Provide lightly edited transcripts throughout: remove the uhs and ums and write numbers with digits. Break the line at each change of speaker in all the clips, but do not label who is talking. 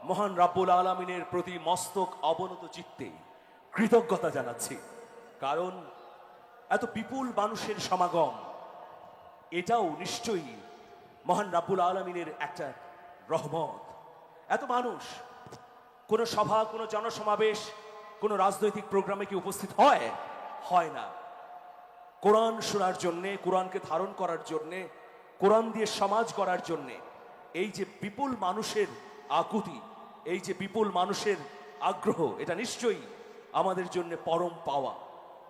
মহান রাব্বুল আলামিনের প্রতি মস্তক অবনত চিত্তে কৃতজ্ঞতা জানাচ্ছি। কারণ এত বিপুল মানুষের সমাগম, এটাও নিশ্চয়ই মহান রাব্বুল আলামিনের একটা রহমত। এত মানুষ কোনো সভা, কোনো জনসমাবেশ, কোনো রাজনৈতিক প্রোগ্রামে কি উপস্থিত হয়? হয় না। কোরআন শোনার জন্যে, কোরআনকে ধারণ করার জন্যে, কোরআন দিয়ে সমাজ গড়ার জন্যে এই যে বিপুল মানুষের আকুতি, এই যে বিপুল মানুষের আগ্রহ, এটা নিশ্চয়ই আমাদের জন্য পরম পাওয়া।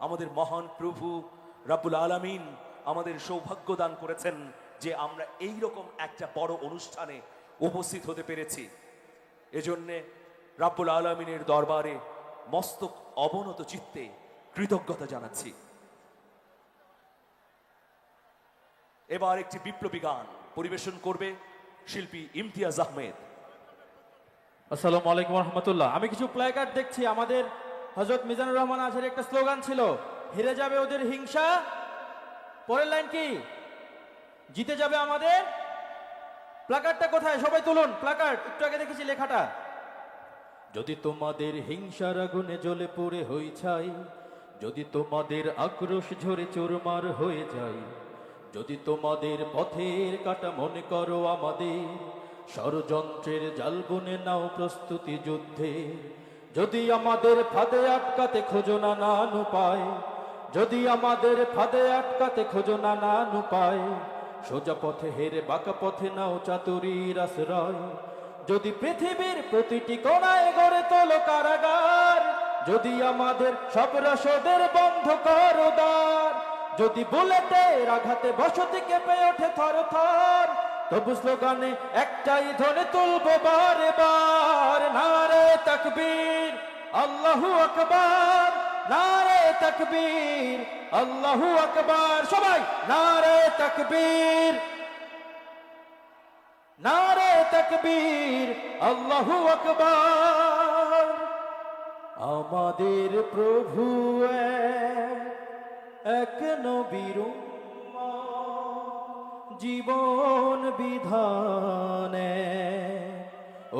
আমাদের মহান প্রভু রাব্বুল আলামিন আমাদের সৌভাগ্য দান করেছেন যে আমরা এই রকম একটা বড় অনুষ্ঠানে উপস্থিত হতে পেরেছি। এজন্যে রাব্বুল আলামিনের দরবারে মস্তক অবনত চিত্তে কৃতজ্ঞতা জানাচ্ছি। এবার একটি বিপ্লবী গান পরিবেশন করবে শিল্পী ইমতিয়াজ আহমেদ।
আসসালামু আলাইকুম রহমতুল্লাহ। আমি কিছু প্ল্যাকার্ড দেখছি। আমাদের হযরত মিজানুর রহমান আজহারের একটা স্লোগান ছিল, হেরে যাবে ওদের হিংসা, পরের লাইন কি, জিতে যাবে আমাদের। প্ল্যাকার্ডটা কোথায়? সবাই তুলুন প্ল্যাকার্ড। একটু আগে দেখেছি লেখাটা, যদি তোমাদের হিংসার আগুনে জ্বলে পুড়ে হই ছাই, যদি তোমাদের আক্রোশ ঝরে চুরমার হয়ে যায়, যদি তোমাদের পথের কাটা মনে করো আমাদের, ষড়যন্ত্রের জাল বুনে নাও প্রস্তুতি যুদ্ধে, যদি আমাদের ফাঁদে আটকাতে খোঁজো নানান উপায়, যদি আমাদের ফাঁদে আটকাতে খোঁজো নানান উপায়, সোজা পথে হেরে বাঁকা পথে নাও চাতুরীর আশ্রয়, যদি পৃথিবীর প্রতিটি কোণায় গড়ে তোলো কারাগার, যদি আমাদের সব রসদের বন্ধ করো দ্বার, যদি বুলেটের আঘাতে বসতি কেঁপে ওঠে থর থর, তবু স্লোগানে একটাই ধ্বনি তুলবো বারে বার, নারে তাকবীর আল্লাহু আকবার, নারে তাকবীর আল্লাহু আকবার। সবাই নারে তাকবীর, নারে তাকবীর আল্লাহু আকবার। আমাদের প্রভু এক নবীর জীবন বিধানে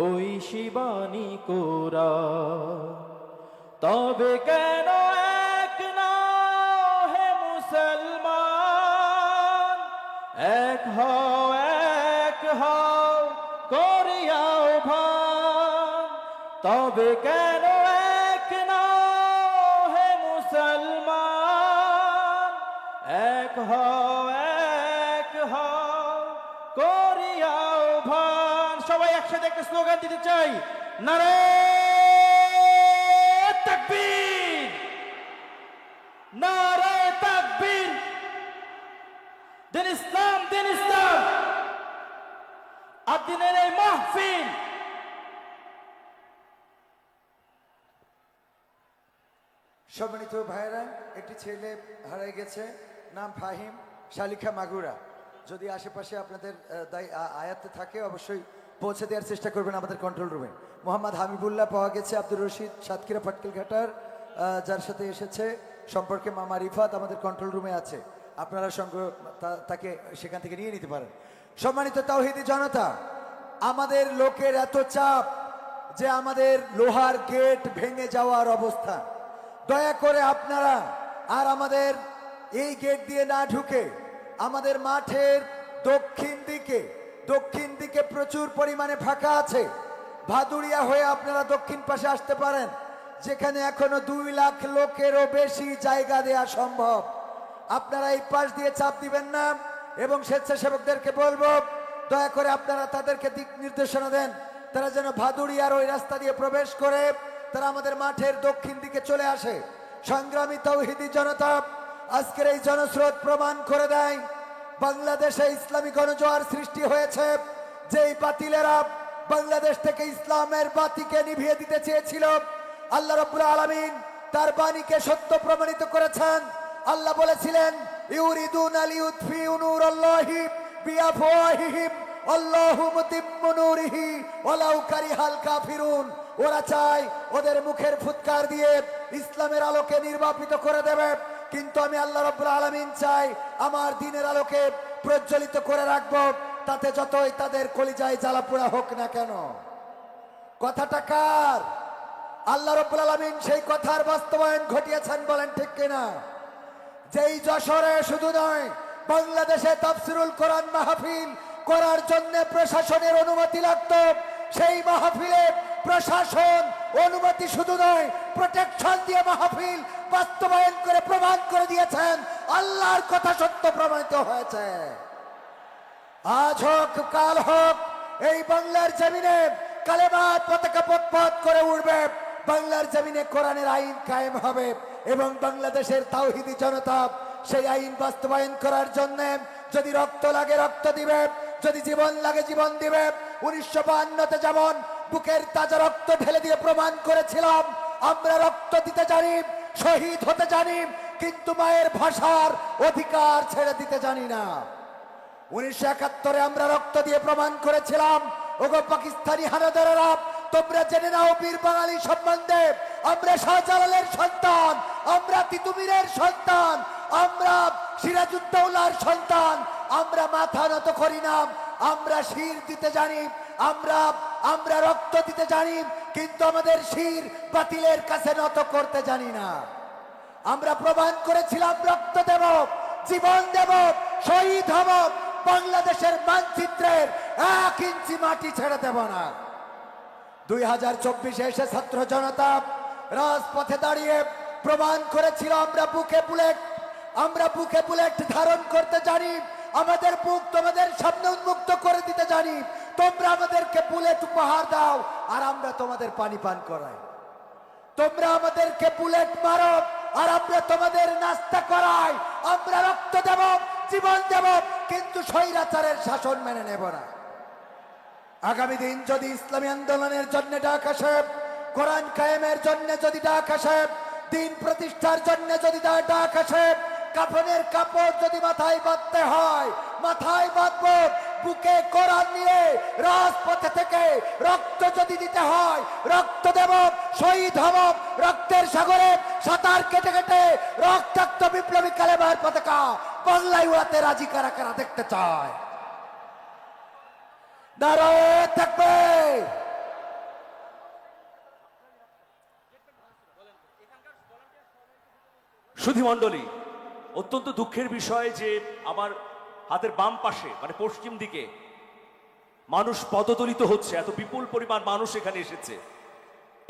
ওই শিবানী কোরা, তবে কেন এক না হে মুসলমান, এক হও এক হও করিয়াও ভান, তবে কেন এক না হে মুসলমান, এক হও এক হও করিয়াও ভান। সবাই একসাথে একটা স্লোগান দিতে চাই, নারে তাকবীর, নারে তাকবীর। দিন ইসলাম, দিন ইসলাম। আদিনের এই মাহফিল
সম্মানিত ভাইয়েরা, একটি ছেলে হারিয়ে গেছে, নাম ফাহিম, শালিখা মাগুরা। যদি আশেপাশে আপনাদের আয়াতে থাকে অবশ্যই পৌঁছে দেওয়ার চেষ্টা করবেন আমাদের কন্ট্রোল রুমে। মোহাম্মদ হাবিবুল্লাহ পাওয়া গেছে, আব্দুর রশিদ সাতক্ষীরা পাটকেল ঘাটার, যার সাথে এসেছে সম্পর্কে মামা রিফাত আমাদের কন্ট্রোল রুমে আছে। আপনারা তাকে সেখান থেকে নিয়ে নিতে পারেন। সম্মানিত তাওহীদি জনতা, আমাদের লোকের এত চাপ যে আমাদের লোহার গেট ভেঙে যাওয়ার অবস্থা। দয়া করে আপনারা আর আমাদের এই গেট দিয়ে না ঢুকে আমাদের মাঠের দক্ষিণ দিকে প্রচুর পরিমাণে ফাঁকা আছে। ভাদুড়িয়া হয়ে আপনারা দক্ষিণ পাশে আসতে পারেন, যেখানে এখনো 2 লাখ লোকেরও বেশি জায়গা দেয়া সম্ভব। আপনারা এই পাশ দিয়ে চাপ দিবেন না, এবং স্বেচ্ছাসেবকদেরকে বলবো দয়া করে আপনারা তাদেরকে দিক নির্দেশনা দেন, তারা যেন ভাদুড়িয়ার ওই রাস্তা দিয়ে প্রবেশ করে তারা আমাদের মাঠের দক্ষিণ দিকে চলে আসে। সংগ্রামী তাওহীদি জনতা, আজকের এই জনস্রোত প্রমাণ করে দেয় বাংলাদেশে ইসলামী গণজোয়ার সৃষ্টি হয়েছে। যেই বাতিলেরা বাংলাদেশ থেকে ইসলামের বাতিকে নিভিয়ে দিতে চেয়েছিল, আল্লাহ রাব্বুল আলামিন তার বাণীকে সত্য প্রমাণিত করেছেন। আল্লাহ বলেছিলেন, ইউরিদুনা লিউতফিউ নূরাল্লাহি বিআফওয়াহিহিম আল্লাহু মুতিম্মু নূরিহি ওয়ালাউ কারিহাল কাফিরুন। ওরা চায় ওদের মুখের ফুৎকার দিয়ে ইসলামের আলোকে নির্বাপিত করে দেবে, কিন্তু আমি আল্লাহ রাব্বুল আলামিন চাই আমার দ্বীনের আলোকে প্রজ্বলিত করে রাখবো, তাতে যতই তাদের কলিজায় জ্বালা পোড়া হোক না কেন। কথাটা কার? আল্লাহ রাব্বুল আলামিন সেই কথার বাস্তবায়ন ঘটিয়েছেন, বলেন ঠিক কিনা? যেই যশোরে শুধু নয়, বাংলাদেশে তাফসিরুল কোরআন মাহফিল করার জন্য প্রশাসনের অনুমতি লাগতো, সেই মাহফিলে প্রশাসন অনুমতি শুধু নয়, প্রোটেকশন দিয়ে মাহফিল বাস্তবায়ন করে প্রমাণ করে দিয়েছেন আল্লাহর কথা সত্য প্রমাণিত হয়েছে। আজ হোক কাল হোক, এই বাংলার জমিনে কালেমার পতাকা পথ করে উঠবে, বাংলার জমিনে কোরআনের আইন কায়েম হবে এবং বাংলাদেশের তাওহীদি জনতা সেই আইন বাস্তবায়ন করার জন্য যদি রক্ত লাগে রক্ত দিবে, যদি জীবন লাগে জীবন দিবে। 1952-তে যেমন বুকের তাজা রক্ত ঢেলে দিয়ে প্রমাণ করেছিলাম আমরা রক্ত দিতে জানি, শহীদ হতে জানি, কিন্তু মায়ের ভাষার অধিকার ছেড়ে দিতে জানি না। 1971-এ আমরা রক্ত দিয়ে প্রমাণ করেছিলাম, ওগো পাকিস্তানি হানাদারেরা, তোমরা জেনে নাও বীর বাঙালি সম্বন্ধে, আমরা শাহজালালের সন্তান, আমরা তিতুমিরের সন্তান, আমরা সিরাজউদ্দৌলার সন্তান, আমরা মাথা নত করি না, আমরা শির দিতে জানি, আমরা রক্ত দিতে জানি, কিন্তু আমাদের শির বাতিলের কাছে নত করতে জানি না। আমরা প্রমাণ করেছিলাম রক্ত দেব, জীবন দেব, শহীদ হব, বাংলাদেশের মানচিত্রের 1 ইঞ্চি মাটি ছেড়ে দেব না। 2024-এ এসে ছাত্র জনতা রাজপথে দাঁড়িয়ে প্রমাণ করেছিল আমরা বুকে বুলেট ধারণ করতে জানি, আমাদের বুক তোমাদের সামনে উন্মুক্ত করে দিতে জানি। তোমরা আমাদেরকে বুলেট উপহার দাও আর আমরা তোমাদের পানি পান করাই, তোমরা আমাদেরকে বুলেট মারো আর আমরা তোমাদের নাস্তা করাই। আমরা রক্ত দেব, জীবন দেব, কিন্তু স্বৈরাচারের শাসন মেনে নেব না। আগামী দিন যদি ইসলামী আন্দোলনের জন্য ডাক আসে, কোরআন কায়েমের জন্য যদি ডাক আসে, দিন প্রতিষ্ঠার জন্য যদি ডাক আসে, কাফনের কাপড় যদি মাথায় বাঁধতে হয় মাথায় বাঁধবো, বুকে কোরআন নিয়ে রাজপথে থেকে রক্ত যদি দিতে হয় রক্ত দেব, শহীদ হব, রক্তের সাগরে সাঁতার কেটে কেটে রক্তাক্ত বিপ্লবী কালেমার পতাকা বাংলায় উড়াতে রাজি কারা কারা দেখতে চায়? নারায়ে তাকবীর।
সুধীমণ্ডলী, অত্যন্ত দুঃখের বিষয় যে আমার হাতের বাম পাশে মানে পশ্চিম দিকে মানুষ পদদলিত হচ্ছে, এত বিপুল পরিমাণ মানুষ এখানে এসেছে।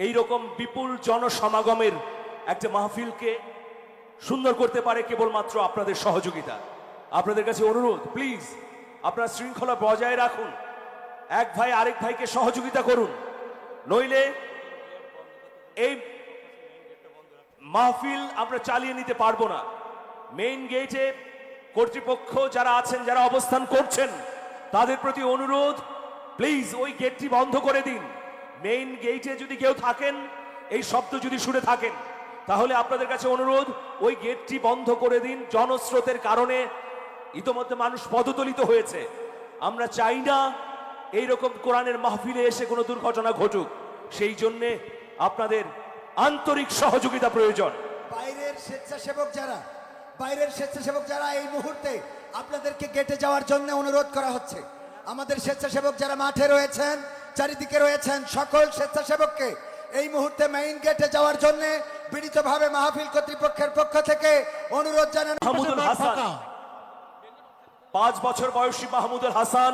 এই রকম বিপুল জনসমাগমের একটা মাহফিলকে সুন্দর করতে পারে কেবলমাত্র আপনাদের সহযোগিতা। আপনাদের কাছে অনুরোধ, প্লিজ আপনারা শৃঙ্খলা বজায় রাখুন, এক ভাই আরেক ভাইকে সহযোগিতা করুন, নইলে এই মাহফিল আমরা চালিয়ে নিতে পারবো না। মেইন গেটে কর্তৃপক্ষ যারা আছেন, যারা অবস্থান করছেন, তাদের প্রতি অনুরোধ, প্লিজ ওই গেটটি বন্ধ করে দিন। মেইন গেটে যদি কেউ থাকেন, এই শব্দ যদি শুনে থাকেন, তাহলে আপনাদের কাছে অনুরোধ, ওই গেটটি বন্ধ করে দিন। জনস্রোতের কারণে ইতোমধ্যে মানুষ পদদলিত হয়েছে। আমরা চাই না এইরকম কোরআনের মাহফিলে এসে কোনো দুর্ঘটনা ঘটুক, সেই জন্যে আপনাদের আন্তরিক সহযোগিতা প্রয়োজন।
বাইরের স্বেচ্ছাসেবক যারা এই মুহূর্তে আপনাদেরকে গেটে যাওয়ার জন্য অনুরোধ করা হচ্ছে। আমাদের স্বেচ্ছাসেবক যারা মাঠে রয়েছেন, চারিদিকে রয়েছেন, সকল স্বেচ্ছাসেবককে এই মুহূর্তে মেইন গেটে যাওয়ার জন্য বিনীতভাবে মাহফিল কর্তৃপক্ষের পক্ষ থেকে অনুরোধ জানানো।
মাহমুদুল হাসান, 5 বছর বয়সী মাহমুদুল হাসান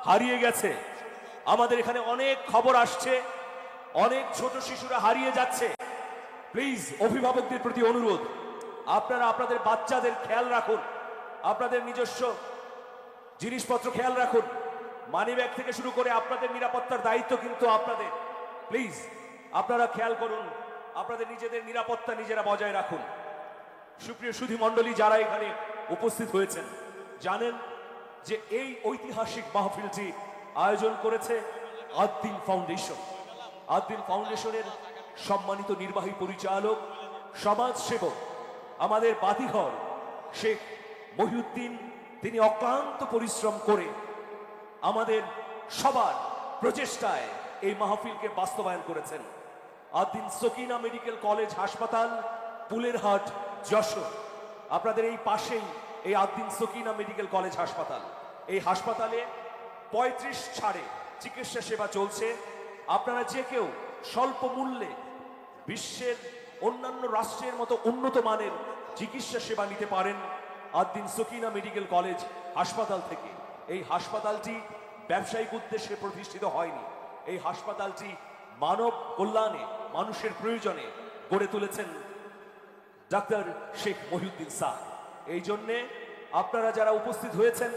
হারিয়ে গেছে। আমাদের এখানে অনেক খবর আসছে, অনেক ছোট শিশুরা হারিয়ে যাচ্ছে। প্লিজ অভিভাবকদের প্রতি অনুরোধ, আপনারা আপনাদের বাচ্চাদের খেয়াল রাখুন, আপনাদের নিজস্ব জিনিসপত্র খেয়াল রাখুন, মানিব্যাগ থেকে শুরু করে আপনাদের নিরাপত্তার দায়িত্ব কিন্তু আপনাদের। প্লিজ আপনারা খেয়াল করুন, আপনাদের নিজেদের নিরাপত্তা নিজেরা বজায় রাখুন। সুপ্রিয় সুধী মণ্ডলী যারা এখানে উপস্থিত হয়েছেন, জানেন যে এই ঐতিহাসিক মাহফিলটি আয়োজন করেছে আদ-দ্বীন ফাউন্ডেশন। আদ-দ্বীন ফাউন্ডেশনের সম্মানিত নির্বাহী পরিচালক, সমাজসেবক আমাদের বাতিঘর শেখ মহিউদ্দিন, তিনি অক্লান্ত পরিশ্রম করে আমাদের সবার প্রচেষ্টায় এই মাহফিলকে বাস্তবায়ন করেছেন। আদ-দ্বীন সকিনা মেডিকেল কলেজ হাসপাতাল, পুলেরহাট, যশোর। আপনাদের এই পাশেই এই আদ-দ্বীন সকিনা মেডিকেল কলেজ হাসপাতাল। এই হাসপাতালে 35 ছাড়ে চিকিৎসা সেবা চলছে। আপনারা যে কেউ স্বল্প মূল্যে বিশ্বের অন্যান্য রাষ্ট্রের মতো উন্নত মানের চিকিৎসা সেবা নিতে পারেন আদ্দিন সকিনা মেডিকেল কলেজ হাসপাতাল থেকে। এই হাসপাতালটি ব্যবসায়িক উদ্দেশ্যে প্রতিষ্ঠিত হয়নি। এই হাসপাতালটি মানব কল্যাণে, মানুষের প্রয়োজনে গড়ে তুলেছেন ডাক্তার শেখ মহিউদ্দিন স্যার। এই জন্যে আপনারা যারা উপস্থিত হয়েছেন,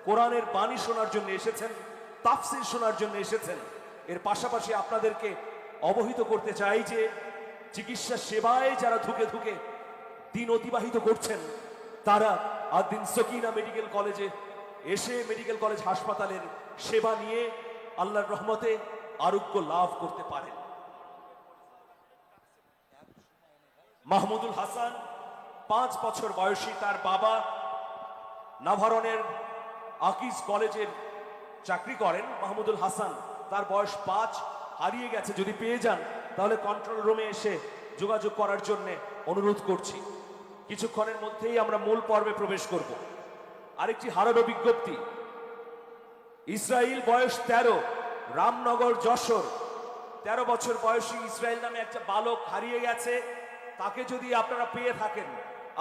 কোরআনের বাণী শোনার জন্য এসেছেন, তাফসির শোনার জন্য এসেছেন, এর পাশাপাশি আপনাদেরকে অবহিত করতে চাই যে চিকিৎসা সেবায় যারা ধুকে ধুকে দিন অতিবাহিত করছেন, তারা আদ্দিন সকিনা মেডিকেল কলেজে এসে মেডিকেল কলেজ হাসপাতালের সেবা নিয়ে আল্লাহর রহমতে আরোগ্য লাভ করতে পারেন। মাহমুদুল হাসান 5 বছর বয়সী, তার বাবা নাভারনের আকিজ কলেজের চাকরি করেন। মাহমুদুল হাসান, তার বয়স 5, হারিয়ে গেছে। যদি পেয়ে যান তাহলে কন্ট্রোল রুমে এসে যোগাযোগ করার জন্য অনুরোধ করছি। কিছুক্ষণের মধ্যেই আমরা মূল পর্বে প্রবেশ করব। আরেকটি হারানো বিজ্ঞপ্তি, ইসরাইল, বয়স 13, রামনগর, যশোর। 13 বছর বয়সী ইসরাইল নামে একটা বালক হারিয়ে গেছে। তাকে যদি আপনারা পেয়ে থাকেন,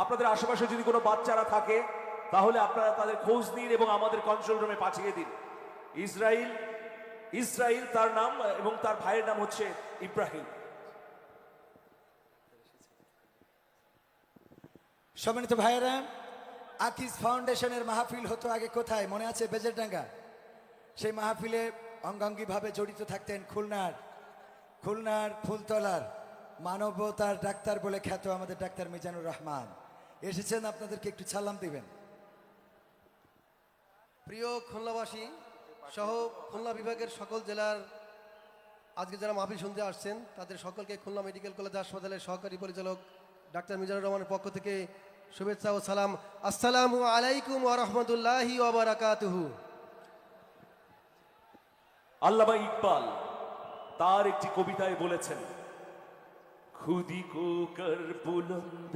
আপনাদের আশেপাশে যদি কোনো বাচ্চারা থাকে, তাহলে আপনারা তাদের খোঁজ নিন এবং আমাদের কন্ট্রোল রুমে পাঠিয়ে দিন। ইসরাইল তার নাম, এবং তার ভাইয়ের নাম হচ্ছে ইব্রাহিম।
সম্মানিত ভাইয়েরা, আকিজ ফাউন্ডেশনের মাহফিল হতো আগে কোথায় মনে আছে? বেজেরডাঙ্গা। সেই মাহফিলে অঙ্গাঙ্গিভাবে জড়িত থাকতেন খুলনার ফুলতলার মানবতার ডাক্তার বলে খ্যাত আমাদের ডাক্তার মিজানুর রহমান। এসেছেন, আপনাদেরকে একটু সালাম দিবেন।
প্রিয় খুলনাবাসী সহ খুলনা বিভাগের সকল জেলার আজকে যারা মাহফিল শুনতে আসছেন, তাদের সকলকে খুলনা মেডিকেল কলেজ হাসপাতালের সহকারী পরিচালক ডাক্তার মিজানুর রহমানের পক্ষ থেকে শুভেচ্ছা ও সালাম। আসসালামু আলাইকুম ওয়া রাহমাতুল্লাহি ওয়া বারাকাতুহু।
আল্লামা ইকবাল তার একটি কবিতায় বলেছেন, খুদি কো কর বুলন্দ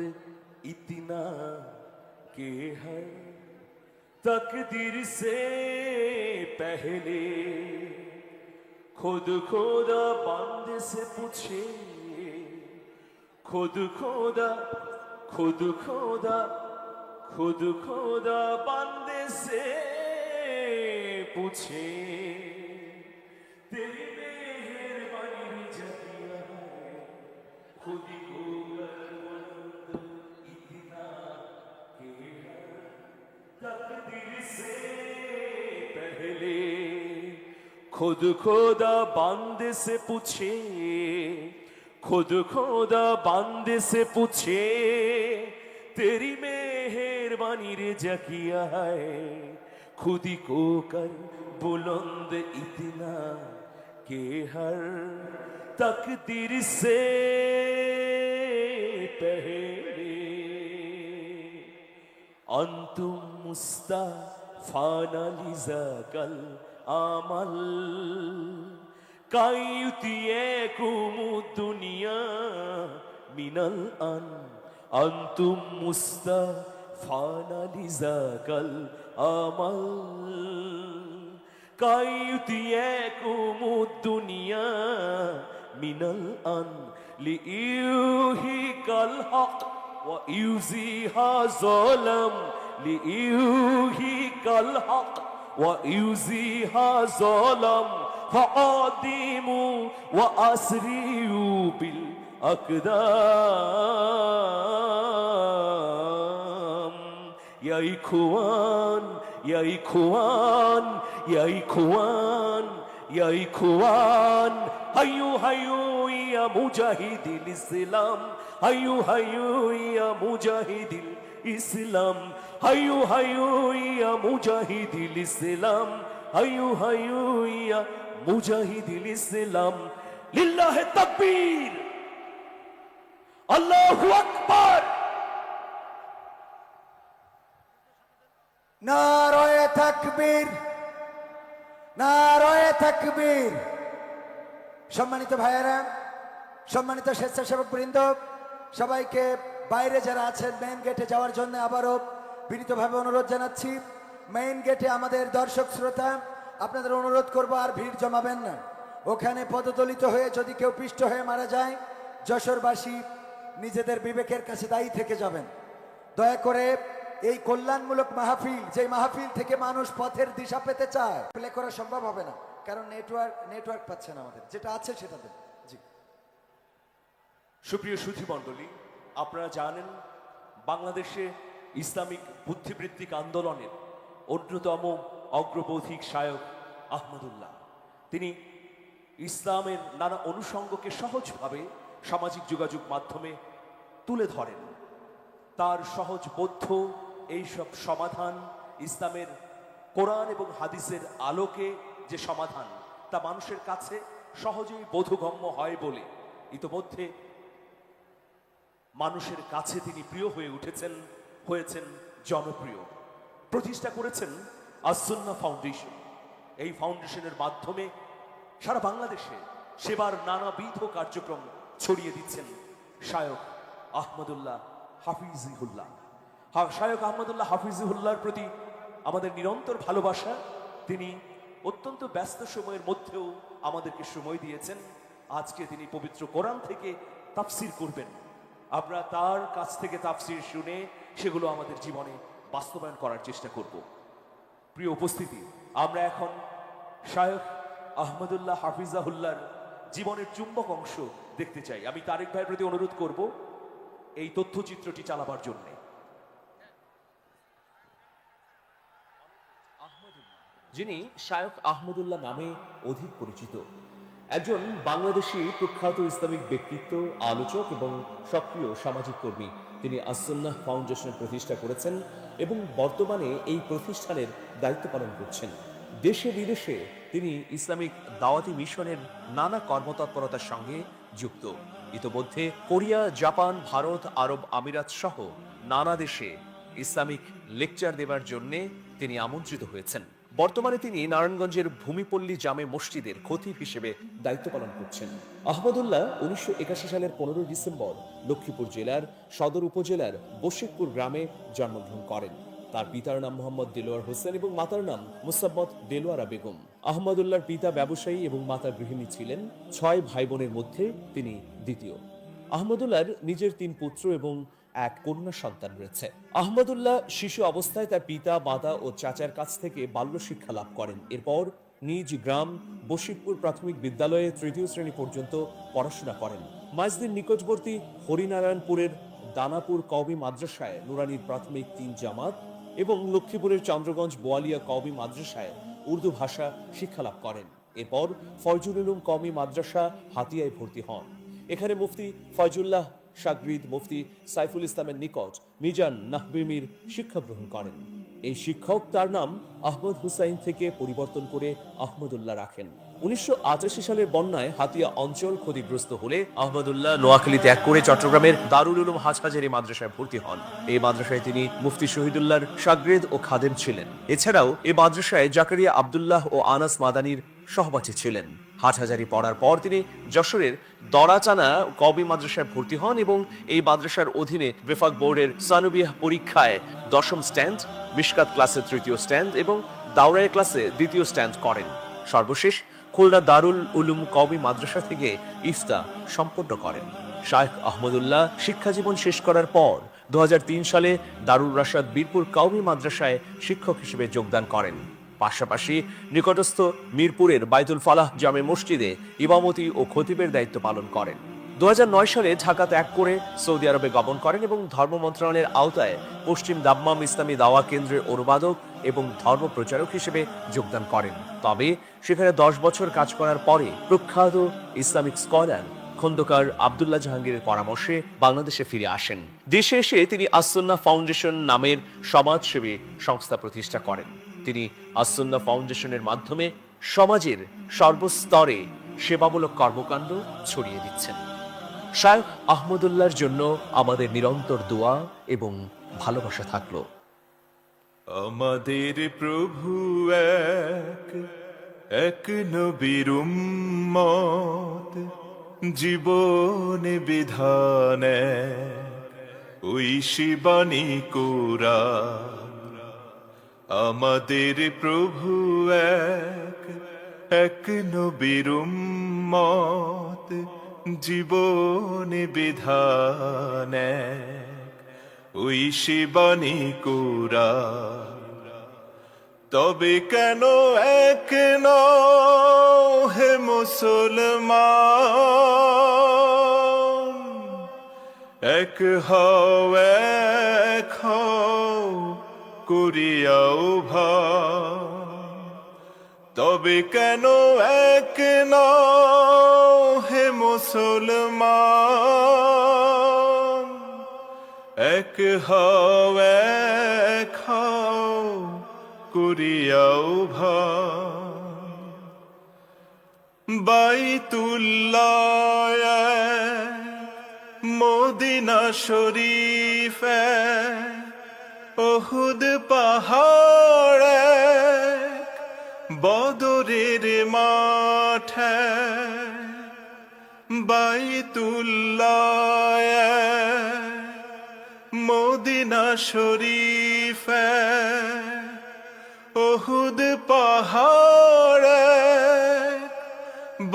ইতনা কে হ্যায় তকদীর সে পহলে खुद खोदा बांदे से पूछे, खुद खोदा बांदे से पूछे, तेरी मेहरबानी भी जतिया है, खुद ही को कर बुलंद इतना के है तकदीर से पहले, खुद खोदा बांदे से पूछे, खुद खोदा बांदे से पूछे, तेरी मेहरबानी रे जकिया है, खुद ही को कर बुलंद इतना के हर तकदीर से पहले, अंतुम मुस्ताफाना लिज़ाकल आमल कायुतिए कुमु दुनिया मिनल अन, अंतुम मुस्ताफाना लिज़ाकल आमल कायुतिए कुमु दुनिया मिनल अन, लियूही कल हक व युज़ीहा ज़ुलम, लियूही कल हक ويزيها ظلم فعادموا وأسريوا بالأقدام، يا إخوان يا إخوان يا إخوان يا إخوان، هيو هيو يا مجاهد الإسلام، هيو هيو يا مجاهد الإسلام، هيو هيو يا مجاهد الإسلام، هيو هيو يا مجاهد الإسلام، لله التكبير، الله أكبر،
নারায়ে তাকবীর, নারায়ে তাকবীর। সম্মানিত ভাইয়েরা, সম্মানিত স্বেচ্ছাসেবক বৃন্দ, সবাইকে বাইরে যারা আছেন মেইন গেটে যাওয়ার জন্য আবারও বিনীতভাবে অনুরোধ জানাচ্ছি। মেইন গেটে আমাদের দর্শক শ্রোতা, আপনাদের অনুরোধ করব আর ভিড় জমাবেন না। ওখানে পদদলিত হয়ে যদি কেউ পিষ্ট হয়ে মারা যায়, যশোরবাসী নিজেদের বিবেকের কাছে দায়ী থেকে যাবেন। দয়া করে এই কল্যাণমূলক মাহফিল, যে মাহফিল থেকে মানুষ পথের দিশা পেতে চায়, প্লে করা সম্ভব হবে না, কারণ নেটওয়ার্ক পাচ্ছে না আমাদের, যেটা আছে সেটা দেন। জি।
সুপ্রিয় সুধীমণ্ডলী, আপনারা জানেন বাংলাদেশে ইসলামিক বুদ্ধিবৃত্তিক আন্দোলনের অন্যতম অগ্রপথিক শায়ক আহমদুল্লাহ, তিনি ইসলামের নানা অনুষঙ্গকে সহজভাবে সামাজিক যোগাযোগ মাধ্যমে তুলে ধরেন। তার সহজবোধ্য এইসব সমাধান, ইসলামের কোরআন এবং হাদিসের আলোকে যে সমাধান, তা মানুষের কাছে সহজেই বোধগম্য হয় বলে ইতোমধ্যে মানুষের কাছে তিনি প্রিয় হয়ে উঠেছেন, হয়েছেন জনপ্রিয়। প্রতিষ্ঠা করেছেন আস-সুন্নাহ ফাউন্ডেশন। এই ফাউন্ডেশনের মাধ্যমে সারা বাংলাদেশে সেবার নানাবিধ কার্যক্রম ছড়িয়ে দিচ্ছেন শায়ক আহমদুল্লাহ হাফিজুল্লাহ। শায়ক আহমদুল্লাহ হাফিজুল্লাহর প্রতি আমাদের নিরন্তর ভালোবাসা। তিনি অত্যন্ত ব্যস্ত সময়ের মধ্যেও আমাদেরকে সময় দিয়েছেন। আজকে তিনি পবিত্র কোরআন থেকে তাফসির করবেন। আমরা তার কাছ থেকে তাফসির শুনে সেগুলো আমাদের জীবনে বাস্তবায়ন করার চেষ্টা করব। প্রিয় উপস্থিতি, আমরা এখন শায়ক আহমদুল্লাহ হাফিজাহুল্লাহর জীবনের চুম্বক অংশ দেখতে চাই। আমি তারেক ভাইয়ের প্রতি অনুরোধ করব এই তথ্যচিত্রটি চালাবার জন্যে।
যিনি শায়ক আহমদুল্লাহ নামে অধিক পরিচিত, একজন বাংলাদেশি প্রখ্যাত ইসলামিক ব্যক্তিত্ব, আলোচক এবং সক্রিয় সামাজিক কর্মী। তিনি আস-সুন্নাহ ফাউন্ডেশনের প্রতিষ্ঠা করেছেন এবং বর্তমানে এই প্রতিষ্ঠানের দায়িত্ব পালন করছেন। দেশে বিদেশে তিনি ইসলামিক দাওয়াতি মিশনের নানা কর্মতৎপরতার সঙ্গে যুক্ত। ইতোমধ্যে কোরিয়া, জাপান, ভারত, আরব আমিরাত সহ নানা দেশে ইসলামিক লেকচার দেবার জন্য তিনি আমন্ত্রিত হয়েছেন। বর্তমানে তিনি নারায়ণগঞ্জের ভূমিপল্লী জামে মসজিদের খতিব হিসেবে দায়িত্ব পালন করছেন। আহমদুল্লাহ 1981 সালের 15 ডিসেম্বর লক্ষ্মীপুর জেলার সদর উপজেলার বশিকপুর গ্রামে জন্মগ্রহণ করেন। তার পিতার নাম মোহাম্মদ দেলোয়ার হোসেন এবং মাতার নাম মুসাম্মত দেলোয়ারা বেগম। আহমদুল্লাহর পিতা ব্যবসায়ী এবং মাতা গৃহিণী ছিলেন। 6 ভাই বোনের মধ্যে তিনি দ্বিতীয়। আহমদুল্লাহর নিজের 3 পুত্র এবং এক কন্যা সন্তান রয়েছে। আহমদুল্লাহ শিশু অবস্থায় তার পিতা, মাতা ও চাচার কাছ থেকে বাল্য শিক্ষা লাভ করেন। এরপর নিজ গ্রাম বশিকপুর প্রাথমিক বিদ্যালয়ে 3য় শ্রেণী পর্যন্ত পড়াশোনা করেন। মাইজদির নিকটবর্তী হরিনারায়ণপুরের দানাপুর কওমি মাদ্রাসায় নুরানির প্রাথমিক 3 জামাত এবং লক্ষ্মীপুরের চন্দ্রগঞ্জ বোয়ালিয়া কওমি মাদ্রাসায় উর্দু ভাষা শিক্ষা লাভ করেন। এরপর ফয়জুল উলুম কওমি মাদ্রাসা হাতিয়ায় ভর্তি হন। এখানে মুফতি ফয়জুল্লাহ শাগরিদ মুফতি সাইফুল ইসলামের নিকট মিজান নাহবিমির শিক্ষা গ্রহণ করেন। এই শিক্ষক তার নাম আহমদ হুসাইন থেকে পরিবর্তন করে আহমদুল্লাহ রাখেন। 1985 সালের বন্যায় হাতিয়া অঞ্চল ক্ষতিগ্রস্ত হলে আহমদুল্লাহ নোয়াখালী ত্যাগ করে চট্টগ্রামের দারুল উলুম হাজহাজারী মাদ্রাসায় ভর্তি হন। এই মাদ্রাসায় তিনি মুফতি শহীদুল্লাহর শাগরিদ ও খাদেম ছিলেন। এছাড়াও এই মাদ্রাসায় জাকারিয়া আব্দুল্লাহ ও আনাস মাদানির সহপাঠী ছিলেন। হাটহাজারী পড়ার পর তিনি যশোরের দরাচানা কওমি মাদ্রাসায় ভর্তি হন এবং এই মাদ্রাসার অধীনে বেফাক বোর্ডের সানুবিয়াহ পরীক্ষায় 10ম স্ট্যান্ড, মিশকাত ক্লাসে 3য় স্ট্যান্ড এবং দাওরায়ে ক্লাসে 2য় স্ট্যান্ড করেন। সর্বশেষ খুলনা দারুল উলুম কওমি মাদ্রাসা থেকে ইফতা সম্পন্ন করেন। শায়খ আহমদুল্লাহ শিক্ষাজীবন শেষ করার পর 2003 সালে দারুল রাশাদ বীরপুর কওমি মাদ্রাসায় শিক্ষক হিসেবে যোগদান করেন। পাশাপাশি নিকটস্থ মিরপুরের বাইতুল ফালাহ জামে মসজিদে ইমামতি ও খতিবের দায়িত্ব পালন করেন। 2009 সালে ঢাকা ত্যাগ করে সৌদি আরবে গমন করেন এবং ধর্ম মন্ত্রণালয়ের আওতায় পশ্চিম দাম্মাম ইসলামী দাওয়া কেন্দ্রের অনুবাদক এবং ধর্ম প্রচারক হিসেবে যোগদান করেন। তবে সেখানে 10 বছর কাজ করার পরে প্রখ্যাত ইসলামিক স্কলার খন্দকার আব্দুল্লাহ জাহাঙ্গীরের পরামর্শে বাংলাদেশে ফিরে আসেন। দেশে এসে তিনি আস-সুন্নাহ ফাউন্ডেশন নামের সমাজসেবী সংস্থা প্রতিষ্ঠা করেন। তিনি আস-সুন্নাহ ফাউন্ডেশনের মাধ্যমে সমাজের সর্বস্তরে সেবামূলক কর্মকাণ্ড ছড়িয়ে দিচ্ছেন। শায়খ আহমদুল্লাহর জন্য আমাদের নিরন্তর দোয়া এবং ভালোবাসা থাকলো।
আমাদের প্রভু এক নবীর উম্মত, জীবন বিধান ওই শিবানী কোরআন। আমাদের প্রভু এক নবীর উম্মত জীবনে বিধান এক, ওই শিবানী কুরআন। তবে কেন এক নও হে মুসলমান, এক হও এক হও করিয়াও ভাই। তবে কেন এক নও হে মুসলমান, এক হও এক হও করিয়াও ভাই। বাইতুল্লাহ এক, মদিনা শরীফ এক, উহুদ পাহাড় এক, বদরের মাঠ এক। বাইতুল্লাহ এক, মদিনা শরীফ এক, উহুদ পাহাড় এক,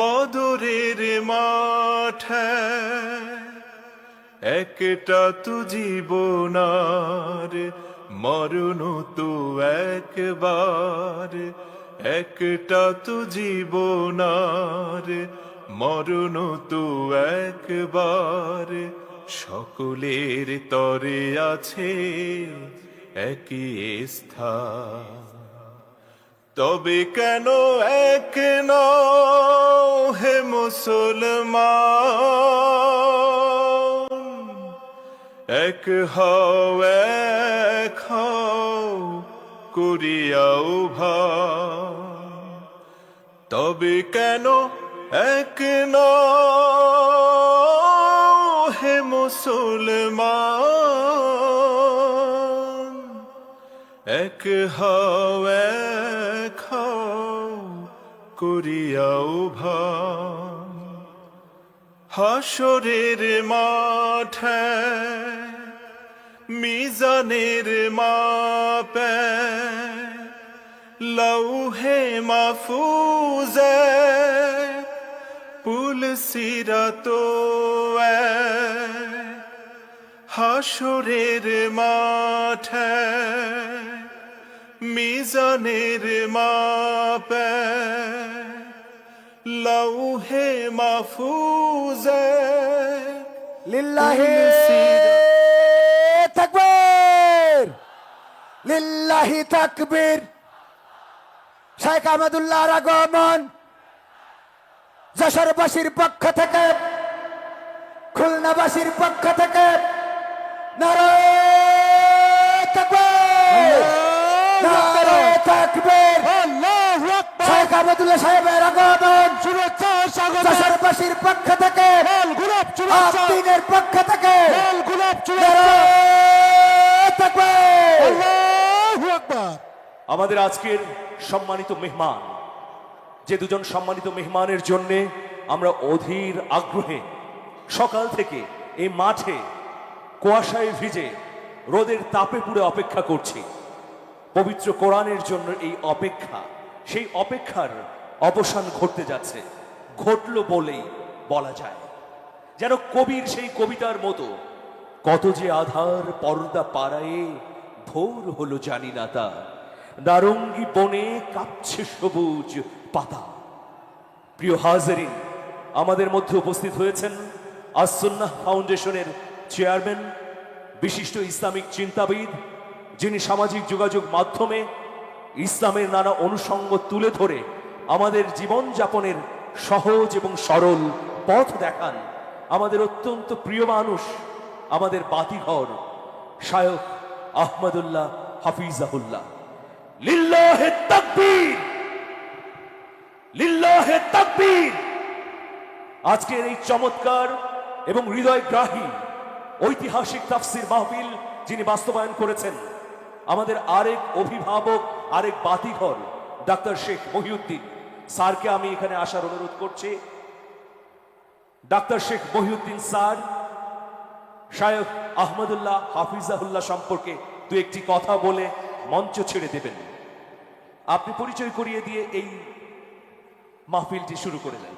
বদরের মাঠ এক। একটা তু জীবনার মরণ তো একবার, একটা তু জীবনার মরণ তো একবার। সকলের তরে আছে একই স্থান। তবে কেন এক নও হে মুসলমান, এক হও এক হও করিয়াও ভাই। তবে কেন এক নও হে মুসলমান, এক হও এক হও করিয়াও ভাই। হাসরের মাঠে মিজানের মাপে, লৌহে মাহফুজে পুল সিরাতো এক। হাসরের মাঠে মিজানের মাপে, লৌহে মাহফুজে
লিল্লাহি তাকবীর, লিল্লাহি তাকবীর। শেখ আহমদুল্লাহর আগমন যশোরবাসীর পক্ষ থেকে, খুলনাবাসীর পক্ষ থেকে নারায়ে তাকবীর, নারায়ে তাকবীর। শেখ আহমদুল্লাহ সাহেবের আগমন যশোরবাসীর পক্ষ থেকে, আফিনের পক্ষ থেকে নারায়ে তাকবীর।
আমাদের আজকের সম্মানিত মেহমান, যে দুজন সম্মানিত মেহমানের জন্যে আমরা অধীর আগ্রহে সকাল থেকে এই মাঠে কুয়াশায় ভিজে রোদের তাপে পুড়ে অপেক্ষা করছি। পবিত্র কোরআনের জন্য এই অপেক্ষা, সেই অপেক্ষার অবসান ঘটতে যাচ্ছে, ঘটল বলেই বলা যায়। যেন কবির সেই কবিতার মতো, কত যে আধার পর্দা পাড়ায়ে ভোর হলো জানি না তা, নারঙ্গী বনে কাঁপছে সবুজ পাতা। প্রিয় হাজেরিন, আমাদের মধ্যে উপস্থিত হয়েছেন আস-সুন্নাহ ফাউন্ডেশনের চেয়ারম্যান, বিশিষ্ট ইসলামিক চিন্তাবিদ, যিনি সামাজিক যোগাযোগ মাধ্যমে ইসলামের নানা অনুষঙ্গ তুলে ধরে আমাদের জীবনযাপনের সহজ এবং সরল পথ দেখান। আমাদের অত্যন্ত প্রিয় মানুষ, আমাদের বাতিঘর শায়খ আহমদুল্লাহ হাফিজাহুল্লাহ। লিল্লাহে তাকবীর, লিল্লাহে তাকবীর। আজকের এই চমৎকার এবং হৃদয়গ্রাহী ঐতিহাসিক তাফসির মাহফিল যিনি বাস্তবায়ন করেছেন, আমাদের আরেক অভিভাবক, আরেক বাতিঘর ডাক্তার শেখ মহিউদ্দিন স্যারকে আমি এখানে আসার অনুরোধ করছি। ডাক্তার শেখ মহিউদ্দিন স্যার শায়খ আহমদুল্লাহ হাফিজাহুল্লাহ সম্পর্কে দু একটি কথা বলে মঞ্চ ছেড়ে দেবেন। আপনি পরিচয় করিয়ে দিয়ে এই মাহফিলটি শুরু করে দেন।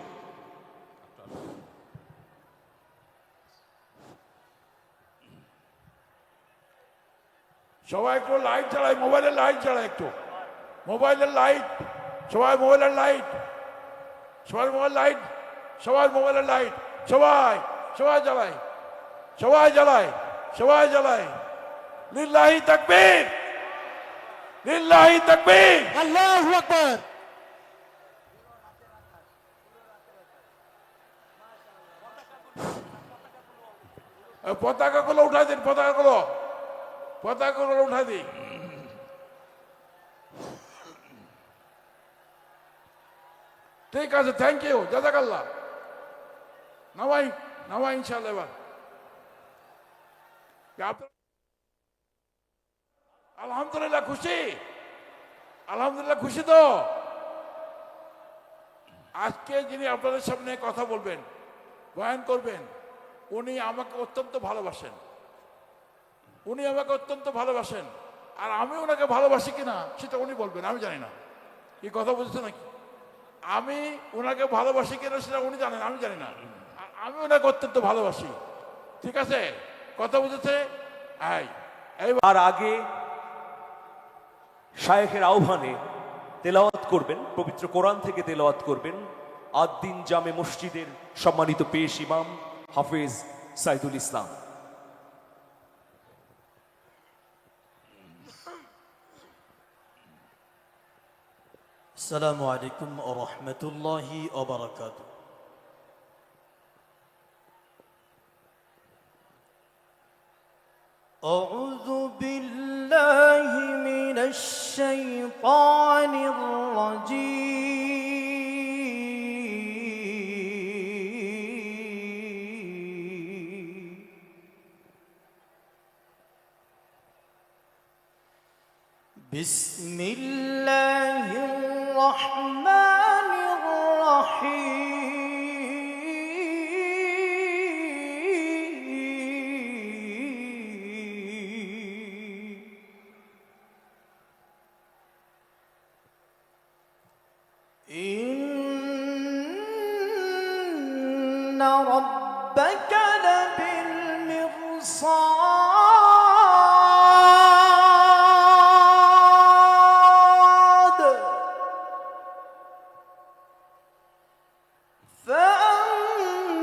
সবাই একটু লাইট জ্বালায়, মোবাইলের লাইট জ্বালায়, একটু মোবাইলের লাইট, সবাই মোবাইলের লাইট, সবার মোবাইল লাইট, সবার মোবাইলের লাইট, সবাই সবাই জ্বালায়, সবাই জ্বালায়, সবাই জ্বালায়। লিল্লাহি তাকবীর, লিল্লাহি তাকবীর,
আল্লাহু আকবার।
পতাকাগুলো উঠাই দিন, পতাকাগুলো, পতাকাগুলো উঠাই দিন। ঠিক আছে, থ্যাংক ইউ, জাজাকাল্লাহ। নামাই নামাই ইনশাল্লাহ। এবার আলহামদুলিল্লাহ খুশি, আলহামদুলিল্লাহ খুশি তো। আজকে যিনি আপনাদের সামনে কথা বলবেন, বয়ান করবেন, উনি আমাকে অত্যন্ত ভালোবাসেন, উনি আমাকে অত্যন্ত ভালোবাসেন। আর আমি ওনাকে ভালোবাসি কিনা সেটা উনি বলবেন, আমি জানি না। কি কথা বুঝছে নাকি? আমি ওনাকে ভালোবাসি কিনা সেটা উনি জানেন, আমি জানি না। আমি ওনাকে অত্যন্ত ভালোবাসি। ঠিক আছে, কথা বুঝেছে?
আর আগে শায়েখের আহ্বানে তেলাওয়াত করবেন, পবিত্র কোরআন থেকে তেলাওয়াত করবেন আদ-দ্বীন জামে মসজিদের সম্মানিত পেশ ইমাম হাফেজ সাইদুল ইসলাম।
السلام عليكم ورحمة الله وبركاته. أعوذ بالله من الشيطان الرجيم. بسم الله الرحمن الرحيم. إن ربك لبالمرصاد. فأما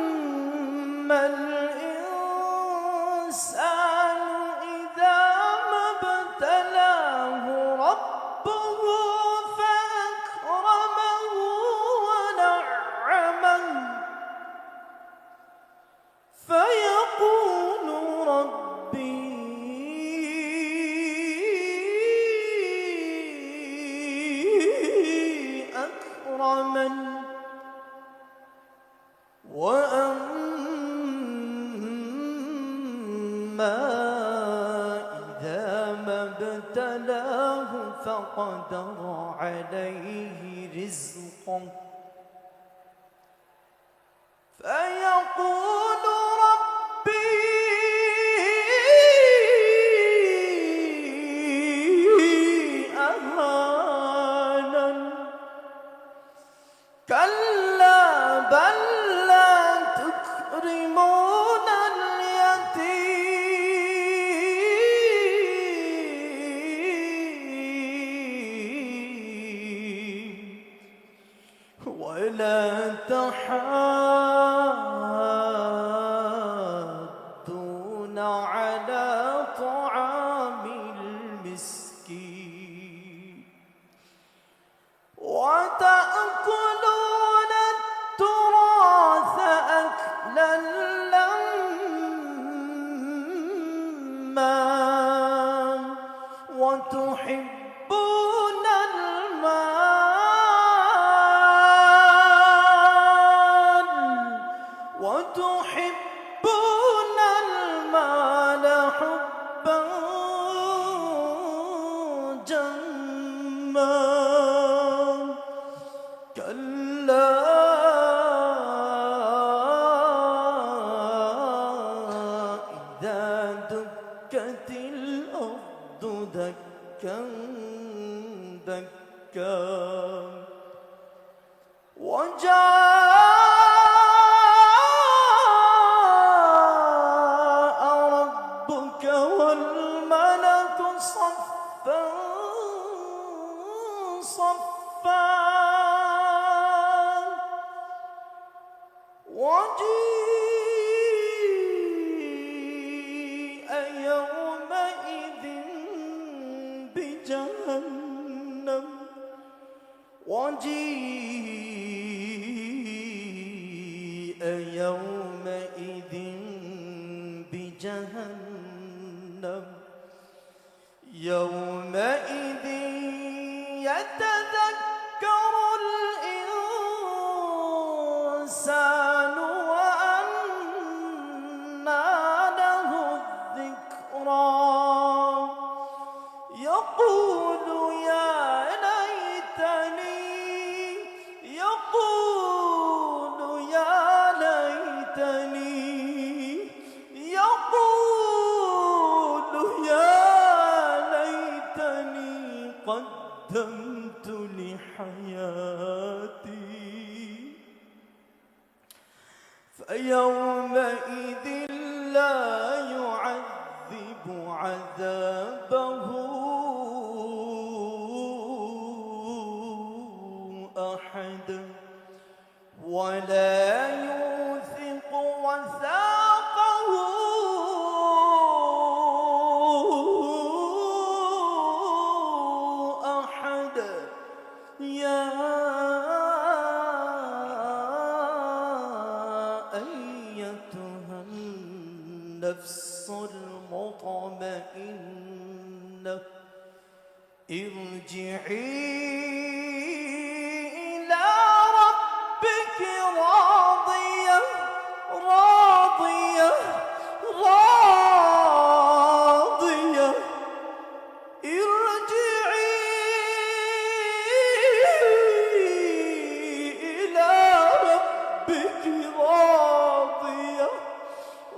الإنسان إذا ما ابتلاه ربه فأكرمه ونعمه فيقول ربي أكرمن. وأما إذا ما ابتلاه فقدر عليه رزقه فيقول ربي أهانن. كلا بل لا تكرمون اليتيم ولا تحاضون على طعام المسكين وتأكلون التراث أكلا لما وتحبون المال حبا جما. كلا إذا دكت الأرض دكا دكا وجاء ربك والملك صفا صفا وجيء يومئذ بجهنم وجيء يومئذ بجهنم يومئذ يتذكر الإنسان وأنى له الذكرى يقول يا ليتني يقول يا ليتني يقول يا ليتني قدمت لحياتي فيومئذ لا يعذب عذابه أحد ولا يوثق وثاقه أحد يا أيتها النفس المطمئنة ارجعي إلى ربك راضية راضية راضية ارجعي إلى ربك راضية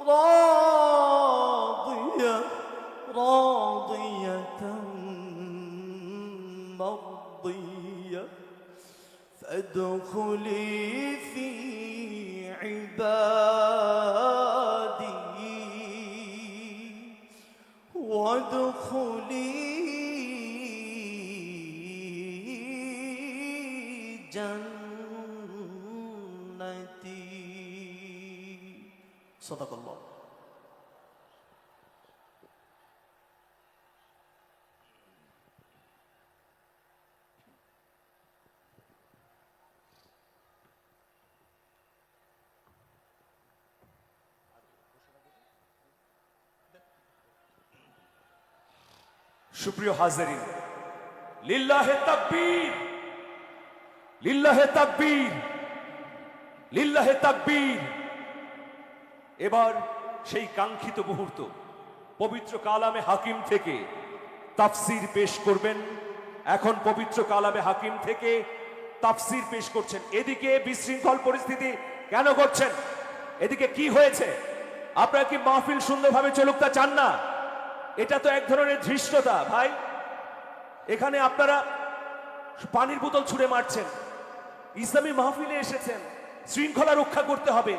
راضية راضية مرضية فادخلي في عبادي وادخلي جنتي صدق الله
সুপ্রিয় হাজারিন, লিল্লাহে তাকবীর, লিল্লাহে তাকবীর, লিল্লাহে তাকবীর। এবার সেই কাঙ্ক্ষিত মুহূর্ত, পবিত্র কালামে হাকিম থেকে তাফসির পেশ করবেন। এখন পবিত্র কালামে হাকিম থেকে তাফসির পেশ করছেন। এদিকে বিশৃঙ্খল পরিস্থিতি কেন করছেন? এদিকে কি হয়েছে? আপনারা কি মাহফিল সুন্দরভাবে চলুক তা চান না? এটা তো এক ধরনের ধৃষ্টতা ভাই। এখানে আপনারা পানির বোতল ছুঁড়ে মারছেন। ইসলামী মাহফিলে এসেছেন, শৃঙ্খলা রক্ষা করতে হবে,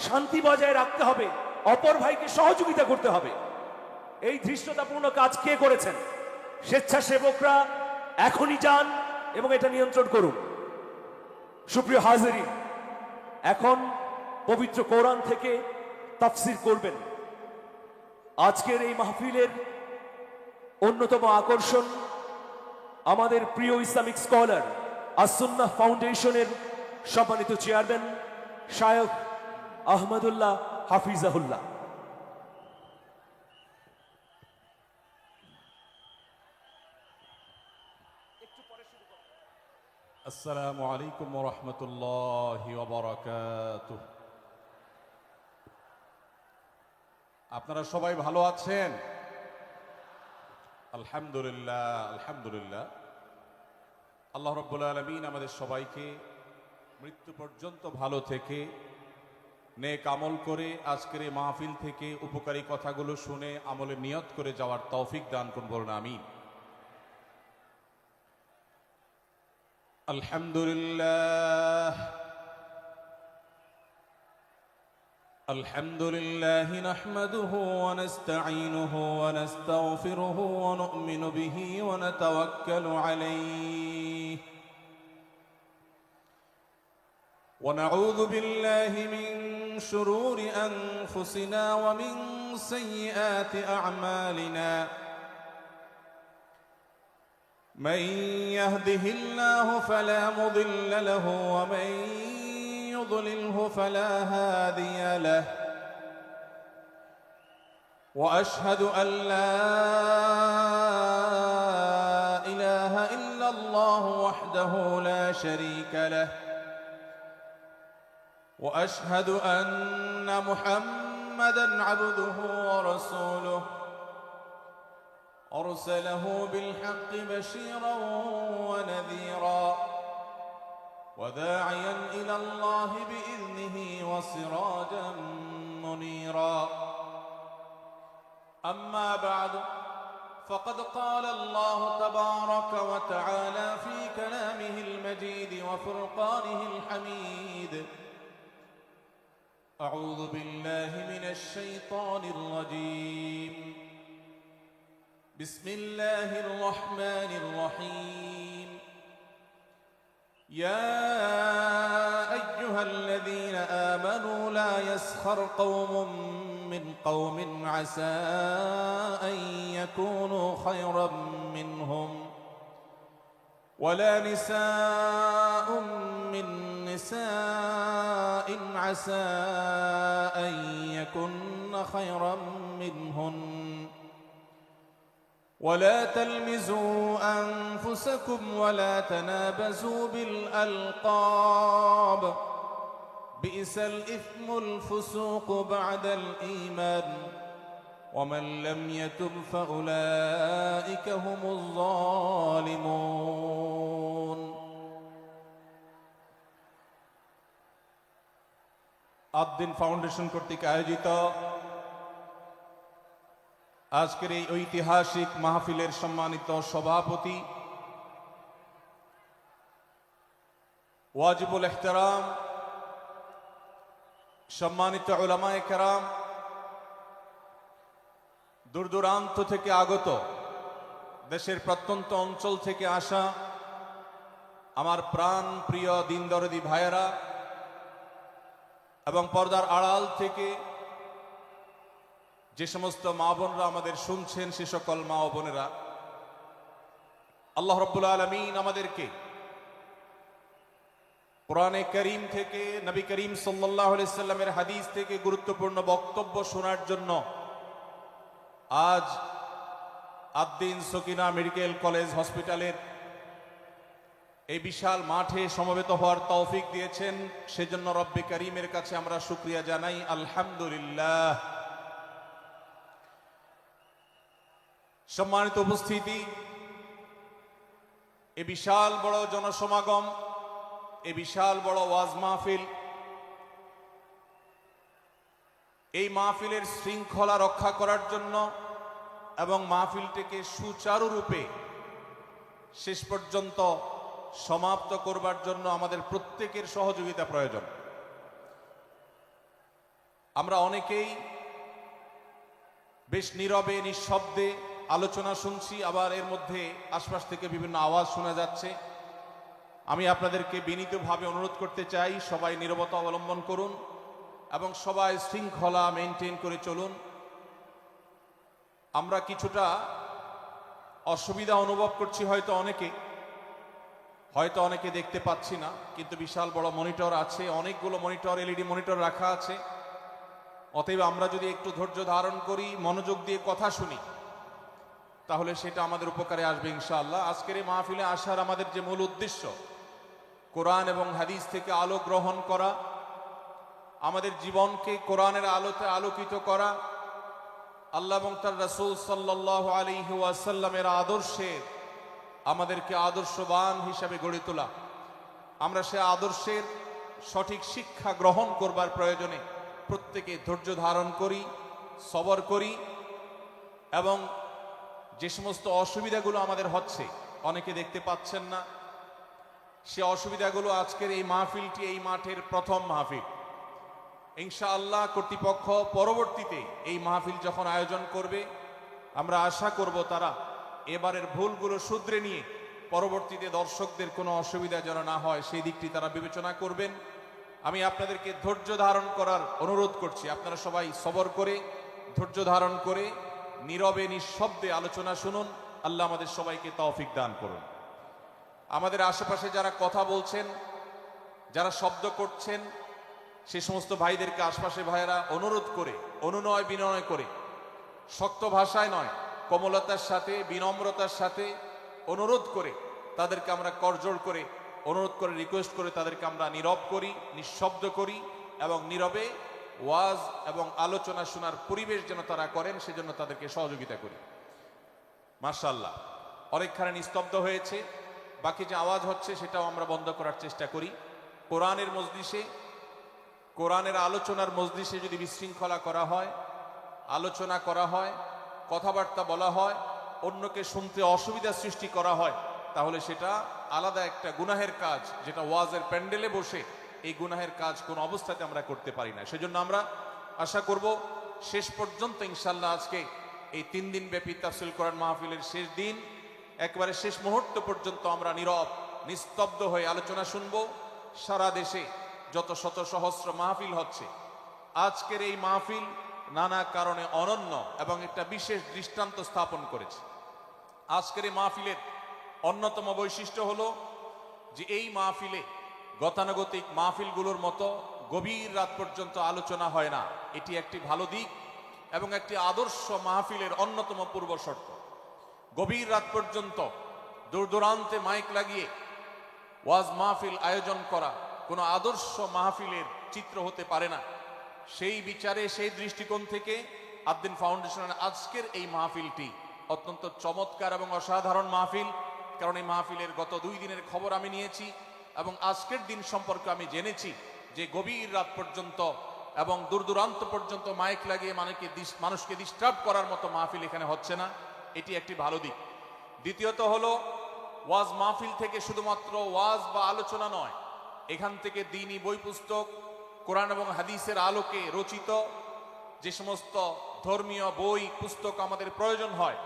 শান্তি বজায় রাখতে হবে, অপর ভাইকে সহযোগিতা করতে হবে। এই ধৃষ্টতাপূর্ণ কাজ কে করেছেন? স্বেচ্ছাসেবকরা এখনই যান এবং এটা নিয়ন্ত্রণ করুন। সুপ্রিয় হাজিরিন, এখন পবিত্র কোরআন থেকে তাফসির করবেন। আজকের এই মাহফিলের অন্যতম আকর্ষণ আমাদের প্রিয় ইসলামিক স্কলার আস-সুন্নাহ ফাউন্ডেশনের সম্মানিত চেয়ারম্যান শায়খ আহমদুল্লাহ হাফিজাহুল্লাহ।
আসসালামু আলাইকুম ওয়া রাহমাতুল্লাহি ওয়া বারাকাতুহু। আপনারা সবাই ভালো আছেন? আলহামদুলিল্লাহ, আলহামদুলিল্লাহ। আল্লাহ রাব্বুল আলামিন আমাদের সবাইকে মৃত্যু পর্যন্ত ভালো থেকে নেক আমল করে আজকের এই মাহফিল থেকে উপকারী কথাগুলো শুনে আমলে নিয়ত করে যাওয়ার তৌফিক দান করুন, বলুন আমিন। আলহামদুলিল্লাহ الحمد لله نحمده ونستعينه ونستغفره ونؤمن به ونتوكل عليه ونعوذ بالله من شرور أنفسنا ومن سيئات أعمالنا من يهده الله فلا مضل له ومن يضلله فلا هادي له وأشهد أن لا إله إلا الله وحده لا شريك له وأشهد أن محمدًا عبده ورسوله أرسله بالحق بشيرا ونذيرا وداعيا إلى الله بإذنه وسراجا منيرا أما بعد فقد قال الله تبارك وتعالى في كلامه المجيد وفرقانه الحميد أعوذ بالله من الشيطان الرجيم بسم الله الرحمن الرحيم يا أيها الذين آمنوا لا يسخر قوم من قوم عسى أن يكونوا خيرا منهم ولا نساء من نساء عسى أن يكن خيرا منهن ولا تلمزوا أنفسكم ولا تنابزوا بالألقاب بئس الإثم الفسوق بعد الإيمان ومن لم يتب فأولئك هم الظالمون আদ্দিন ফাউন্ডেশন কর্তৃক আয়োজিত আজকের এই ঐতিহাসিক মাহফিলের সম্মানিত সভাপতি ওয়াজিবুল ইহতিরাম সম্মানিত উলামায়ে কেরাম দূর দূরান্ত থেকে আগত দেশের প্রত্যন্ত অঞ্চল থেকে আসা আমার প্রাণ প্রিয় দিন দরদি ভাইয়েরা এবং পর্দার আড়াল থেকে যে সমস্ত মা বোনরা আমাদের শুনছেন সে সকল মা ও বোনেরা আল্লাহ রাব্বুল আলামিন আমাদেরকে কোরআনে কারীম থেকে নবী করিম সাল্লাল্লাহু আলাইহি সাল্লামের হাদিস থেকে গুরুত্বপূর্ণ বক্তব্য শোনার জন্য আজ আদ্দিন সকিনা মেডিকেল কলেজ হসপিটালের এই বিশাল মাঠে সমবেত হওয়ার তৌফিক দিয়েছেন সেজন্য রব্বে কারীমের কাছে আমরা শুকরিয়া জানাই আলহামদুলিল্লাহ। সম্মানিত উপস্থিতি, এই বিশাল বড় জনসমাগম, এই বিশাল বড় ওয়াজ মাহফিল, এই মাহফিলের শৃঙ্খলা রক্ষা করার জন্য এবং মাহফিলটিকে সুচারুরূপে শেষ পর্যন্ত সমাপ্ত করবার জন্য আমাদের প্রত্যেকের সহযোগিতা প্রয়োজন। আমরা অনেকেই বেশ নীরবে নিঃশব্দে আলোচনা শুনছি, আবার এর মধ্যে আশপাশ থেকে বিভিন্ন আওয়াজ শোনা যাচ্ছে। আমি আপনাদেরকে বিনীতভাবে অনুরোধ করতে চাই, সবাই নীরবতা অবলম্বন করুন এবং সবাই শৃঙ্খলা মেনটেন করে চলুন। আমরা কিছুটা অসুবিধা অনুভব করছি, হয়তো অনেকে দেখতে পাচ্ছি না, কিন্তু বিশাল বড় মনিটর আছে, অনেকগুলো মনিটর, এলইডি মনিটর রাখা আছে। অতএব আমরা যদি একটু ধৈর্য ধারণ করি, মনোযোগ দিয়ে কথা শুনি, তাহলে সেটা আমাদের উপকারে আসবে ইনশাআল্লাহ। আজকের এই মাহফিলে আসার আমাদের যে মূল উদ্দেশ্য, কোরআন এবং হাদিস থেকে আলো গ্রহণ করা, আমাদের জীবনকে কোরআনের আলোতে আলোকিত করা, আল্লাহ এবং তার রাসূল সাল্লাল্লাহু আলাইহি ওয়াসাল্লামের আদর্শে আমাদেরকে আদর্শবান হিসাবে গড়ে তোলা। আমরা সে আদর্শের সঠিক শিক্ষা গ্রহণ করবার প্রয়োজনে প্রত্যেকে ধৈর্য ধারণ করি, সবর করি এবং যে সমস্ত অসুবিধাগুলো আমাদের হচ্ছে, অনেকে দেখতে পাচ্ছেন না, সে অসুবিধাগুলো আজকের এই মাহফিলটি এই মাঠের প্রথম মাহফিল। ইনশাআল্লাহ কর্তৃপক্ষ পরবর্তীতে এই মাহফিল যখন আয়োজন করবে, আমরা আশা করব তারা এবারের ভুলগুলো শুধরে নিয়ে পরবর্তীতে দর্শকদের কোনো অসুবিধা যেন না হয় সেই দিকটি তারা বিবেচনা করবেন। আমি আপনাদেরকে ধৈর্য ধারণ করার অনুরোধ করছি। আপনারা সবাই সবর করে, ধৈর্য ধারণ করে, নীরবে নিঃশব্দে আলোচনা শুনুন। আল্লাহ আমাদের সবাইকে তৌফিক দান করুন। আমাদের আশেপাশে যারা কথা বলছেন, যারা শব্দ করছেন, সে সমস্ত ভাইদেরকে আশপাশে ভাইয়েরা অনুরোধ করে, অনুনয় বিনয় করে, শক্ত ভাষায় নয়, কোমলতার সাথে, বিনম্রতার সাথে অনুরোধ করে তাদেরকে আমরা করজোড় করে, অনুরোধ করে, রিকোয়েস্ট করে তাদেরকে আমরা নীরব করি, নিঃশব্দ করি এবং নীরবে ওয়াজ এবং আলোচনা শোনার পরিবেশ যেন তারা করেন, সেজন্য তাদেরকে সহযোগিতা করি। মাশাআল্লাহ, অনেকখানি নিস্তব্ধ হয়েছে। বাকি যে আওয়াজ হচ্ছে সেটাও আমরা বন্ধ করার চেষ্টা করি। কোরআনের মজলিসে, কোরআনের আলোচনার মজলিসে যদি বিশৃঙ্খলা করা হয়, আলোচনা করা হয়, কথাবার্তা বলা হয়, অন্যকে শুনতে অসুবিধা সৃষ্টি করা হয়, তাহলে সেটা আলাদা একটা গুনাহের কাজ, যেটা ওয়াজের প্যান্ডেলে বসে এই গুনাহের কাজ কোন অবস্থাতে আমরা করতে পারি না। সেজন্য আমরা আশা করব শেষ পর্যন্ত ইনশাআল্লাহ আজকে এই 3 দিন ব্যাপী তাফসীর কোরআন মাহফিলের শেষ দিন, একেবারে শেষ মুহূর্ত পর্যন্ত আমরা নীরব নিস্তব্ধ হয়ে আলোচনা শুনব। সারা দেশে যত শত সহস্র মাহফিল হচ্ছে, আজকের এই মাহফিল নানা কারণে অনন্য এবং একটা বিশেষ দৃষ্টান্ত স্থাপন করেছে। আজকের এই মাহফিলের অন্যতম বৈশিষ্ট্য হলো যে এই মাহফিলে গতানুগতিক মাহফিলগুলোর মতো গভীর রাত পর্যন্ত আলোচনা হয় না। এটি একটি ভালো দিক এবং একটি আদর্শ মাহফিলের অন্যতম পূর্ব শর্ত। গভীর রাত পর্যন্ত দূর দূরান্তে মাইক লাগিয়ে ওয়াজ মাহফিল আয়োজন করা কোনো আদর্শ মাহফিলের চিত্র হতে পারে না। সেই বিচারে, সেই দৃষ্টিকোণ থেকে আদ্দিন ফাউন্ডেশনের আজকের এই মাহফিলটি অত্যন্ত চমৎকার এবং অসাধারণ মাহফিল। কারণ এই মাহফিলের গত 2 দিনের খবর আমি নিয়েছি এবং আজকের দিন সম্পর্কে আমি জেনেছি যে গভীর রাত পর্যন্ত এবং দূর দূরান্ত পর্যন্ত মাইক লাগিয়ে মানুষকে ডিস্টার্ব করার মতো মাহফিল এখানে হচ্ছে না। এটি একটি ভালো দিক। দ্বিতীয়ত হলো, ওয়াজ মাহফিল থেকে শুধুমাত্র ওয়াজ বা আলোচনা নয়, এখান থেকে দ্বীনি বই পুস্তক, কোরআন এবং হাদিসের আলোকে রচিত যে সমস্ত ধর্মীয় বই পুস্তক আমাদের প্রয়োজন হয়,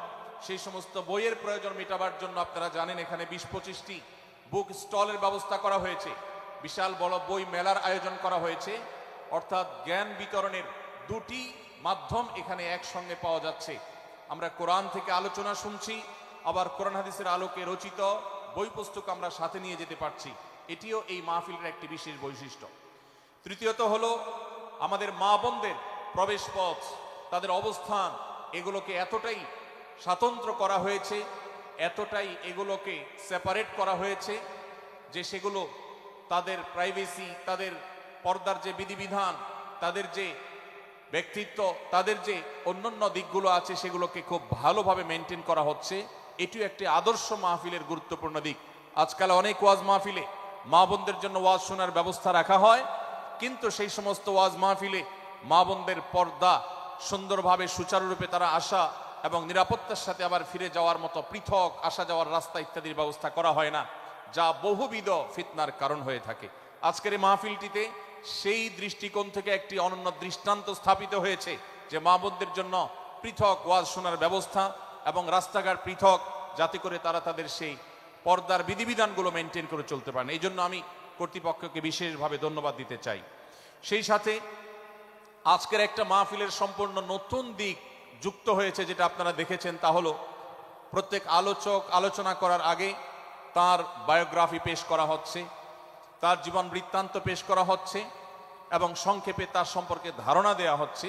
সেই সমস্ত বইয়ের প্রয়োজন মেটাবার জন্য আপনারা জানেন এখানে 20-25টি বুক স্টলের ব্যবস্থা করা হয়েছে। বিশাল বড় বই মেলার আয়োজন করা হয়েছে। অর্থাৎ জ্ঞান বিতরণের 2টি মাধ্যম এখানে একসঙ্গে পাওয়া যাচ্ছে। আমরা কোরআন থেকে আলোচনা শুনছি, আবার কোরআন হাদিসের আলোকে রচিত বই পুস্তক আমরা সাথে নিয়ে যেতে পারছি। এটিও এই মাহফিলের একটি বিশেষ বৈশিষ্ট্য। তৃতীয়ত হলো, আমাদের মা বোনদের প্রবেশ পথ, তাদের অবস্থান, এগুলোকে এতটাই স্বাতন্ত্র্য করা হয়েছে, এতটাই এগুলোকে সেপারেট করা হয়েছে যে সেগুলো তাদের প্রাইভেসি, তাদের পর্দার যে বিধিবিধান, তাদের যে ব্যক্তিত্ব, তাদের যে অন্যান্য দিকগুলো আছে সেগুলোকে খুব ভালোভাবে মেনটেন করা হচ্ছে। এটিও একটি আদর্শ মাহফিলের গুরুত্বপূর্ণ দিক। আজকাল অনেক ওয়াজ মাহফিলে মা বোনদের জন্য ওয়াজ শোনার ব্যবস্থা রাখা হয়, কিন্তু সেই সমস্ত ওয়াজ মাহফিলে মা বোনদের পর্দা সুন্দরভাবে সুচারুরূপে তারা আসা এবং নিরাপত্তার সাথে আবার ফিরে যাওয়ার মতো পৃথক আসা যাওয়ার রাস্তা ইত্যাদির ব্যবস্থা করা হয় না, যা বহুবিধ ফিতনার কারণ হয়ে থাকে। আজকের এই মাহফিলটিতে সেই দৃষ্টিকোণ থেকে একটি অনন্য দৃষ্টান্ত স্থাপিত হয়েছে যে মা বোনদের জন্য পৃথক ওয়াজ শোনার ব্যবস্থা এবং রাস্তাঘাট পৃথক, যাতে করে তারা তাদের সেই পর্দার বিধিবিধানগুলো মেনটেন করে চলতে পারেন। এই জন্য আমি কর্তৃপক্ষকে বিশেষভাবে ধন্যবাদ দিতে চাই। সেই সাথে আজকের একটা মাহফিলের সম্পূর্ণ নতুন দিক যুক্ত হয়েছে, যেটা আপনারা দেখেছেন, তা হলো প্রত্যেক আলোচক আলোচনা করার আগে তার বায়োগ্রাফি পেশ করা হচ্ছে, তার জীবন বৃত্তান্ত পেশ করা হচ্ছে এবং সংক্ষেপে তার সম্পর্কে ধারণা দেওয়া হচ্ছে।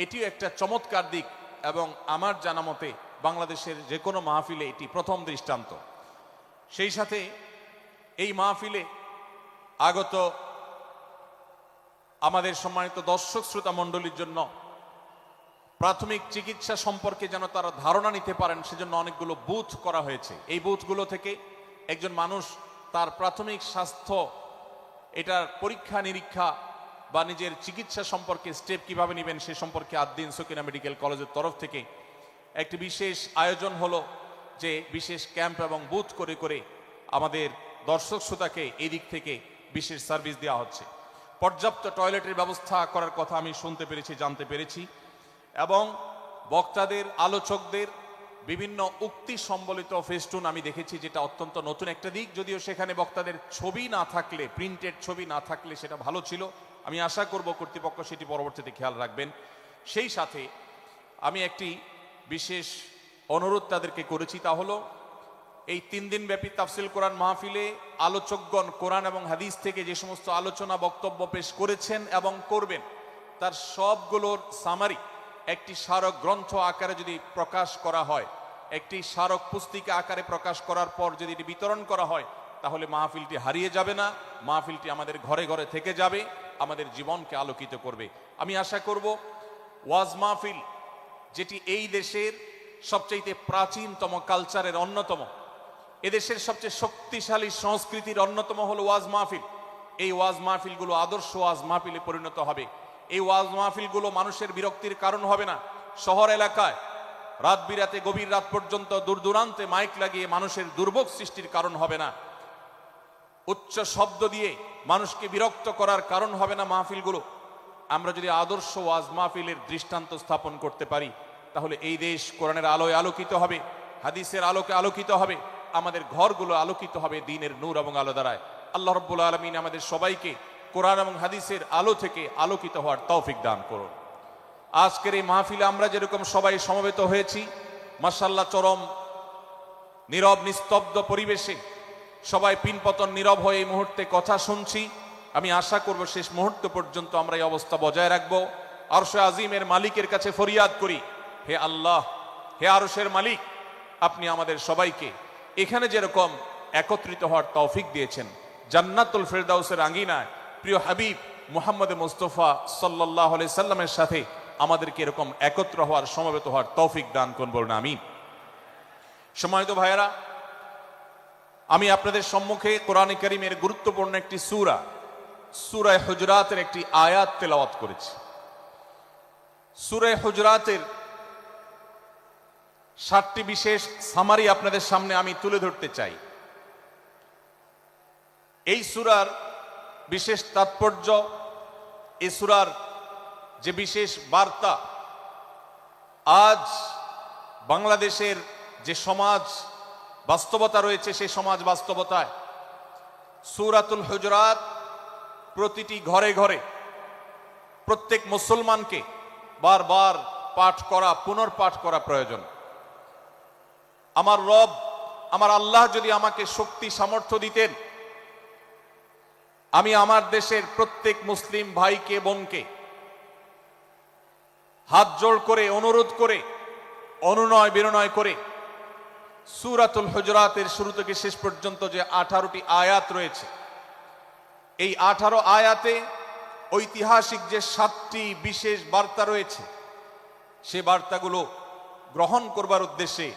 এটিও একটা চমৎকার দিক এবং আমার জানা মতে বাংলাদেশের যে কোনো মাহফিলে এটি প্রথম দৃষ্টান্ত। সেই সাথে এই মাহফিলে আগত আমাদের সম্মানিত দর্শক শ্রোতা মণ্ডলীর জন্য প্রাথমিক চিকিৎসা সম্পর্কে যেন তারা ধারণা নিতে পারেন, সেজন্য অনেকগুলো বুথ করা হয়েছে। এই বুথগুলো থেকে একজন মানুষ তার প্রাথমিক স্বাস্থ্য, এটার পরীক্ষা নিরীক্ষা বা নিজের চিকিৎসা সম্পর্কে স্টেপ কিভাবে নেবেন সে সম্পর্কে আদ্দিন সকিনা মেডিকেল কলেজের তরফ থেকে একটি বিশেষ আয়োজন হলো, যে বিশেষ ক্যাম্প এবং বুথ করে করে আমাদের দর্শক শ্রোতাকে এই দিক থেকে বিশেষ সার্ভিস দেওয়া হচ্ছে। পর্যাপ্ত টয়লেটের ব্যবস্থা করার কথা আমি শুনতে পেরেছি, জানতে পেরেছি, এবং বক্তাদের, আলোচকদের বিভিন্ন উক্তি সম্বলিত ফেস্টুন আমি দেখেছি, যেটা অত্যন্ত নতুন একটা দিক। যদিও সেখানে বক্তাদের ছবি না থাকলে, প্রিন্টেড ছবি না থাকলে সেটা ভালো ছিল। আমি আশা করব কর্তৃপক্ষ সেটি পরবর্তীতে খেয়াল রাখবেন। সেই সাথে আমি একটি বিশেষ অনুরোধ তাদেরকে করেছি, তা হলো এই 3 দিন ব্যাপী তাফসিল কোরআন মাহফিলে আলোচকগণ কোরআন এবং হাদিস থেকে যে সমস্ত আলোচনা বক্তব্য পেশ করেছেন এবং করবেন, তার সবগুলোর সামারি একটি স্মারক গ্রন্থ আকারে যদি প্রকাশ করা হয়, একটি স্মারক পুস্তিকা আকারে প্রকাশ করার পর যদি এটি বিতরণ করা হয়, তাহলে মাহফিলটি হারিয়ে যাবে না, মাহফিলটি আমাদের ঘরে ঘরে থেকে যাবে, আমাদের জীবনকে আলোকিত করবে। আমি আশা করব ওয়াজ মাহফিল, যেটি এই দেশের সবচেয়ে প্রাচীনতম কালচারের অন্যতম, এদেশের সবচেয়ে শক্তিশালী সংস্কৃতির অন্যতম হলো ওয়াজ মাহফিল। এই ওয়াজ মাহফিলগুলো আদর্শ ওয়াজ মাহফিলে পরিণত হবে। এই ওয়াজ মাহফিলগুলো মানুষের বিরক্তির কারণ হবে না। শহর এলাকায় রাত বিরাতে, গভীর রাত পর্যন্ত দূর দূরান্তে মাইক লাগিয়ে মানুষের দুর্ভোগ সৃষ্টির কারণ হবে না। উচ্চ শব্দ দিয়ে মানুষকে বিরক্ত করার কারণ হবে না মাহফিলগুলো। আমরা যদি আদর্শ ওয়াজ মাহফিলের দৃষ্টান্ত স্থাপন করতে পারি, তাহলে এই দেশ কোরআনের আলোয় আলোকিত হবে, হাদিসের আলোকে আলোকিত হবে, আমাদের ঘরগুলো আলোকিত হবে দ্বীনের নূর এবং আলো দ্বারায়। আল্লাহ রাব্বুল আলামিন আমাদের সবাইকে কোরআন এবং হাদিসের আলো থেকে আলোকিত হওয়ার তৌফিক দান করুন। আজকের এই মাহফিলে আমরা যেরকম সবাই সমবেত হয়েছি, মাশাআল্লাহ, চরম নীরব নিস্তব্ধ পরিবেশে সবাই পিনপতন নীরব হয়ে এই মুহূর্তে কথা শুনছি। আমি আশা করব শেষ মুহূর্ত পর্যন্ত আমরা এই অবস্থা বজায় রাখবো। আরশে আজিমের মালিকের কাছে ফরিয়াদ করি, হে আল্লাহ, হে আরশের মালিক, আপনি আমাদের সবাইকে এখানে যেরকম একত্রিত হওয়ার তৌফিক দিয়েছেন, জান্নাতুল ফেরদাউসের আঙ্গিনায় প্রিয় হাবিব মুহাম্মদ মুস্তাফা সাল্লাল্লাহু আলাইহি সাল্লামের সাথে আমাদেরকে এরকম একত্র হওয়ার, সমবেত হওয়ার তৌফিক দান করুন, বলুন আমিন। সম্মানিত ভাইয়েরা, আমি আপনাদের সম্মুখে কোরআনে কারীমের গুরুত্বপূর্ণ একটি সূরা, সূরা হুজরাতের একটি আয়াত তেলাওয়াত করেছি। সূরা হুজরাতের 7টি বিশেষ সামারি আপনাদের সামনে আমি তুলে ধরতে চাই। এই সূরার বিশেষ তাৎপর্য, এই সূরার যে বিশেষ বার্তা, আজ বাংলাদেশের যে সমাজ বাস্তবতা রয়েছে, সেই সমাজ বাস্তবতায় সূরাতুল হুজরাত প্রতিটি ঘরে ঘরে প্রত্যেক মুসলমানকে বারবার পাঠ করা, পুনর্পাঠ করা প্রয়োজন। আমার রব, আমার আল্লাহ যদি আমাকে শক্তি সামর্থ্য দিতেন, আমি আমার দেশের প্রত্যেক মুসলিম ভাইকে, বোনকে হাত জোড় করে, অনুরোধ করে, অনুনয় বিনয় করে সূরাতুল হুজরাতের শুরু থেকে শেষ পর্যন্ত যে 18টি আয়াত রয়েছে, এই 18 আয়াতে ঐতিহাসিক যে 7টি বিশেষ বার্তা রয়েছে, সে বার্তাগুলো গ্রহণ করবার উদ্দেশ্যে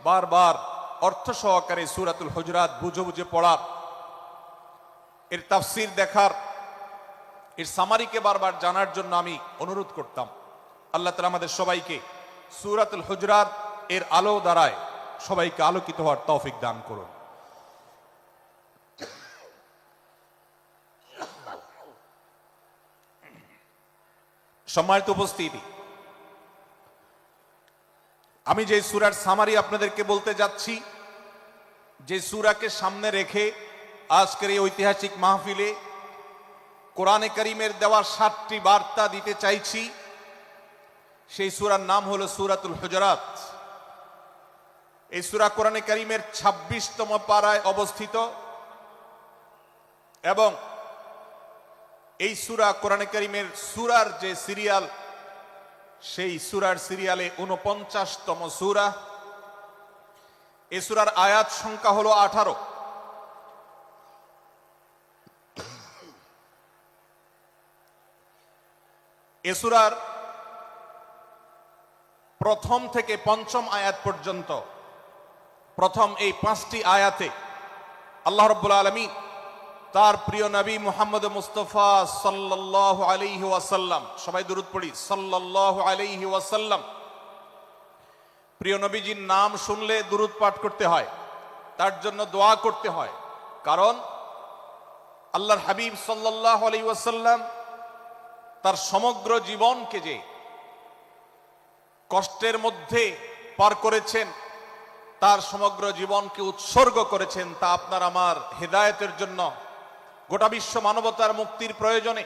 বারবার অর্থ সহকারে সূরাতুল হুজরাত বুঝে বুঝে পড়ার, এর তাফসীর দেখার, এর সামারিকে বারবার জানার জন্য আমি অনুরোধ করতাম। আল্লাহ তাআলা আমাদের সবাইকে সূরাতুল হুজরাত এর আলো দ্বারায় সবাইকে আলোকিত হওয়ার তৌফিক দান করুন। সম্মানিত উপস্থিতি, আমি যে সূরার সামারি আপনাদেরকে বলতে যাচ্ছি, যে সূরাকে সামনে রেখে আজকের এই ঐতিহাসিক মাহফিলে কোরআনে কারীমের দেওয়া 7টি বার্তা দিতে চাইছি, সেই সূরার নাম হলো সূরাতুল হুজরাত। এই সূরা কোরআনে কারীমের 26তম পারায় অবস্থিত এবং এই সূরা কোরআনে কারীমের সূরার যে সিরিয়াল, সেই সূরার সিরিয়ালে 49তম সূরা। এই সূরার আয়াত সংখ্যা হলো 18। এই সূরার প্রথম থেকে 5ম আয়াত পর্যন্ত, প্রথম এই 5টি আয়াতে আল্লাহ রাব্বুল আলামিন তার প্রিয় নবী মুহাম্মদ মুস্তাফা সাল্লাল্লাহু আলাইহি ওয়াসাল্লাম, সবাই দুরূদ পড়ি, সাল্লাল্লাহু আলাইহি ওয়াসাল্লাম, প্রিয় নবীজির নাম শুনলে দুরূদ পাঠ করতে হয়, তার জন্য দোয়া করতে হয়। কারণ আল্লাহর হাবিব সাল্লাল্লাহু আলাইহি ওয়াসাল্লাম তার সমগ্র জীবনকে যে কষ্টের মধ্যে পার করেছেন, তার সমগ্র জীবনকে উৎসর্গ করেছেন, তা আপনার আমার হেদায়েতের জন্য, গোটা বিশ্ব মানবতার মুক্তির প্রয়োজনে।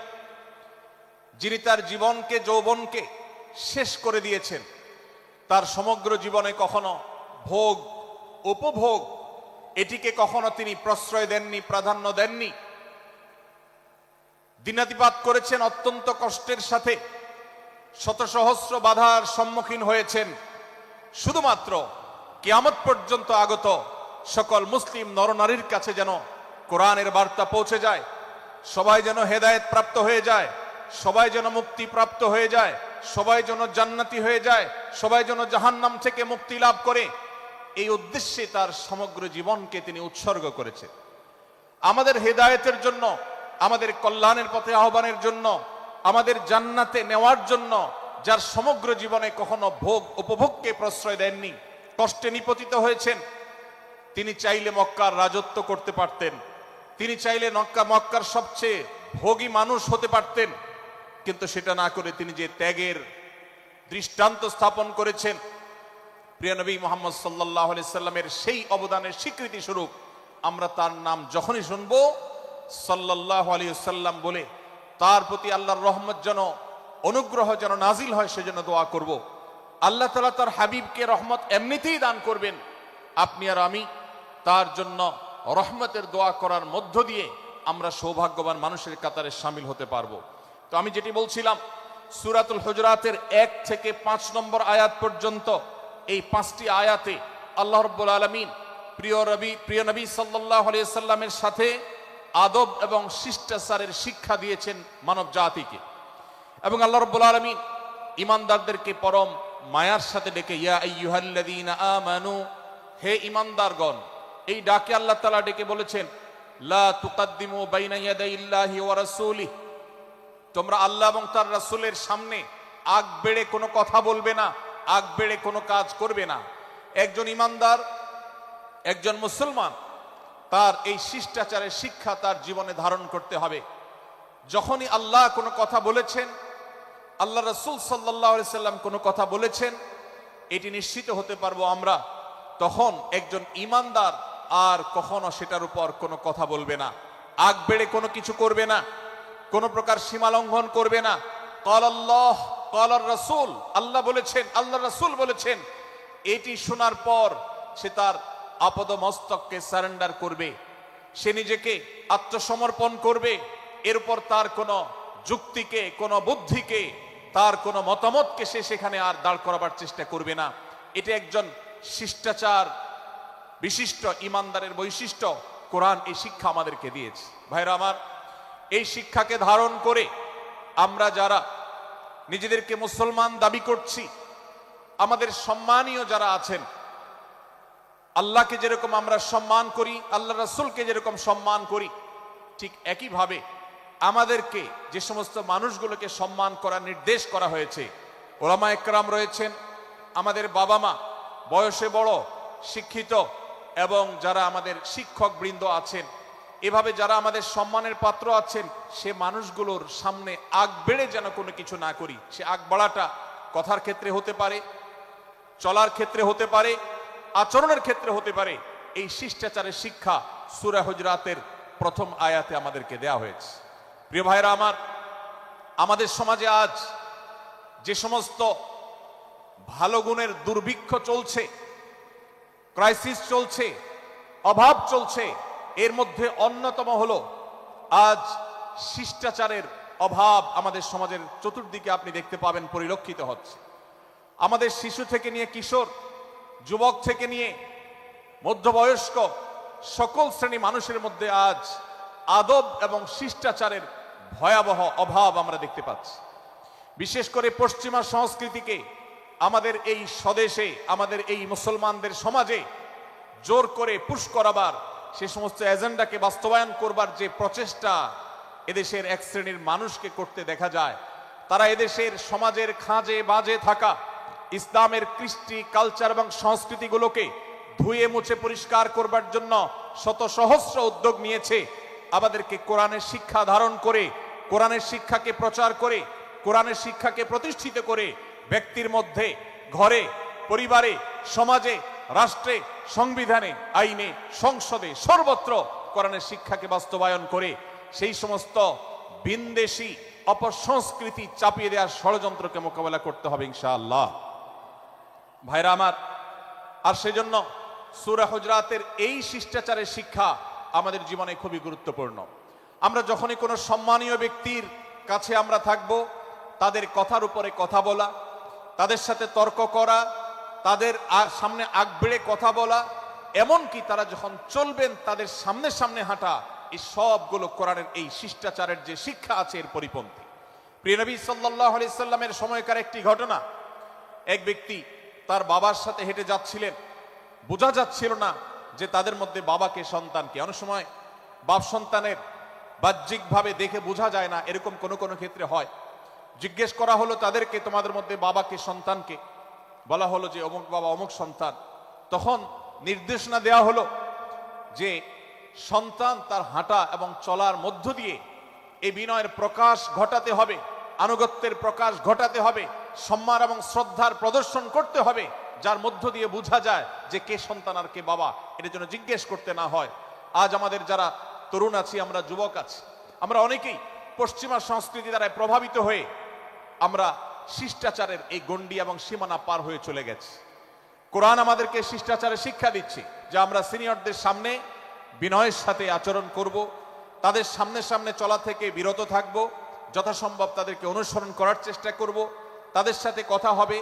যিনি তার জীবনকে, যৌবনকে শেষ করে দিয়েছেন, তার সমগ্র জীবনে কখনো ভোগ, উপভোগ এটিকে কখনো তিনি প্রশ্রয় দেননি, প্রাধান্য দেননি। দিনাতিপাত করেছেন অত্যন্ত কষ্টের সাথে, শত সহস্র বাধার সম্মুখীন হয়েছেন, শুধুমাত্র কিয়ামত পর্যন্ত আগত সকল মুসলিম নরনারীর কাছে যেন কোরআনের বার্তা পৌঁছে যায়, সবাই যেন হেদায়েত প্রাপ্ত হয়ে যায়, সবাই যেন মুক্তি প্রাপ্ত হয়ে যায়, সবাই যেন জান্নাতি হয়ে যায়, সবাই যেন জাহান্নাম থেকে মুক্তি লাভ করে। এই উদ্দেশ্যে তার সমগ্র জীবনকে তিনি উৎসর্গ করেছেন। আমাদের হেদায়েতের জন্য, আমাদের কল্যাণের পথে আহ্বানের জন্য, আমাদের জান্নাতে নেওয়ার জন্য, যার সমগ্র জীবনে কখনো ভোগ উপভোগকে প্রশ্রয় দেননি, কষ্টে নিপতিত হয়েছেন। তিনি চাইলে মক্কার রাজত্ব করতে পারতেন, তিনি চাইলে মক্কার সবচেয়ে ভোগী মানুষ হতে পারতেন, কিন্তু সেটা না করে তিনি যে ত্যাগের দৃষ্টান্ত স্থাপন করেছেন, প্রিয় নবী মুহাম্মদ সাল্লাল্লাহু আলাইহি সাল্লামের সেই অবদানের স্বীকৃতি স্বরূপ আমরা তার নাম যখনই শুনবো সাল্লাল্লাহু আলাইহি সাল্লাম বলে তার প্রতি আল্লাহর রহমত যেন, অনুগ্রহ যেন নাজিল হয় সেজন্য দোয়া করব। আল্লাহ তাআলা তার হাবিবকে রহমত এমনিতেই দান করবেন, আপনি আর আমি তার জন্য রহমতের দোয়া করার মধ্য দিয়ে আমরা সৌভাগ্যবান মানুষের কাতারে শামিল হতে পারবো। তো আমি যেটি বলছিলাম, সূরাতুল হুজুরাতের 1 থেকে 5 নম্বর আয়াত পর্যন্ত এই 5টি আয়াতে আল্লাহ রাব্বুল আলামিন প্রিয় নবী সাল্লাল্লাহু আলাইহি সাল্লামের সাথে আদব এবং শিষ্টাচারের শিক্ষা দিয়েছেন মানব জাতিকে। এবং আল্লাহ রাব্বুল আলামিন ঈমানদারদেরকে পরম মায়ার সাথে ডেকে, ইয়া আইয়ুহাল্লাযীনা আমানু, হে ঈমানদারগণ, এই ডাকে আল্লাহ তাআলা ডেকে বলেছেন, লা তুকাদ্দিমু বাইনা ইয়াদাইল্লাহি ওয়া রাসূলিহি, তোমরা আল্লাহ এবং তার রাসূলের সামনে আগ বেড়ে কোনো কথা বলবে না, আগ বেড়ে কোনো কাজ করবে না। একজন ঈমানদার, একজন মুসলমান, তার এই শিষ্টাচারের শিক্ষা তার জীবনে ধারণ করতে হবে। যখনই আল্লাহ কোনো কথা বলেছেন, আল্লাহ রাসূল সাল্লাল্লাহু আলাইহি সাল্লাম কোনো কথা বলেছেন, এটি নিশ্চিত হতে পারবো আমরা, তখন একজন ঈমানদার আর কখনো সেটার উপর কোনো কথা বলবে না, আগ বেড়ে কোনো কিছু করবে না, কোনো প্রকার সীমা লঙ্ঘন করবে না। ক্বাল আল্লাহ ক্বাল রাসূল, আল্লাহ বলেছেন, আল্লাহ রাসূল বলেছেন, এটি শোনার পর সে তার আপদ মস্তককে সারেন্ডার করবে, সে নিজেকে আত্মসমর্পণ করবে। এরপর তার কোনো যুক্তিকে, কোনো বুদ্ধিকে, তার কোনো মতামতকে সে সেখানে আর দাঁড় করাবার চেষ্টা করবে না। এটা একজন শিষ্টাচার বিশিষ্ট ঈমানদারের বৈশিষ্ট্য। কোরআন এই শিক্ষা আমাদেরকে দিয়েছে। ভাইরা আমার, এই শিক্ষাকে ধারণ করে আমরা যারা নিজেদেরকে মুসলমান দাবি করছি, আমাদের সম্মানীয় যারা আছেন, আল্লাহকে যেরকম আমরা সম্মান করি, আল্লাহ রাসূলকে যেরকম সম্মান করি, ঠিক একইভাবে আমাদেরকে যে সমস্ত মানুষগুলোকে সম্মান করার নির্দেশ করা হয়েছে, ওলামা একরাম রয়েছেন, আমাদের বাবা মা, বয়সে বড়, শিক্ষিত, এবং যারা আমাদের শিক্ষক বৃন্দ আছেন, এভাবে যারা আমাদের সম্মানের পাত্র আছেন, সে মানুষগুলোর সামনে আগ বেড়ে যেন কোনো কিছু না করি। সে আগ বাড়াটা কথার ক্ষেত্রে হতে পারে, চলার ক্ষেত্রে হতে পারে, আচরণের ক্ষেত্রে হতে পারে। এই শিষ্টাচারের শিক্ষা সূরা হুজুরাতের প্রথম আয়াতে আমাদেরকে দেয়া হয়েছে। প্রিয় ভাইরা আমার, আমাদের সমাজে আজ যে সমস্ত ভালো গুণের দুর্ভিক্ষ চলছে, ক্রাইসিস চলছে, অভাব চলছে, এর মধ্যে অন্যতম হলো আজ শিষ্টাচারের অভাব। আমাদের সমাজের চতুর্দিকে আপনি দেখতে পাবেন পরিলক্ষিত হচ্ছে। আমাদের শিশু থেকে নিয়ে কিশোর, যুবক থেকে নিয়ে মধ্যবয়স্ক, সকল শ্রেণী মানুষের মধ্যে আজ আদব এবং শিষ্টাচারের ভয়াবহ অভাব আমরা দেখতে পাচ্ছি। বিশেষ করে পশ্চিমা সংস্কৃতিকে আমাদের এই স্বদেশে, আমাদের এই মুসলমানদের সমাজে জোর করে পুশ করাবার, সে সমস্ত এজেন্ডাকে বাস্তবায়ন করবার যে প্রচেষ্টা এদেশের এক শ্রেণীর মানুষকে করতে দেখা যায়, তারা এদেশের সমাজের খাঁজে বাজে থাকা ইসলামের কৃষ্টি, কালচার এবং সংস্কৃতিগুলোকে ধুয়ে মুছে পরিষ্কার করবার জন্য শত সহস্র উদ্যোগ নিয়েছে। আমাদেরকে কোরআনের শিক্ষা ধারণ করে, কোরআনের শিক্ষাকে প্রচার করে, কোরআনের শিক্ষাকে প্রতিষ্ঠিত করে ব্যক্তির মধ্যে, ঘরে, পরিবারে, সমাজে, রাষ্ট্রে, সংবিধানে, আইনে, সংসদে, সর্বত্র কোরআনের শিক্ষাকে বাস্তবায়ন করে সেই সমস্ত বিন্দেশী অপসংস্কৃতি চাপিয়ে দেওয়ার ষড়যন্ত্রকে মোকাবেলা করতে হবে ইনশাআল্লাহ। ভাইরা আমার, আর সেজন্য সূরা হুজরাতের এই শিষ্টাচারের শিক্ষা আমাদের জীবনে খুবই গুরুত্বপূর্ণ। আমরা যখনই কোনো সম্মানীয় ব্যক্তির কাছে আমরা থাকব, তাদের কথার উপরে কথা বলা, তাদের সাথে তর্ক করা, তাদের সামনে আগ বেড়ে কথা বলা, এমনকি তারা যখন চলবেন তাদের সামনে সামনে হাঁটা, এই সবগুলো কোরআনের এই শিষ্টাচারের যে শিক্ষা আছে এর পরিপন্থী। প্রিয় নবী সাল্লাল্লাহু আলাইহি সাল্লামের সময়কার একটি ঘটনা, এক ব্যক্তি তার বাবার সাথে হেঁটে যাচ্ছিলেন, বোঝা যাচ্ছিল না যে তাদের মধ্যে বাবাকে সন্তানকে। অনেক সময় বাপ সন্তানের বাহ্যিকভাবে দেখে বোঝা যায় না, এরকম কোনো কোনো ক্ষেত্রে হয়। জিজ্ঞেস করা হলো তাদেরকে, তোমাদের মধ্যে বাবাকে সন্তানকে? বলা হলো যে অমুক বাবা অমুক সন্তান। তখন নির্দেশনা দেওয়া হলো যে সন্তান তার হাঁটা এবং চলার মধ্য দিয়ে এই বিনয়ের প্রকাশ ঘটাতে হবে, আনুগত্যের প্রকাশ ঘটাতে হবে, সম্মান এবং শ্রদ্ধার প্রদর্শন করতে হবে, যার মধ্য দিয়ে বোঝা যায় যে কে সন্তান আর কে বাবা, এর জন্য জিজ্ঞেস করতে না হয়। আজ আমাদের যারা তরুণ আছি, আমরা যুবক আছি, আমরা অনেকেই পশ্চিমা সংস্কৃতি দ্বারা প্রভাবিত হয়ে আমরা শিষ্টাচারের এই গণ্ডি এবং সীমানা পার হয়ে চলে গেছি। কোরআন আমাদেরকে শিষ্টাচারের শিক্ষা দিচ্ছে যে আমরা সিনিয়রদের সামনে বিনয়ের সাথে আচরণ করব, তাদের সামনে সামনে চলা থেকে বিরত থাকব, যথাসম্ভব তাদেরকে অনুসরণ করার চেষ্টা করব, তাদের সাথে কথা হবে,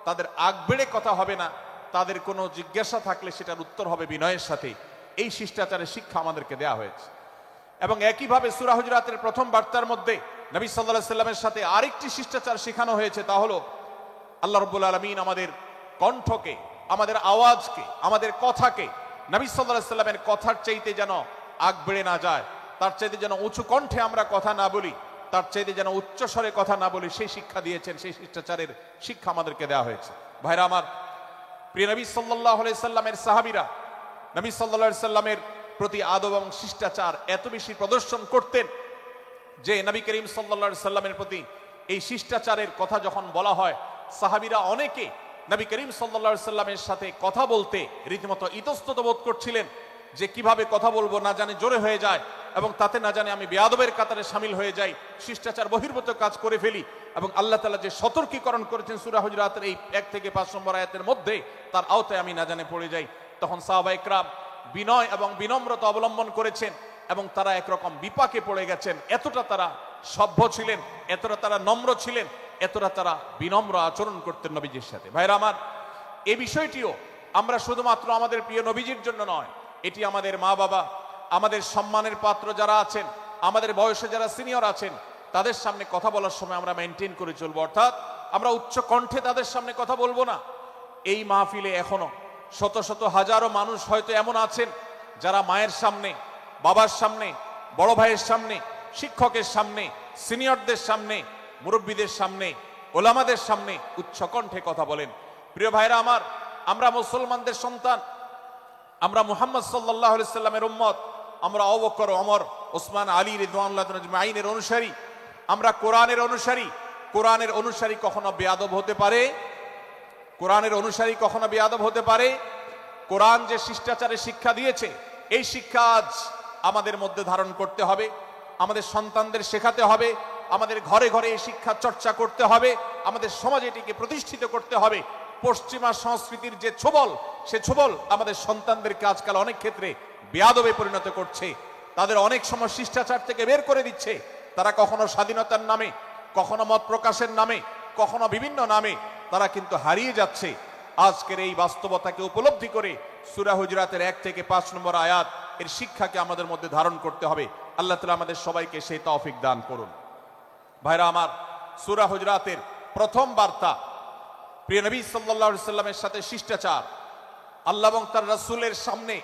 তাদের আগ বেড়ে কথা হবে না, তাদের কোনো জিজ্ঞাসা থাকলে সেটার উত্তর হবে বিনয়ের সাথে। এই শিষ্টাচারের শিক্ষা আমাদেরকে দেয়া হয়েছে। এবং একইভাবে সূরা হুজরাতের প্রথম বার্তার মধ্যে নবী সাল্লাল্লাহু আলাইহি সাল্লামের সাথে আরেকটি শিষ্টাচার শেখানো হয়েছে, তা হলো আল্লাহ রাব্বুল আলামিন আমাদের কণ্ঠকে, আমাদের আওয়াজকে, আমাদের কথাকে নবী সাল্লাল্লাহু আলাইহি সাল্লামের কথার চাইতে যেন আগ বেড়ে না যায়, তার চাইতে যেন উঁচু কণ্ঠে আমরা কথা না বলি, তার চাইতে যেন উচ্চ স্বরে কথা না বলি, সেই শিক্ষা দিয়েছেন, সেই শিষ্টাচারের শিক্ষা আমাদেরকে দেওয়া হয়েছে। ভাইরা আমার, প্রিয় নবী সাল্লাল্লাহু আলাইহি সাল্লামের সাহাবীরা নবী সাল্লাল্লাহু আলাইহি সাল্লামের প্রতি আদব এবং শিষ্টাচার এত বেশি প্রদর্শন করতেন যে নবী করিম সাল্লাল্লাহু আলাইহি সাল্লামের প্রতি এই শিষ্টাচারের কথা যখন বলা হয়, সাহাবীরা অনেকে নবী করিম সাল্লাল্লাহু আলাইহি সাল্লামের সাথে কথা বলতে রীতিমতো ইতস্তত বোধ করছিলেন যে কিভাবে কথা বলবো, না জানি জোরে হয়ে যায় এবং তাতে না জানি আমি বেয়াদবের কাতারে শামিল হয়ে যাই, শিষ্টাচার বহির্ভূত কাজ করে ফেলি। এবং আল্লাহ তাআলা যে সতর্কীকরণ করেছেন সূরা হুজরাতের এই 1 থেকে 5 নম্বর আয়াতের মধ্যে, তার আওতায় আমি না জানি পড়ে যাই। তখন সাহাবায়ে কেরাম বিনয় এবং বিনম্রতা অবলম্বন করেছেন এবং তারা একরকম বিপাকে পড়ে গেছেন। এতটা তারা সভ্য ছিলেন, এতটা তারা নম্র ছিলেন, এতটা তারা বিনম্র আচরণ করতেন নবীজির সাথে। ভাইরা আমার, এই বিষয়টিও আমরা শুধুমাত্র আমাদের প্রিয় নবীজির জন্য নয়, এটি আমাদের মা বাবা, আমাদের সম্মানের পাত্র যারা আছেন, আমাদের বয়সে যারা সিনিয়র আছেন, তাদের সামনে কথা বলার সময় আমরা মেনটেন করে চলবো। অর্থাৎ আমরা উচ্চ কণ্ঠে তাদের সামনে কথা বলবো না। এই মাহফিলে এখনো শত শত হাজারো মানুষ হয়তো এমন আছেন যারা মায়ের সামনে, বাবার সামনে, বড় ভাইয়ের সামনে, শিক্ষকের সামনে, সিনিয়রদের সামনে, মুরব্বীদের সামনে, ওলামাদের সামনে উচ্চ কণ্ঠে কথা বলেন। প্রিয় ভাইরা আমার, আমরা মুসলমানদের সন্তান, আমরা মুহাম্মদ সাল্লাল্লাহু আলাইহি সাল্লামের উম্মত, আমরা আবু বকর, ওমর, ওসমান, আলী রাদিয়াল্লাহু আজমাইনের অনুসারী, আমরা কোরআনের অনুসারী। কোরআনের অনুসারী কখনো বেয়াদব হতে পারে? কোরআনের অনুসারী কখনো বেয়াদব হতে পারে? কোরআন যে শিষ্টাচারের শিক্ষা দিয়েছে, এই শিক্ষা আজ আমাদের মধ্যে ধারণ করতে হবে, আমাদের সন্তানদের শেখাতে হবে, আমাদের ঘরে ঘরে এই শিক্ষা চর্চা করতে হবে, আমাদের সমাজে এটিকে প্রতিষ্ঠিত করতে হবে। পশ্চিমা সংস্কৃতির যে ছোবল, সে ছোবল আমাদের সন্তানদেরকে আজকাল অনেক ক্ষেত্রে বেয়াদবে পরিণত করছে, তাদের অনেক সময় শিষ্টাচার থেকে বের করে দিচ্ছে। তারা কখনো স্বাধীনতার নামে, কখনো মত প্রকাশের নামে, কখনো বিভিন্ন নামে তারা কিন্তু হারিয়ে যাচ্ছে। আজকের এই বাস্তবতাকে উপলব্ধি করে সূরা হুজরাতের 1 থেকে 5 নম্বর আয়াত এর শিক্ষাকে আমাদের মধ্যে ধারণ করতে হবে। আল্লাহ তাআলা আমাদের সবাইকে সেই তৌফিক দান করুন। ভাইরা আমার, সূরা হুজরাতের প্রথম বার্তা প্রিয় নবী সাল্লাল্লাহু আলাইহি সাল্লামের সাথে শিষ্টাচার, আল্লাহ এবং তার রাসূলের সামনে,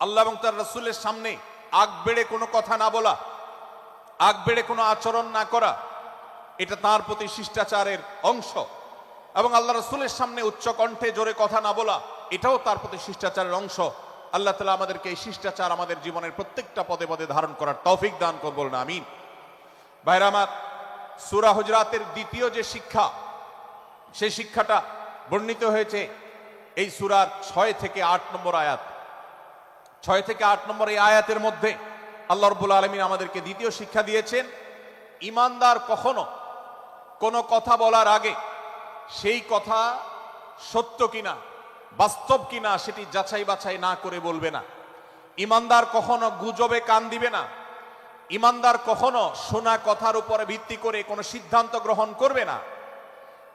আল্লাহ এবং তার রাসূলের সামনে আগ বেড়ে কোনো কথা না বলা, আগ বেড়ে কোনো আচরণ না করা, এটা তার প্রতি শিষ্টাচারের অংশ। এবং আল্লাহ রাসূলের সামনে উচ্চ কণ্ঠে জোরে কথা না বলা, এটাও তার প্রতি শিষ্টাচারের অংশ। আল্লাহ তাআলা আমাদেরকে এই শিষ্টাচার আমাদের জীবনের প্রত্যেকটা পদে পদে ধারণ করার তৌফিক দান করুন, বলুন আমিন। ভাইরা আমার, সূরা হুজরাতের দ্বিতীয় যে শিক্ষা, সেই শিক্ষাটা বর্ণিত হয়েছে এই সূরার 6 থেকে 8 নম্বর আয়াত। 6 থেকে 8 নম্বর এই আয়াতের মধ্যে আল্লাহ রাব্বুল আলামিন আমাদেরকে দ্বিতীয় শিক্ষা দিয়েছেন, ঈমানদার কখনো কোনো কথা বলার আগে সেই কথা সত্য কিনা, বাস্তব কিনা সেটি যাচাই বাছাই না করে বলবে না। ঈমানদার কখনো গুজবে কান দিবে না। ঈমানদার কখনো শোনা কথার উপরে ভিত্তি করে কোনো সিদ্ধান্ত গ্রহণ করবে না।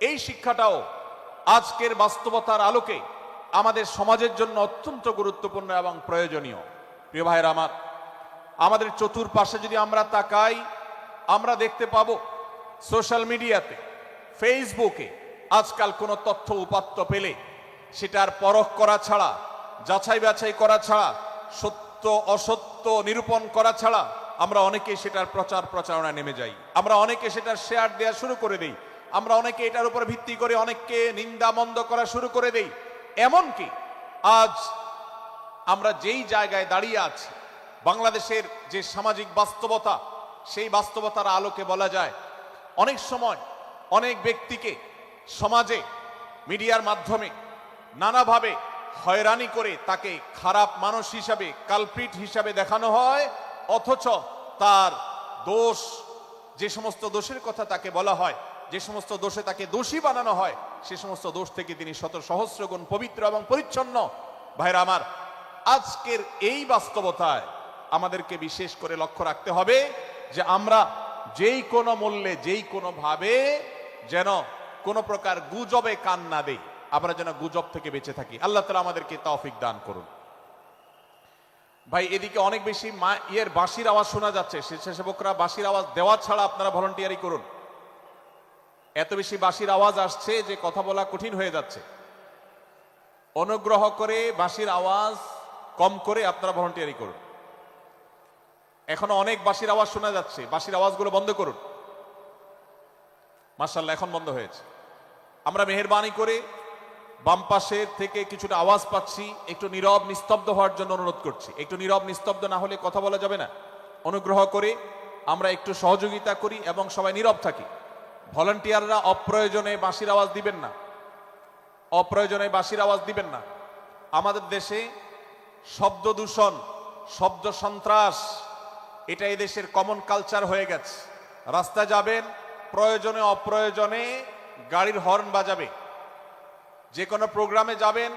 এই শিক্ষাটাও আজকের বাস্তবতার আলোকে আমাদের সমাজের জন্য অত্যন্ত গুরুত্বপূর্ণ এবং প্রয়োজনীয়। প্রিয় ভাইয়েরা আমার, আমাদের চতুর্পাশে যদি আমরা তাকাই, আমরা দেখতে পাবো সোশ্যাল মিডিয়াতে, ফেসবুকে আজকাল কোনো তথ্য উপাত্ত পেলে সেটার পরখ করা ছাড়া, যাচাই বাছাই করা ছাড়া, সত্য অসত্য নিরূপণ করা ছাড়া আমরা অনেকে সেটার প্রচার প্রচারণায় নেমে যাই। আমরা অনেকে সেটার শেয়ার দেওয়া শুরু করে দেই। আমরা অনেকে এটার উপর ভিত্তি করে অনেককে নিন্দা মন্দ করা শুরু করে দেই। এমনকি আজ আমরা যেই জায়গায় দাঁড়িয়ে আছি, বাংলাদেশের যে সামাজিক বাস্তবতা, সেই বাস্তবতার আলোকে বলা যায় অনেক সময় অনেক ব্যক্তিকে সমাজে মিডিয়ার মাধ্যমে নানাভাবে হয়রানি করে তাকে খারাপ মানুষ হিসাবে, কালপ্রিট হিসাবে দেখানো হয়, অথচ তার দোষ, যে সমস্ত দোষের কথা তাকে বলা হয়, যে সমস্ত দোষে তাকে দোষী বানানো হয়, সে সমস্ত দোষ থেকে তিনি শত সহস্র গুণ পবিত্র এবং পরিচ্ছন্ন। ভাইরা আমার, আজকের এই বাস্তবতায় আমাদেরকে বিশেষ করে লক্ষ্য রাখতে হবে যে আমরা যেই কোনো মূল্যে, যেই কোনো ভাবে যেন কোনো প্রকার গুজবে কান না দেই, আমরা যেন গুজব থেকে বেঁচে থাকি। আল্লাহ তাআলা আমাদেরকে তৌফিক দান করুন। ভাই, এদিকে অনেক বেশি বাঁশির আওয়াজ শোনা যাচ্ছে। স্বেচ্ছাসেবকরা বাঁশির আওয়াজ দেওয়া ছাড়া আপনারা ভলান্টিয়ারি করুন। এত বেশি বাঁশির আওয়াজ আসছে যে কথা বলা কঠিন হয়ে যাচ্ছে। অনুগ্রহ করে বাঁশির আওয়াজ কম করে আপনারা ভলান্টিয়ারি করুন। এখনো অনেক বাঁশির আওয়াজ শোনা যাচ্ছে, বাঁশির আওয়াজগুলো বন্ধ করুন। মাশাআল্লাহ, এখন বন্ধ হয়েছে। আমরা মেহেরবানি করে বাম পাশের থেকে কিছুটা আওয়াজ পাচ্ছি, একটু নীরব নিস্তব্ধ হওয়ার জন্য অনুরোধ করছি। একটু নীরব নিস্তব্ধ না হলে কথা বলা যাবে না। অনুগ্রহ করে আমরা একটু সহযোগিতা করি এবং সবাই নীরব থাকি। ভলান্টিয়াররা অপ্রয়োজনে বাঁশির আওয়াজ দিবেন না, অপ্রয়োজনে বাঁশির আওয়াজ দিবেন না। আমাদের দেশে শব্দ দূষণ, শব্দ সন্ত্রাস, এটা এই দেশের কমন কালচার হয়ে গেছে। রাস্তায় যাবেন, প্রয়োজনে অপ্রয়োজনে গাড়ির হর্ন বাজাবে। যে কোনো প্রোগ্রামে যাবেন,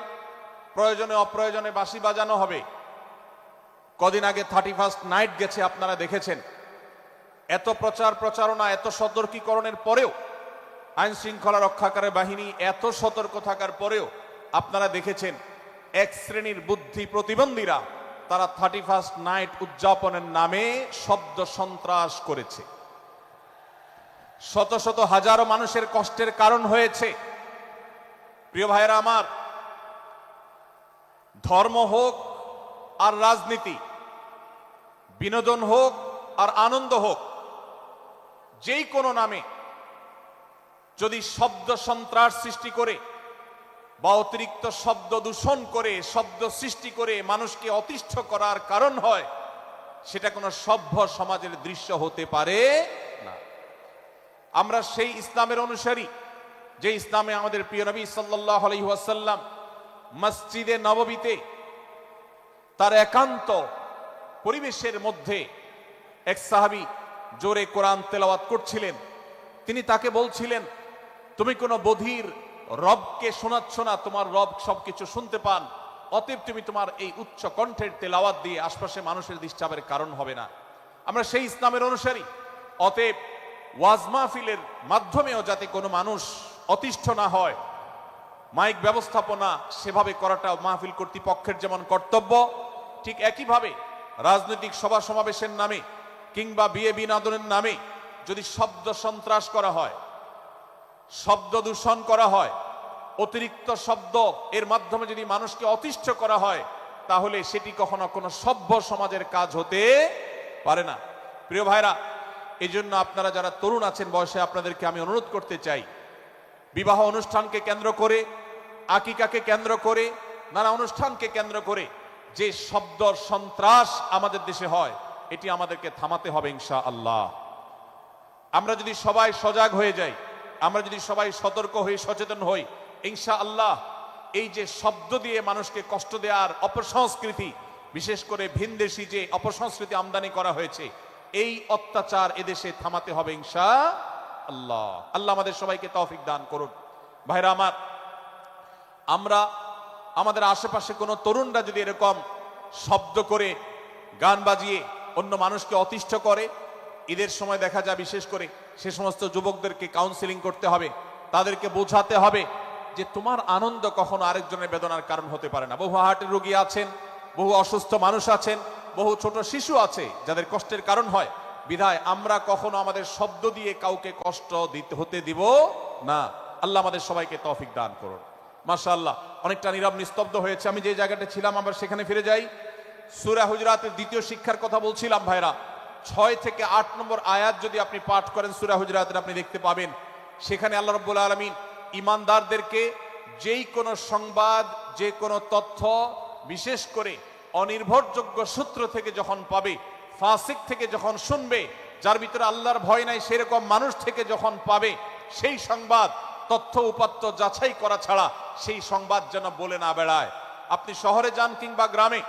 প্রয়োজনে অপ্রয়োজনে বাঁশি বাজানো হবে। কদিন আগে 31st নাইট গেছে, আপনারা দেখেছেন। এত প্রচার প্রচারণা, এত সতর্কীকরণের পরেও, আইন শৃঙ্খলা রক্ষাকারী বাহিনী এত সতর্ক থাকার পরেও আপনারা দেখেছেন এক শ্রেণীর বুদ্ধি প্রতিবন্ধীরা তারা 31st নাইট উদযাপনের নামে শব্দ সন্ত্রাস করেছে। শত শত হাজারো মানুষের কষ্টের কারণ হয়েছে। প্রিয় ভাইয়েরা আমার, ধর্ম হোক আর রাজনীতি, বিনোদন হোক আর আনন্দ হোক, যেই কোনো নামে যদি শব্দ সন্ত্রাস সৃষ্টি করে বা অতিরিক্ত শব্দ দূষণ করে, শব্দ সৃষ্টি করে মানুষকে অতিষ্ঠ করার কারণ হয়, সেটা কোনো সভ্য সমাজের দৃশ্য হতে পারে না। আমরা সেই ইসলামের অনুসারী যে ইসলামে আমাদের প্রিয় নবী সাল্লাল্লাহু আলাইহি ওয়াসাল্লাম মসজিদে নববীতে তার একান্ত পরিবেশের মধ্যে এক সাহাবী জোরে কোরআন তেলাওয়াত করছিলেন। তিনি তাকে বলছিলেন, তুমি কোনো বধির রবকে শোনাচ্ছ না, তোমার রব সবকিছু শুনতে পান, অতএব তুমি তোমার এই উচ্চ কণ্ঠের তেলাওয়াত দিয়ে আশপাশে মানুষের ডিস্টার্বের কারণ হবে না। আমরা সেই ইসলামের অনুসারী, অতএব ওয়াজ মাহফিলের মাধ্যমেও যাতে কোনো মানুষ অতিষ্ঠ না হয়, মাইক ব্যবস্থাপনা সেভাবে করাটা মাহফিল কর্তৃপক্ষের যেমন কর্তব্য, ঠিক একইভাবে রাজনৈতিক সভা সমাবেশের নামে কিংবা বিয়ে বিনোদনের নামে যদি শব্দ সন্ত্রাস করা হয়, শব্দ দূষণ করা হয়, অতিরিক্ত শব্দ এর মাধ্যমে যদি মানুষকে অতিষ্ঠ করা হয়, তাহলে সেটি কখনো কোনো সভ্য সমাজের কাজ হতে পারে না। প্রিয় ভাইরা, এই জন্য আপনারা যারা তরুণ আছেন বয়সে, আপনাদেরকে আমি অনুরোধ করতে চাই, বিবাহ অনুষ্ঠানকে কেন্দ্র করে, আকিকাকে কেন্দ্র করে, নানা অনুষ্ঠানকে কেন্দ্র করে যে শব্দ সন্ত্রাস আমাদের দেশে হয়, এটি আমাদেরকে থামাতে হবে ইনশাআল্লাহ। আমরা যদি সবাই সজাগ হয়ে যাই, আমরা যদি সবাই সতর্ক হয়ে সচেতন হই, ইনশাআল্লাহ এই যে শব্দ দিয়ে মানুষকে কষ্ট দেওয়ার অপসংস্কৃতি, বিশেষ করে ভিনদেশি যে অপসংস্কৃতি আমদানি করা হয়েছে, এই অত্যাচার এদেশে থামাতে হবে ইনশাআল্লাহ। আল্লাহ আমাদের সবাইকে তৌফিক দান করুন। ভাইরা আমার, আমরা আমাদের আশেপাশে কোনো তরুণরা যদি এরকম শব্দ করে গান বাজিয়ে অন্য মানুষকে অতিষ্ঠ করে, ঈদের সময় দেখা যায় বিশেষ করে সে সমস্ত যুবকদেরকে কাউন্সিলিং করতে হবে, তাদেরকে বোঝাতে হবে যে তোমার আনন্দ কখনো আরেকজনের বেদনার কারণ হতে পারে না। বহু হার্টের রোগী আছেন, বহু অসুস্থ মানুষ আছেন, বহু ছোট শিশু আছে যাদের কষ্টের কারণ হয়। বিধায় আমরা কখনো আমাদের শব্দ দিয়ে কাউকে কষ্ট হতে দিব না। আল্লাহ আমাদের সবাইকে তৌফিক দান করুন। মাশাআল্লাহ, অনেকটা নীরব নিস্তব্ধ হয়েছে। আমি যে জায়গাটা ছিলাম আবার সেখানে ফিরে যাই। সূরা হুজরাতের দ্বিতীয় শিক্ষার কথা বলছিলাম ভাইরা। 6 থেকে 8 নম্বর আয়াত যদি আপনি পাঠ করেন সূরা হুজরাতের, আপনি দেখতে পাবেন সেখানে আল্লাহ রাব্বুল আলামিন ঈমানদারদেরকে যেই কোনো সংবাদ, যে কোনো তথ্য, বিশেষ করে অনির্ভরযোগ্য সূত্র থেকে যখন পাবে, ফাসিক থেকে যখন শুনবে, যার ভিতরে আল্লাহর ভয় নাই সেরকম মানুষ থেকে যখন পাবে, সেই সংবাদ তথ্য উপাত্ত যাচাই করা ছাড়া সেই সংবাদ যেন বলে না বেড়ায়। আপনি শহরে যান কিংবা গ্রামে,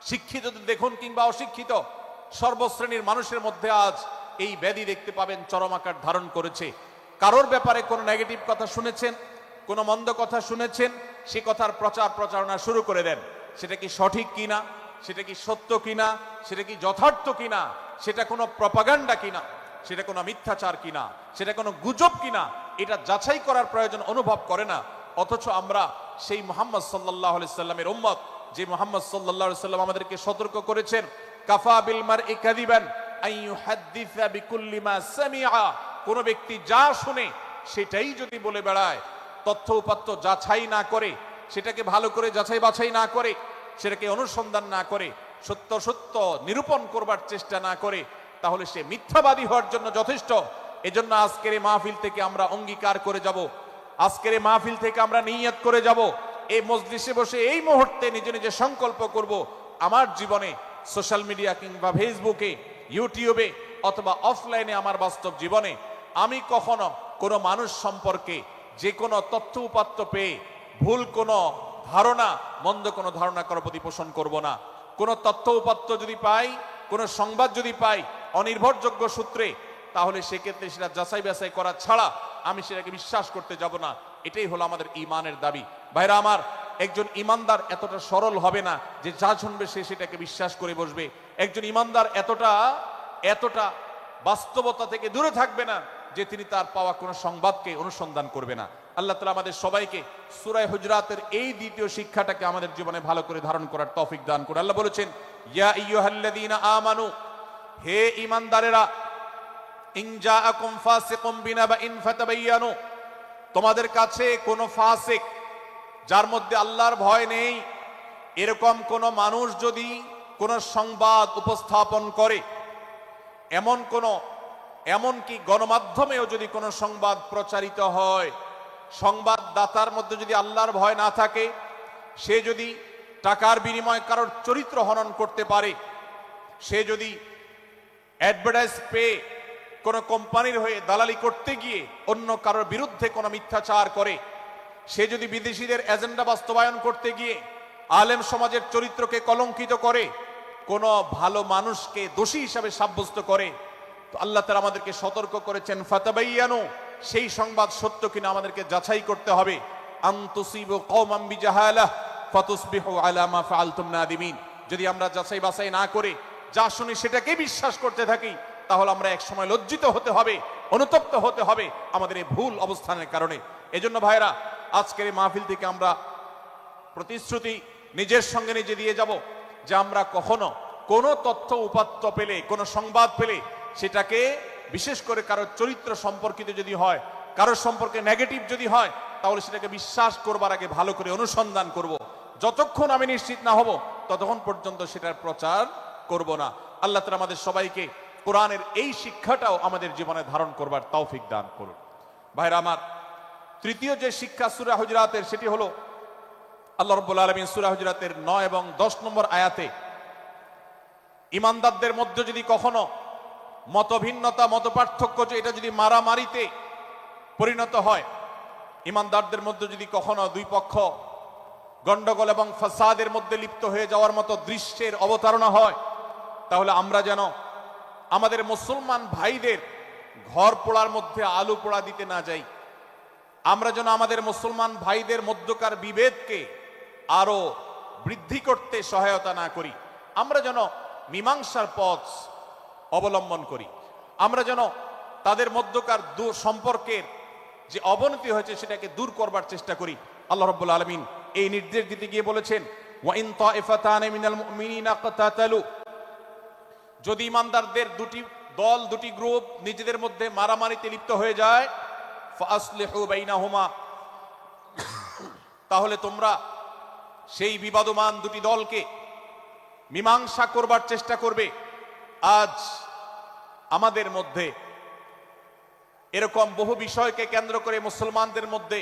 শিক্ষিত দেখুন কিংবা অশিক্ষিত, সর্বশ্রেণীর মানুষের মধ্যে আজ এই ব্যাধি দেখতে পাবেন চরম আকার ধারণ করেছে। কারোর ব্যাপারে কোনো নেগেটিভ কথা শুনেছেন, কোনো মন্দ কথা শুনেছেন, সে কথার প্রচার প্রচারণা শুরু করে দেন। সেটা কি সঠিক কিনা, সেটা কি সত্য কিনা, সেটা কি যথার্থ কিনা, সেটা কোনো প্রপাগান্ডা কিনা, সেটা কোনো মিথ্যাচার কিনা, সেটা কোনো গুজব কিনা, এটা যাচাই করার প্রয়োজন অনুভব করে না। অথচ আমরা সেই মুহাম্মদ সাল্লাল্লাহু আলাইহি সাল্লামের উম্মত, যে মুহাম্মদ সাল্লাল্লাহু আলাইহি সাল্লাম আমাদেরকে সতর্ক করেছেন, কাফা বিল মারই কাযিবান আন ইউহাদ্দিসা বিকুল্লি মা সামিআ, কোন ব্যক্তি যা শুনে সেটাই যদি বলে বেড়ায়, তথ্য উপাত্ত যাচাই না করে, সেটাকে ভালো করে যাচাই বাছাই না করে, সেটাকে অনুসন্ধান না করে, সত্য সত্য নিরূপণ করবার চেষ্টা না করে, তাহলে সে মিথ্যাবাদী হওয়ার জন্য যথেষ্ট। এজন্য আজকের এই মাহফিল থেকে আমরা অঙ্গীকার করে যাব, আজকের এই মাহফিল থেকে আমরা নিয়ত করে যাব, এই মজলিসে বসে এই মুহূর্তে নিজে নিজে সংকল্প করব, আমার জীবনে সোশ্যাল মিডিয়া কিংবা ফেসবুকে, ইউটিউবে অথবা অফলাইনে আমার বাস্তব জীবনে আমি কখনো কোনো মানুষ সম্পর্কে যে কোনো তথ্য উপাত্ত পেয়ে ভুল কোনো ধারণা, মন্দ কোনো ধারণা করার প্রতি পোষণ করব না। কোনো তথ্য উপাত্ত যদি পাই, কোনো সংবাদ যদি পাই অনির্ভরযোগ্য সূত্রে, তাহলে সেক্ষেত্রে সেটা যাচাই বাছাই করা ছাড়া আমি সেটাকে বিশ্বাস করতে যাব না। এটাই হলো আমাদের ঈমানের দাবি। ভাইরা আমার, একজন ঈমানদার এতটা সরল হবে না যে যা শুনবে সে সেটাকে বিশ্বাস করে বসবে। একজন ঈমানদার এতটা বাস্তবতা থেকে দূরে থাকবে না যে তিনি তার পাওয়া কোনো সংবাদকে অনুসন্ধান করবে না। আল্লাহ তাআলা আমাদের সবাইকে সূরা হুজরাতের এই দ্বিতীয় শিক্ষাটাকে আমাদের জীবনে ভালো করে ধারণ করার তৌফিক দান করুন। আল্লাহ বলেছেন, ইয়া আইয়ুহাল্লাযীনা আমানু, হে ঈমানদারেরা, ইন জাআকুম ফাসিকুম বিনাবাইন ফাতাবায়ানু, তোমাদের কাছে কোনো ফাসিক, যার মধ্যে আল্লাহর ভয় নেই, এরকম কোন মানুষ যদি কোন সংবাদ উপস্থাপন করে, এমনকি গণমাধ্যমেও যদি কোনো সংবাদ প্রচারিত হয়, সংবাদদাতার মধ্যে যদি আল্লাহর ভয় না থাকে, সে যদি টাকার বিনিময়ে কারোর চরিত্র হনন করতে পারে, সে যদি অ্যাডভার্টাইজ পেয়ে কোনো কোম্পানির হয়ে দালালি করতে গিয়ে অন্য কারোর বিরুদ্ধে কোনো মিথ্যাচার করে, সে যদি বিদেশিদের এজেন্ডা বাস্তবায়ন করতে গিয়ে আলেম সমাজের চরিত্রকে কলঙ্কিত করে, কোনো ভালো মানুষকে দোষী হিসাবে সাব্যস্ত করে, তো আল্লাহ তাআলা আমাদেরকে সতর্ক করেছেন, ফাতাবায়ানু, সেই সংবাদ সত্য কিনা আমাদেরকে যাচাই করতে হবে। আন তুসিবু কওমান বিজাহালাহ ফাতুসবিহু আলা মা ফাআলতুম নাদিমিন, যদি আমরা যাচাই বাছাই না করে যা শুনি সেটাকে বিশ্বাস করতে থাকি, তাহলে আমরা এক সময় লজ্জিত হতে হবে, অনুতপ্ত হতে হবে আমাদের এই ভুল অবস্থানের কারণে। এজন্য ভাইরা, আজকের এই মাহফিল থেকে আমরা প্রতিশ্রুতি নিজের সঙ্গে নিজে দিয়ে যাব যে আমরা কখনো কোনো তথ্য উপাত্ত পেলে, কোনো সংবাদ পেলে, সেটাকে বিশেষ করে কারোর চরিত্র সম্পর্কিত যদি হয়, কারোর সম্পর্কে নেগেটিভ যদি হয়, তাহলে সেটাকে বিশ্বাস করবার আগে ভালো করে অনুসন্ধান করব। যতক্ষণ আমি নিশ্চিত না হব ততক্ষণ পর্যন্ত সেটার প্রচার করব না। আল্লাহ তাআলা আমাদের সবাইকে কোরআনের এই শিক্ষাটাও আমাদের জীবনে ধারণ করবার তৌফিক দান করুন। ভাইরা আমার, তৃতীয় যে শিক্ষা সূরা হুজরাতের, সেটি হলো আল্লাহ রাব্বুল আলামিন সূরা হুজুরাতের 9 এবং 10 নম্বর আয়াতে ইমানদারদের মধ্যে যদি কখনো মতভিন্নতা মতপার্থক্য এটা যদি মারামারিতে পরিণত হয়, ইমানদারদের মধ্যে যদি কখনো দুই পক্ষ গন্ডগোল এবং ফাসাদের মধ্যে লিপ্ত হয়ে যাওয়ার মতো দৃশ্যের অবতারণা হয়, তাহলে আমরা যেন আমাদের মুসলমান ভাইদের ঘর পোড়ার মধ্যে আলু পোড়া দিতে না যাই। আমরা যেন আমাদের মুসলমান ভাইদের মধ্যকার বিভেদকে আরো বৃদ্ধি করতে সহায়তা না করি। আমরা যেন মীমাংসার পথ অবলম্বন করি। আমরা যেন তাদের মধ্যকার সম্পর্কের যে অবনতি হয়েছে সেটাকে দূর করবার চেষ্টা করি। আল্লাহ রাব্বুল আলামিন এই নির্দেশ দিতে গিয়ে বলেছেন, ওয়া ইন তাইফাতান মিনাল মুমিনিনা কাতাতালু, যদি ইমানদারদের দুটি দল দুটি গ্রুপ নিজেদের মধ্যে মারামারিতে লিপ্ত হয়ে যায়, ফাসলিহু বাইনাহুমা, তাহলে তোমরা সেই বিবাদমান দুটি দলকে মীমাংসা করবার চেষ্টা করবে। আজ আমাদের মধ্যে এরকম বহু বিষয়কে কেন্দ্র করে মুসলমানদের মধ্যে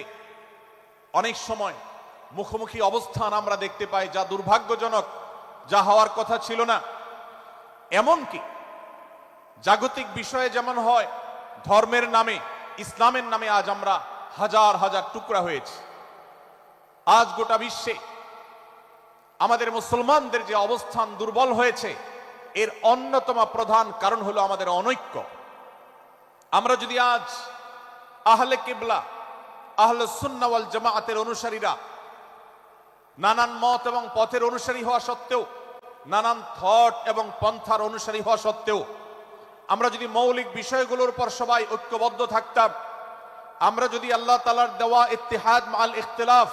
অনেক সময় মুখোমুখি অবস্থান আমরা দেখতে পাই, যা দুর্ভাগ্যজনক, যা হওয়ার কথা ছিল না। এমনকি জাগতিক বিষয়ে যেমন হয়, ধর্মের নামে, ইসলামের নামে আজ আমরা হাজার হাজার টুকরা হয়েছি। আজ গোটা বিশ্বে আমাদের মুসলমানদের যে অবস্থান দুর্বল হয়েছে, এর অন্যতম প্রধান কারণ হলো আমাদের অনৈক্য। আমরা যদি আজ আহলে কিবলা, আহলে সুন্নাহ ওয়াল জামাআতের অনুসারীরা নানান মত এবং পথের অনুসারী হওয়া সত্ত্বেও, নানান থট এবং পন্থার অনুসারী হওয়া সত্ত্বেও, আমরা যদি মৌলিক বিষয়গুলোর উপর সবাই ঐক্যবদ্ধ থাকতাম, আমরা যদি আল্লাহ তাআলার দেওয়া ইত্তিহাদ মাল ইখতিলাফ,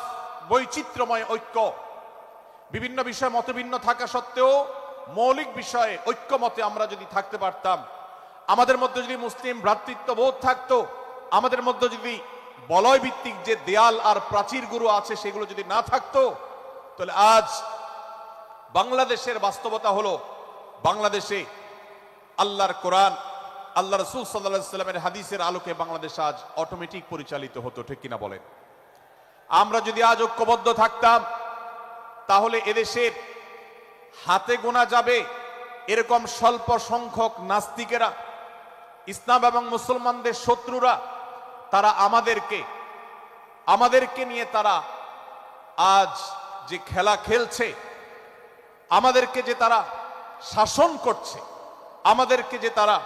বৈচিত্র্যময় ঐক্য, বিভিন্ন বিষয় মতভিন্ন থাকা সত্ত্বেও মৌলিক বিষয়ে ঐক্যমতে আমরা যদি থাকতে পারতাম, আমাদের মধ্যে যদি মুসলিম ভ্রাতৃত্ববোধ থাকতো, আমাদের মধ্যে যদি বলয় ভিত্তিক যে দেয়াল আর প্রাচীরগুলো আছে সেগুলো যদি না থাকতো, তাহলে আজ বাংলাদেশের বাস্তবতা হলো, বাংলাদেশে আল্লাহর কোরআন, আল্লাহ রাসূল সাল্লাল্লাহু আলাইহি ওয়াসাল্লামের হাদিসের আলোকে বাংলাদেশ আজ অটোমেটিক পরিচালিত হতো, ঠিক কিনা বলেন? আমরা যদি আজ ঐক্যবদ্ধ থাকতাম, তাহলে এদেশের হাতে গোনা যাবে এরকম স্বল্প সংখ্যক নাস্তিকেরা, ইসলাম এবং মুসলমানদের শত্রুরা, তারা আমাদেরকে নিয়ে তারা আজ যে খেলা খেলছে, আমাদেরকে যে তারা শাসন করছে, আমাদেরকে যে তারা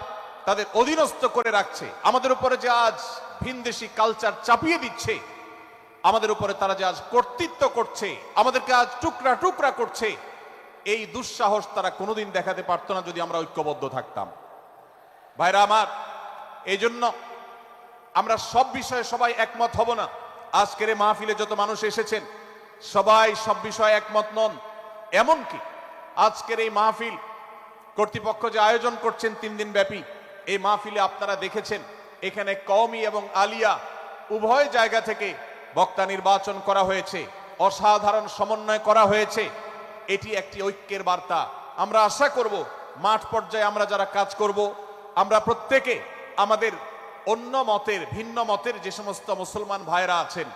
তাদের অধীনস্থ করে রাখছে, আমাদের উপরে যে আজ ভিনদেশি কালচার চাপিয়ে দিচ্ছে, আমাদের উপরে তারা যে আজ কর্তৃত্ব করছে, আমাদেরকে আজ টুকরা টুকরা করছে, এই দুঃসাহস তারা কোনোদিন দেখাতে পারতো না যদি আমরা ঐক্যবদ্ধ থাকতাম। ভাইরা আমার, এই জন্য আমরা সব বিষয়ে সবাই একমত হব না। আজকের এই মাহফিলে যত মানুষ এসেছেন সবাই সব বিষয়ে একমত নন। এমনকি আজকের এই মাহফিল কর্তৃপক্ষ যে আয়োজন করছেন 3 দিন ব্যাপী, এই মাহফিলে আপনারা দেখেছেন এখানে কওমি এবং আলিয়া উভয় জায়গা থেকে বক্তা নির্বাচন করা হয়েছে, অসাধারণ সমন্বয় করা হয়েছে। এটি একটি ঐক্যের বার্তা। আমরা আশা করব মাঠ পর্যায়ে আমরা যারা কাজ করব, আমরা প্রত্যেকে আমাদের অন্য মতের, ভিন্ন মতের যে সমস্ত মুসলমান ভাইরা আছেন,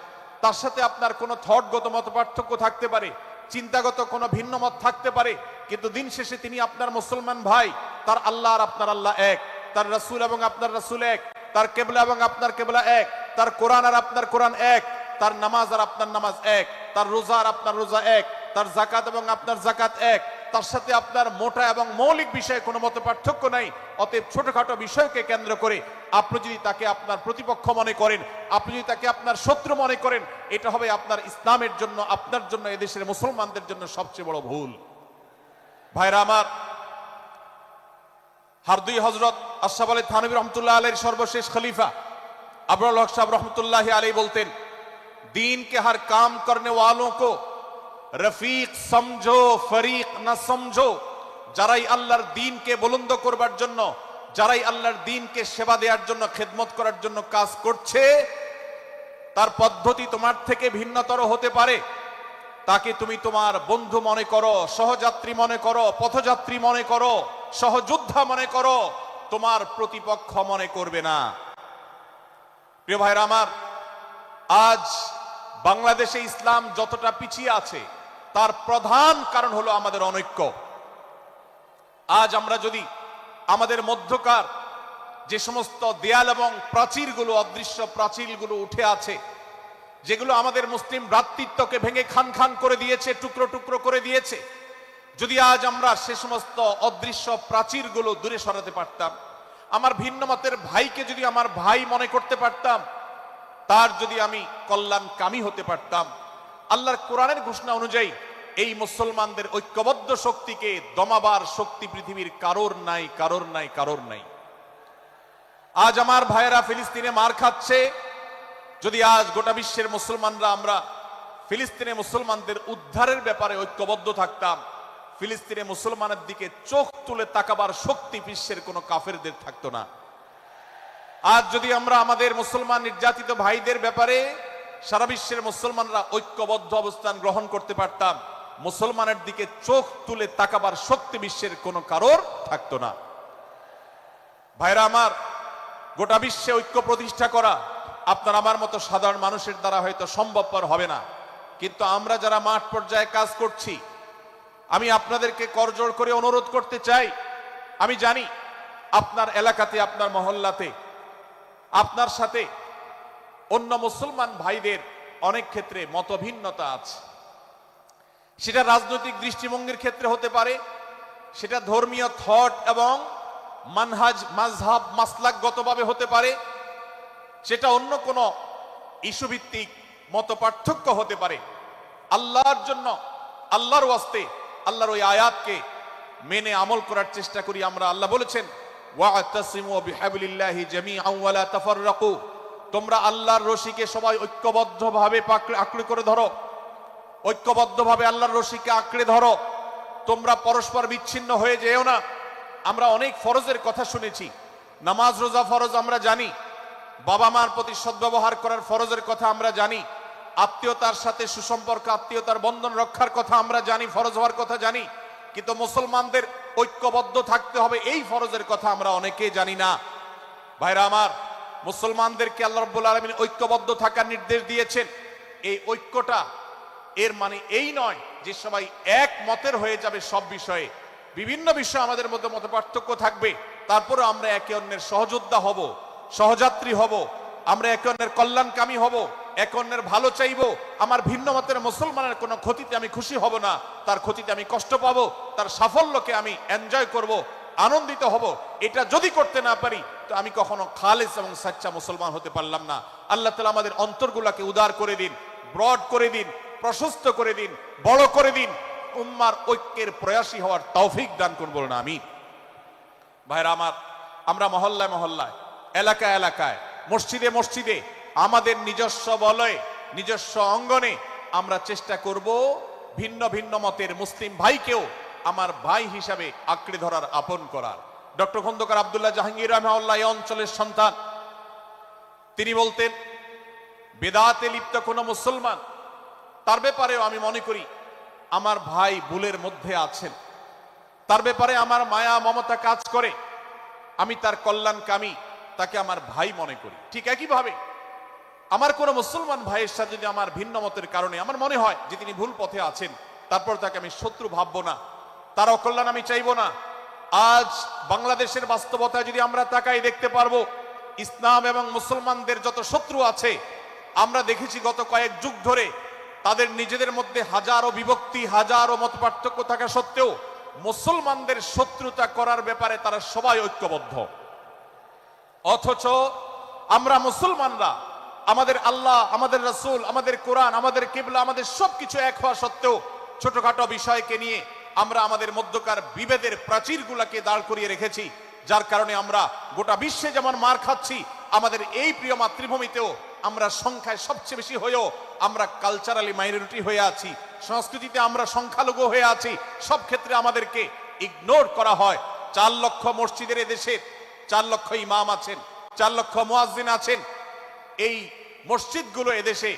তার সাথে আপনার কোনো থটগত মত পার্থক্য থাকতে পারে, চিন্তাগত কোনো ভিন্ন মত থাকতে পারে, কিন্তু দিন শেষে তিনি আপনার মুসলমান ভাই। তার আল্লাহ আর আপনার আল্লাহ এক, তার রাসূল এবং আপনার রাসূল এক, তার কেবলা এবং আপনার কেবলা এক, তার কোরআন আর আপনার কোরআন এক, তার নামাজ আর আপনার নামাজ এক, তার রোজা আর আপনার রোজা এক, তার যাকাত এবং আপনার যাকাত এক, তার সাথে আপনার মোটা এবং মৌলিক বিষয়ে কোনো মত পার্থক্য নাই। অতএব ছোটখাটো বিষয়কে কেন্দ্র করে আপনি যদি তাকে আপনার প্রতিপক্ষ মনে করেন, আপনি যদি তাকে আপনার শত্রু মনে করেন, এটা হবে আপনার ইসলামের জন্য, আপনার জন্য, এদেশের মুসলমানদের জন্য সবচেয়ে বড় ভুল। ভাইরা আমার, হারদুই হযরত আশরাফ আলী থানভী রহমতুল্লাহ আলাইহির সর্বশেষ খলিফা আবরাল হক সাহেব রহমতুল্লাহ আলাইহি বলতেন, दीन के हर काम करने वालों को रफीक समझो, फरीक ना समझो। যারাই আল্লাহর দ্বীনকে বুলন্দ করবার জন্য, যারাই আল্লাহর দ্বীনকে সেবা দেওয়ার জন্য, খেদমত করার জন্য কাজ করছে, তার পদ্ধতি তোমার থেকে ভিন্নতর হতে পারে। তাকে তুমি তোমার বন্ধু মনে করো, সহযাত্রী মনে করো, পথযাত্রী মনে করো, সহযোদ্ধা মনে করো, তোমার প্রতিপক্ষ মনে করবে না। প্রিয় ভাইরা আমার, আজ বাংলাদেশে ইসলাম যতটা পিছিয়ে আছে তার প্রধান কারণ হলো আমাদের অনৈক্য। আজ আমরা যদি আমাদের মধ্যকার যে সমস্ত দেয়াল এবং প্রাচীরগুলো, অদৃশ্য প্রাচীরগুলো উঠে আছে, যেগুলো আমাদের মুসলিম ভ্রাতৃত্বকে ভেঙে খান খান করে দিয়েছে, টুকরো টুকরো করে দিয়েছে, যদি আজ আমরা সে সমস্ত অদৃশ্য প্রাচীরগুলো দূরে সরাতে পারতাম, আমার ভিন্ন মতের ভাইকে যদি আমার ভাই মনে করতে পারতাম, তার যদি আমি কল্যাণকামী হতে পারতাম, আল্লাহর কোরআনের ঘোষণা অনুযায়ী এই মুসলমানদের ঐক্যবদ্ধ শক্তিকে দমাবার শক্তি পৃথিবীর কারোর নাই, কারোর নাই, কারোর নাই। আজ আমার ভাইয়েরা ফিলিস্তিনে মার খাচ্ছে, যদি আজ গোটা বিশ্বের মুসলমানরা আমরা ফিলিস্তিনে মুসলমানদের উদ্ধারের ব্যাপারে ঐক্যবদ্ধ থাকতাম, ফিলিস্তিনে মুসলমানের দিকে চোখ তুলে তাকাবার শক্তি বিশ্বের কোনো কাফেরদের থাকতো না। আজ যদি আমরা আমাদের মুসলমান নির্যাতিত ভাইদের ব্যাপারে সারা বিশ্বের মুসলমানরা ঐক্যবদ্ধ অবস্থান গ্রহণ করতে পারতাম, মুসলমানের দিকে চোখ তুলে তাকাবার শক্তি বিশ্বের কোনো কারোর থাকতো না। ভাইরা আমার, গোটা বিশ্বে ঐক্য প্রতিষ্ঠা করা আপনার আমার মতো সাধারণ মানুষের দ্বারা হয়তো সম্ভবপর হবে না, কিন্তু আমরা যারা মাঠ পর্যায়ে কাজ করছি, আমি আপনাদেরকে করজোড় করে অনুরোধ করতে চাই। আমি জানি আপনার এলাকাতে, আপনার মহল্লাতে আপনার সাথে অন্য মুসলমান ভাইদের অনেক ক্ষেত্রে মতভিন্নতা আছে। সেটা রাজনৈতিক দৃষ্টিভঙ্গির ক্ষেত্রে হতে পারে, সেটা ধর্মীয় থট এবং মানহাজ মাযহাব মাসলাকগতভাবে হতে পারে, সেটা অন্য কোনো ইস্যু ভিত্তিক মত পার্থক্য হতে পারে। আল্লাহর জন্য, আল্লাহর ওয়াস্তে, আল্লাহর ওই আয়াতকে মেনে আমল করার চেষ্টা করি আমরা। আল্লাহ বলেছেন, ওয়া'তাসিমু বিহাবলিল্লাহি জামিআন ওয়া লা তাফাররাকু, তোমরা আল্লাহর রশিকে সবাই ঐক্যবদ্ধভাবে আঁকড়ে করে ধরো, ঐক্যবদ্ধভাবে আল্লাহর রশিকে আঁকড়ে ধরো, তোমরা পরস্পর বিচ্ছিন্ন হয়ে যেও না। আমরা অনেক ফরজের কথা শুনেছি, নামাজ রোজা ফরজ আমরা জানি, বাবা মার প্রতি সদ্ব্যবহার করার ফরজের কথা আমরা জানি, আত্মীয়তার সাথে সুসম্পর্ক, আত্মীয়তার বন্ধন রক্ষার কথা আমরা জানি, ফরজ হওয়ার কথা জানি, কিন্তু মুসলমানদের ঐক্যবদ্ধ থাকতে হবে এই ফরজের কথা আমরা অনেকেই জানি না। ভাইরা আমার, মুসলমানদেরকে আল্লাহ রাব্বুল আলামিন ঐক্যবদ্ধ থাকার নির্দেশ দিয়েছেন। এই ঐক্যটা এর মানে এই নয় যে সবাই এক মতের হয়ে যাবে সব বিষয়ে। বিভিন্ন বিষয়ে আমাদের মধ্যে মত পার্থক্য থাকবে, তারপরে আমরা একে অন্যের সহযোদ্ধা হব, সহযাত্রী হব, আমরা একে অন্যের কল্যাণকামী হব, একে অন্যের ভালো চাইবো। আমার ভিন্ন মতের মুসলমানের কোনো ক্ষতিতে আমি খুশি হব না, তার ক্ষতিতে আমি কষ্ট পাবো, তার সাফল্যকে আমি এনজয় করব, আনন্দিত হব। এটা যদি করতে না পারি তো আমি কখনো খালেস এবং সাচ্চা মুসলমান হতে পারলাম না। আল্লাহ তাআলা আমাদের অন্তরগুলোকে উদার করে দিন, ব্রড করে দিন, প্রশস্ত করে দিন, বড় করে দিন, উম্মার ঐক্যের প্রয়াসী হওয়ার তৌফিক দান করুন, বলুন আমিন। ভাইরা আমার, আমরা মহল্লায় মহল্লায়, এলাকায় এলাকায়, মসজিদে মসজিদে, আমাদের নিজস্ব বলয়ে, নিজস্ব অঙ্গনে আমরা চেষ্টা করব ভিন্ন ভিন্ন মতের মুসলিম ভাইকেও আমার ভাই হিসাবে আঁকড়ে ধরার, আপন করার। ডক্টর খন্দকার আব্দুল্লাহ জাহাঙ্গীর রাহমাহুল্লাহ এই অঞ্চলের সন্তান। তিনি বলতেন, বেদাতে লিপ্ত কোন মুসলমান, তার ব্যাপারেও আমি মনে করি আমার ভাই ভুলের মধ্যে আছেন, তার ব্যাপারে আমার মায়া মমতা কাজ করে, আমি তার কল্যাণকামী, তাকে আমার ভাই মনে করি। ঠিক একইভাবে আমার কোন মুসলমান ভাইয়ের সাথে যদি আমার ভিন্ন মতের কারণে আমার মনে হয় যে তিনি ভুল পথে আছেন, তারপর তাকে আমি শত্রু ভাববো না, তার অকল্যাণ আমি চাইবো না। আজ বাংলাদেশের বাস্তবতায় যদি আমরা তাকাই, দেখতে পারবো ইসলাম এবং মুসলমানদের যত শত্রু আছে, আমরা দেখেছি গত কয়েক যুগ ধরে তাদের নিজেদের মধ্যে হাজারো বিভক্তি, হাজারো মত পার্থক্য থাকা সত্ত্বেও মুসলমানদের শত্রুতা করার ব্যাপারে তারা সবাই ঐক্যবদ্ধ। অথচ আমরা মুসলমানরা আমাদের আল্লাহ, আমাদের রাসূল, আমাদের কোরআন, আমাদের কিবলা, আমাদের সবকিছু এক হওয়া সত্ত্বেও ছোটখাটো বিষয়কে নিয়ে আমরা আমাদের মধ্যকার বিভেদের প্রাচীরগুলোকে দাঁড় করিয়ে রেখেছি, যার কারণে আমরা গোটা বিশ্বে যেমন মার খাচ্ছি, আমাদের এই প্রিয় মাতৃভূমিতেও আমরা সংখ্যায় সবচেয়ে বেশি হয়েও আমরা কালচারালি মাইনরিটি হয়ে আছি, সংস্কৃতিতে আমরা সংখ্যালঘু হয়ে আছি। সব ক্ষেত্রে আমাদেরকে ইগনোর করা হয়। 4 লক্ষ মসজিদের এদেশে 4 লক্ষ ইমাম আছেন, 4 লক্ষ মুয়াজ্জিন আছেন। এই মসজিদগুলো এদেশে,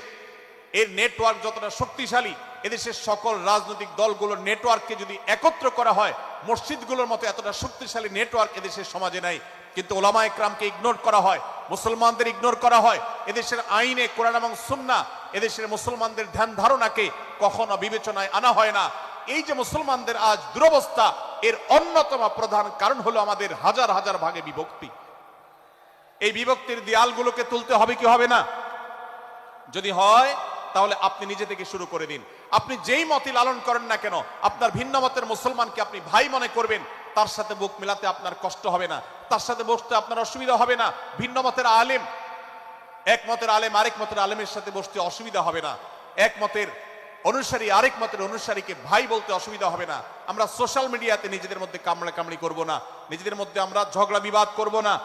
এর নেটওয়ার্ক যতটা শক্তিশালী, এদেশের সকল রাজনৈতিক দলগুলোর নেটওয়ার্ককে যদি একত্র করা হয়, মসজিদগুলোর মতো এতটা শক্তিশালী নেটওয়ার্ক এদেশের সমাজে নাই। কিন্তু ওলামা একরামকে ইগনোর করা হয়, মুসলমানদের ইগনোর করা হয়, এদেশের আইনে কোরআন এবং সুন্নাহ এদেশের মুসলমানদের ধ্যান ধারণাকে কখনো বিবেচনায় আনা হয় না। এই যে মুসলমানদের আজ দুরবস্থা, এর অন্যতম প্রধান কারণ হলো আমাদের হাজার হাজার ভাগে বিভক্তি। এই বিভক্তির দেয়ালগুলোকে তুলতে হবে কি হবে না? যদি হয় তাহলে আপনি নিজে থেকে শুরু করে দিন। আপনি যেই মতই লালন করেন না কেন, আপনার ভিন্ন মতের মুসলমানকে আপনি ভাই মনে করবেন, তার সাথে বুক মিলাতে আপনার কষ্ট হবে না, তার সাথে বসতে আপনার অসুবিধা হবে না। ভিন্ন মতের আলেম, এক মতের আলেম আরেক মতের আলেমের সাথে বসতে অসুবিধা হবে না, এক মতের অনুসারী আরেক মতের অনুসারীকে ভাই বলতে অসুবিধা হবে না। আমরা সোশ্যাল মিডিয়াতে নিজেদের মধ্যে কামড়াকামড়ি করব না, নিজেদের মধ্যে আমরা ঝগড়া বিবাদ করব না।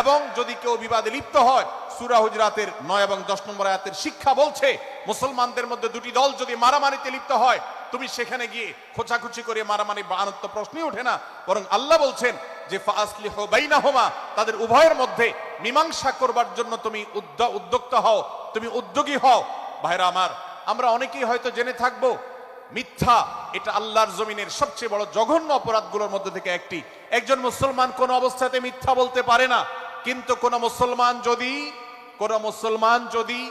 এবং যদি কেউ বিবাদে লিপ্ত হয়, সূরা হুজরাতের 9 এবং 10 নম্বর আয়াতের শিক্ষা বলছে, মুসলমানদের মধ্যে দুটি দল যদি মারামারিতে লিপ্ত হয়, তুমি সেখানে গিয়ে খোঁচাখুচি করে মারামারি বানানোর তো প্রশ্নই ওঠে না, বরং আল্লাহ বলছেন যে ফাসলিহু বাইনাহুমা, তাদের উভয়ের মধ্যে মীমাংসা করবার জন্য তুমি উদ্যোক্তা হও, তুমি উদ্যোগী হও। ভাইরা আমার, আমরা অনেকেই হয়তো জেনে থাকবো মিথ্যা এটা আল্লাহর জমিনের সবচেয়ে বড় জঘন্য অপরাধগুলোর মধ্যে থেকে একটি। একজন মুসলমান কোন অবস্থাতে মিথ্যা বলতে পারে না, কিন্তু কোন মুসলমান যদি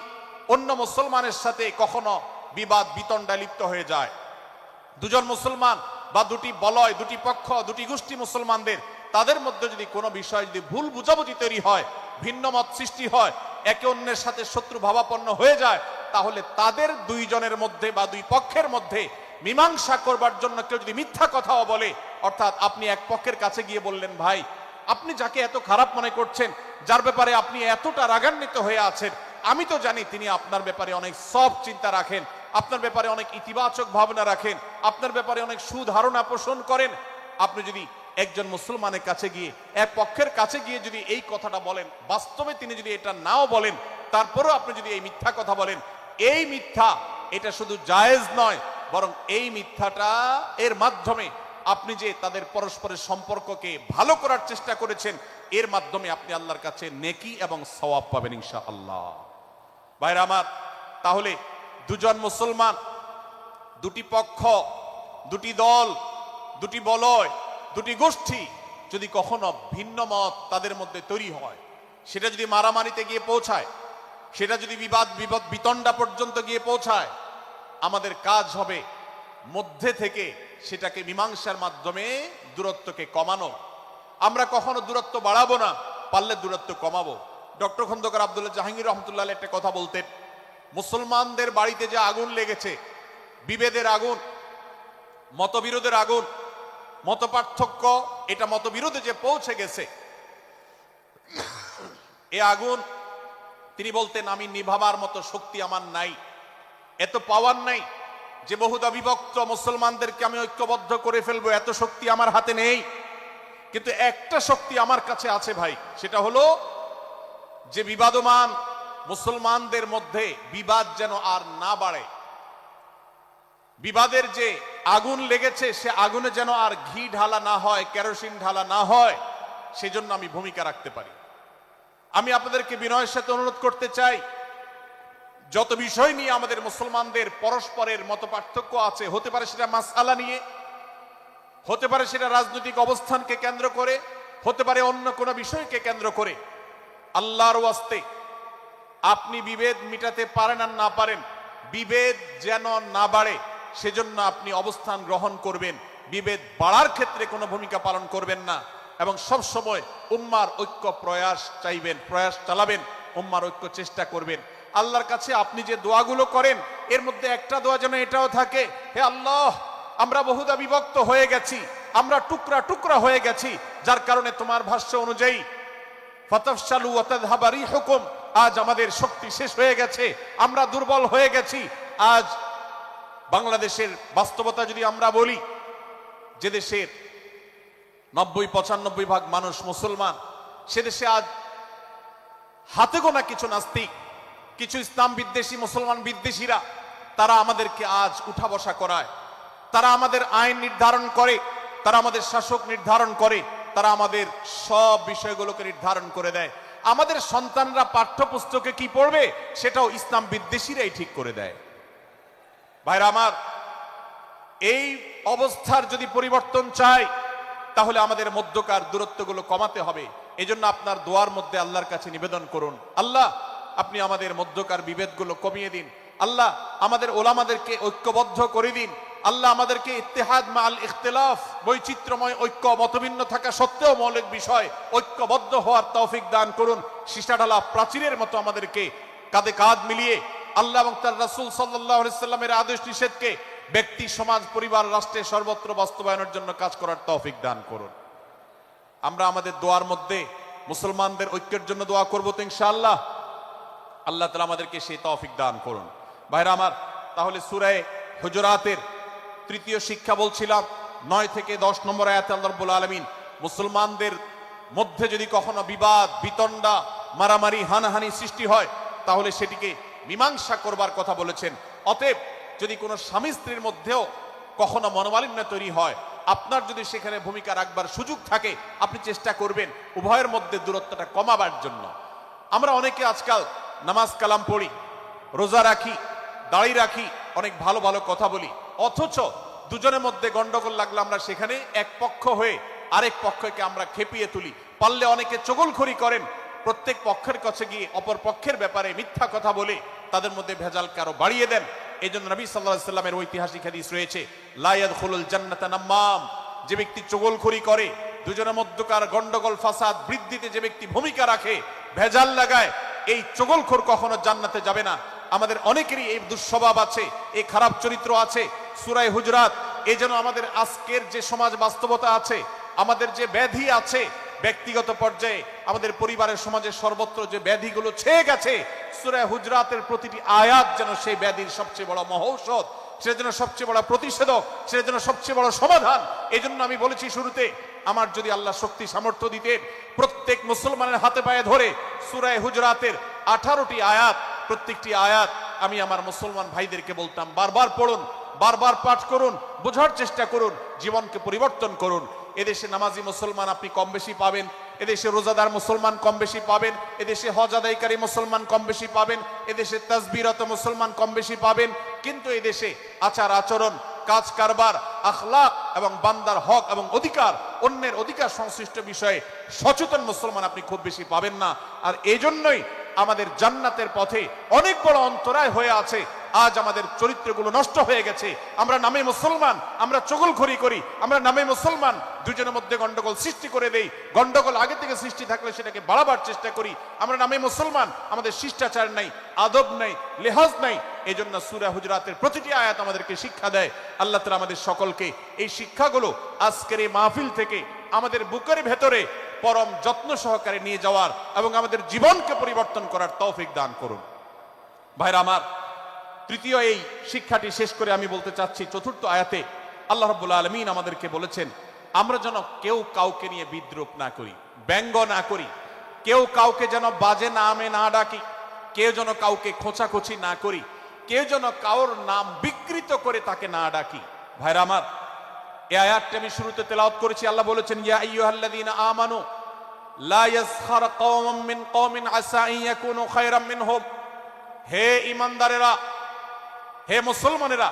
অন্য মুসলমানের সাথে কখনো বিবাদ বিতণ্ডায় লিপ্ত হয়ে যায়, দুজন মুসলমান বা দুটি বলয়, দুটি পক্ষ, দুটি গোষ্ঠী মুসলমানদের, তাদের মধ্যে যদি কোনো বিষয় যদি ভুল বুঝাবুঝি তৈরি হয়, ভিন্ন মত সৃষ্টি হয়, একে অন্যের সাথে শত্রু ভাবাপন্ন হয়ে যায়, তাহলে তাদের দুইজনের মধ্যে বা দুই পক্ষের মধ্যে মীমাংসা করবার জন্য কেউ যদি মিথ্যা কথাও বলে, অর্থাৎ আপনি এক পক্ষের কাছে গিয়ে বললেন, ভাই আপনি যাকে এত খারাপ মনে করছেন, যার ব্যাপারে আপনি এতটা রাগান্বিত হয়ে আছেন, আমি তো জানি তিনি আপনার ব্যাপারে অনেক সফট চিন্তা রাখেন, আপনার ব্যাপারে অনেক ইতিবাচক ভাবনা রাখেন, আপনার ব্যাপারে অনেক সুধারণা পোষণ করেন। আপনি যদি একজন মুসলমানের কাছে গিয়ে, এক পক্ষের কাছে গিয়ে যদি এই কথাটা বলেন, বাস্তবে তিনি যদি এটা নাও বলেন, তারপরও আপনি যদি এই মিথ্যা কথা বলেন, এই মিথ্যা এটা শুধু জায়েজ নয়, বরং এই মিথ্যাটা এর মাধ্যমে আপনি যে তাদের পরস্পরের সম্পর্ককে ভালো করার চেষ্টা করেছেন, এর মাধ্যমে আপনি আল্লাহর কাছে নেকি এবং সওয়াব পাবেন ইনশাআল্লাহ। ভাইরা আমার, তাহলে দুজন মুসলমান, দুটি পক্ষ, দুটি দল, দুটি বলয়, দুটি গোষ্ঠী যদি কখনো ভিন্ন মত তাদের মধ্যে তৈরি হয়, সেটা যদি মারামারিতে গিয়ে পৌঁছায়, সেটা যদি বিবাদ বিতণ্ডা পর্যন্ত গিয়ে পৌঁছায়, আমাদের কাজ হবে মধ্যে থেকে সেটাকে মীমাংসার মাধ্যমে দূরত্বকে কমানো। আমরা কখনো দূরত্ব বাড়াবো না, পারলে দূরত্ব কমাবো। ডক্টর খন্দকার আব্দুল্লাহ জাহাঙ্গীর রহমতুল্লাহ একটা কথা বলতেন, মুসলমানদের বাড়িতে যে আগুন লেগেছে, বিভেদের আগুন, মতবিরোধের আগুন, মত পার্থক্য, এটা মতবিরোধে যে পৌঁছে গেছে, এ আগুন তিনি বলতেন, আমি নিভাবার মতো শক্তি আমার নাই, এত পাওয়ার নাই যে বহুদা বিভক্ত মুসলমানদেরকে আমি ঐক্যবদ্ধ করে ফেলবো, এত শক্তি আমার হাতে নেই। কিন্তু একটা শক্তি আমার কাছে আছে ভাই, সেটা হলো যে বিবাদমান মুসলমানদের মধ্যে বিবাদ যেন আর না বাড়ে, বিবাদের যে আগুন লেগেছে সে আগুনে যেন আর ঘি ঢালা না হয়, কেরোসিন ঢালা না হয়, সেজন্য আমি ভূমিকা রাখতে পারি। আমি আপনাদেরকে বিনয়ের সাথে অনুরোধ করতে চাই, যত বিষয় নিয়ে আমাদের মুসলমানদের পরস্পরের মত পার্থক্য আছে, হতে পারে সেটা মাসআলা নিয়ে, হতে পারে সেটা রাজনৈতিক অবস্থানকে কেন্দ্র করে, হতে পারে অন্য কোনো বিষয়কে কেন্দ্র করে, আল্লাহর ওয়াস্তে আপনি বিভেদ মিটাতে পারেন আর না পারেন, বিভেদ যেন না বাড়ে সেজন্য আপনি অবস্থান গ্রহণ করবেন, বিভেদ বাড়ার ক্ষেত্রে কোনো ভূমিকা পালন করবেন না, এবং সব সময় উম্মার ঐক্য প্রয়াস চাইবেন, প্রয়াস চালাবেন, উম্মার ঐক্য চেষ্টা করবেন। আল্লাহর কাছে আপনি যে দোয়াগুলো করেন, এর মধ্যে একটা দোয়া যেন এটাও থাকে, হে আল্লাহ, আমরা বহুদা বিভক্ত হয়ে গেছি, আমরা টুকরা টুকরা হয়ে গেছি, যার কারণে তোমার ভাষ্য অনুযায়ী ফাতাফশালু ওয়া তাযহাবা রিহুকুম, আজ আমাদের শক্তি শেষ হয়ে গেছে, আমরা দুর্বল হয়ে গেছি। আজ বাংলাদেশের বাস্তবতা যদি আমরা বলি, যে দেশের 90-95 ভাগ মানুষ মুসলমান, সে দেশে আজ হাতে গোনা কিছু নাস্তিক, কিছু ইসলাম বিদ্বেষী, মুসলমান বিদ্বেষীরা, তারা আমাদেরকে আজ উঠা বসা করায়, তারা আমাদের আইন নির্ধারণ করে, তারা আমাদের শাসক নির্ধারণ করে, তারা আমাদের সব বিষয়গুলোকে নির্ধারণ করে দেয়। আমাদের সন্তানরা পাঠ্যপুস্তকে কি পড়বে সেটাও ইসলাম বিদ্বেষীরাই ঠিক করে দেয়। ভাইরা আমার, এই অবস্থার যদি পরিবর্তন চাই, তাহলে আমাদের মধ্যকার দূরত্বগুলো কমাতে হবে। এজন্য আপনার দোয়ার মধ্যে আল্লাহর কাছে নিবেদন করুন, আল্লাহ আপনি আমাদের মধ্যকার বিভেদগুলো কমিয়ে দিন, আল্লাহ আমাদের ওলামাদেরকে ঐক্যবদ্ধ করে দিন, আল্লাহ আমাদেরকে ইত্তেহাদ মাল ইখতিলাফ, বৈচিত্র্যময় ঐক্য, মতভিন্ন থাকা সত্ত্বেও মৌলিক বিষয় ঐক্যবদ্ধ হওয়ার তৌফিক দান করুন। সীসাঢালা প্রাচীরের মতো আমাদেরকে কাঁধে কাঁধ মিলিয়ে আল্লাহ এবং তার রাসূল সাল্লাল্লাহু আলাইহি সাল্লামের আদেশ নিষেধকে ব্যক্তি, সমাজ, পরিবার, রাষ্ট্রে সর্বত্র বাস্তবায়নের জন্য কাজ করার তৌফিক দান করুন। আমরা আমাদের দোয়ার মধ্যে মুসলমানদের ঐক্যের জন্য দোয়া করব তো ইনশাআল্লাহ। আল্লাহ তাআলা আমাদেরকে সেই তৌফিক দান করুন। ভাইরা আমার, তাহলে সূরা হুজুরাতের তৃতীয় শিক্ষা বলছিলাম 9 থেকে 10 নম্বর আয়াতে আল্লাহ রাব্বুল আলামিন মুসলমানদের মধ্যে যদি কখনো বিবাদ, বিতণ্ডা, মারামারি, হানাহানি সৃষ্টি হয় তাহলে সেটিকে মীমাংসা করবার কথা বলেছেন। অতএব যদি কোনো স্বামী স্ত্রীর মধ্যেও কখনো মনোমালিন্য তৈরি হয়, আপনার যদি সেখানে ভূমিকা রাখবার সুযোগ থাকে, আপনি চেষ্টা করবেন উভয়ের মধ্যে দূরত্বটা কমাবার জন্য। আমরা অনেকে আজকাল নামাজ কালাম পড়ি, রোজা রাখি, দাড়ি রাখি, অনেক ভালো ভালো কথা বলি, অথচ দুজনের মধ্যে গন্ডগোল লাগলে আমরা সেখানে এক পক্ষ হয়ে আরেক পক্ষকে আমরা খেপিয়ে তুলি। পারলে অনেকে চগলখড়ি করেন, প্রত্যেক পক্ষের কাছে গিয়ে অপর পক্ষের ব্যাপারে মিথ্যা কথা বলে তাদের মধ্যে ভেজালকে আরো বাড়িয়ে দেন। এই জন্য নবী সাল্লাল্লাহু আলাইহি সাল্লামের ঐতিহাসিক হাদিস রয়েছে, লা ইয়াদখুলুল জান্নাতা নাম্মাম, যে ব্যক্তি চগলখড়ি করে, দুজনের মধ্যকার গন্ডগোল ফাসাদ বৃদ্ধিতে যে ব্যক্তি ভূমিকা রাখে, ভেজাল লাগায়, এই চগলখোর কখনো জান্নাতে যাবে না। আমাদের অনেকেরই এই দুঃস্বভাব আছে, এই খারাপ চরিত্র আছে। সূরা হুজুরাত এই যেন আমাদের আজকের যে সমাজ বাস্তবতা আছে, আমাদের যে ব্যাধি আছে ব্যক্তিগত পর্যায়ে, আমাদের পরিবারের, সমাজের সর্বত্র যে ব্যাধিগুলো ছেয়ে গেছে, সূরা হুজুরাতের প্রতিটি আয়াত যেন সেই ব্যাধির সবচেয়ে বড় মহৌষধ, সেটার জন্য সবচেয়ে বড় প্রতিষেধক, সেটার জন্য সবচেয়ে বড় সমাধান। এই জন্য আমি বলেছি শুরুতে, আমার যদি আল্লাহ শক্তি সামর্থ্য দিতেন, প্রত্যেক মুসলমানের হাতে পায়ে ধরে সূরা হুজুরাতের 18টি আয়াত, প্রত্যেকটি আয়াত আমি আমার মুসলমান ভাইদেরকে বলতাম, বারবার পড়ুন, বারবার পাঠ করুন, বোঝার চেষ্টা করুন, জীবনকে পরিবর্তন করুন। এদেশে নামাজি মুসলমান আপনি কম বেশি পাবেন, এদেশে রোজাদার মুসলমান কম বেশি পাবেন, এদেশে হজ আদায়কারী মুসলমান কম বেশি পাবেন, এদেশে তাসবিহরত মুসলমান কম বেশি পাবেন, কিন্তু এদেশে আচার আচরণ, কাজ কারবার, আখলাক এবং বান্দার হক এবং অধিকার, অন্যের অধিকার সংশ্লিষ্ট বিষয়ে সচেতন মুসলমান আপনি খুব বেশি পাবেন না। আর এই জন্যই আমাদের জান্নাতের পথে অনেক বড় অন্তরায় হয়ে আছে। আজ আমাদের চরিত্রগুলো নষ্ট হয়ে গেছে। আমরা নামে মুসলমান, আমরা চগলখড়ি করি, আমরা নামে মুসলমান, দুজনের মধ্যে গন্ডগোল সৃষ্টি করে দেই। গন্ডগোল আগে থেকে সৃষ্টি থাকলে সেটাকে বাড়াবার চেষ্টা করি। আমরা নামে মুসলমান, আমাদের শিষ্টাচার নাই, আদব নাই, লেহাজ নাই। এই জন্য সূরা হুজুরাতের প্রতিটি আয়াত আমাদেরকে শিক্ষা দেয়। আল্লাহ তাআলা আমাদের সকলকে এই শিক্ষাগুলো আজকের এই মাহফিল থেকে আমাদের বুকের ভেতরে পরম যত্ন সহকারে নিয়ে যাওয়ার এবং আমাদের জীবনকে পরিবর্তন করার তৌফিক দান করুন। ভাইরা আমার, তৃতীয় এই শিক্ষাটি শেষ করে আমি বলতে চাচ্ছি, চতুর্থ আয়াতে আল্লাহ রাব্বুল আলামিন আমাদেরকে বলেছেন, আমরা যেন কেউ কাউকে নিয়ে বিদ্রূপ না করি, ব্যঙ্গ না করি, কেউ কাউকে যেন বাজে নামে না ডাকি, কেউ যেন কাউকে খোঁচাখুচি না করি, কেউ যেন কারোর নাম বিকৃত করে তাকে না ডাকি। ভাইরা আমার, এই আয়াতটি আমি শুরুতে তেলাওয়াত করেছি। আল্লাহ বলেছেন, ইয়া আইয়ুহাল্লাযীনা আমানু লা ইয়াসখার কওমুম মিন কওমিন আসা আন ইয়াকুনু খায়রাম মিনহুম। হে ঈমানদারেরা, হে মুসলমানেরা,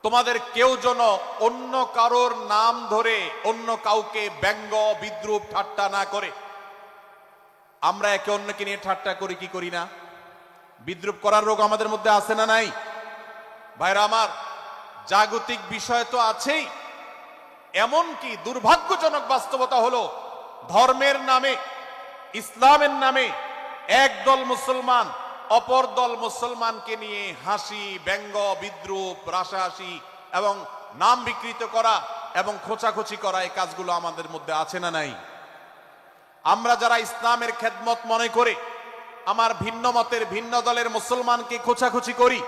তোমাদের কেউ যেন অন্য কারোর নাম ধরে অন্য কাউকে ব্যঙ্গ, বিদ্রূপ, ঠাট্টা না করে। আমরা একে অন্যকে নিয়ে ঠাট্টা করি কি করি না? বিদ্রূপ করার রোগ আমাদের মধ্যে আছে না নাই? ভাইরা আমার, জাগতিক বিষয় তো আছেই, এমনকি দুর্ভাগ্যজনক বাস্তবতা হলো ধর্মের নামে, ইসলামের নামে একদল মুসলমান অপর দল মুসলমানকে নিয়ে হাসি, ব্যঙ্গ, বিদ্রূপ, রাসাহাসি এবং নাম বিকৃত করা এবং খোঁচাখুচি করা, এই কাজগুলো আমাদের মধ্যে আছে না নাই? আমরা যারা ইসলামের খেদমত মনে করে আমার ভিন্ন মতের, ভিন্ন দলের মুসলমানকে খোঁচাখুচি করি,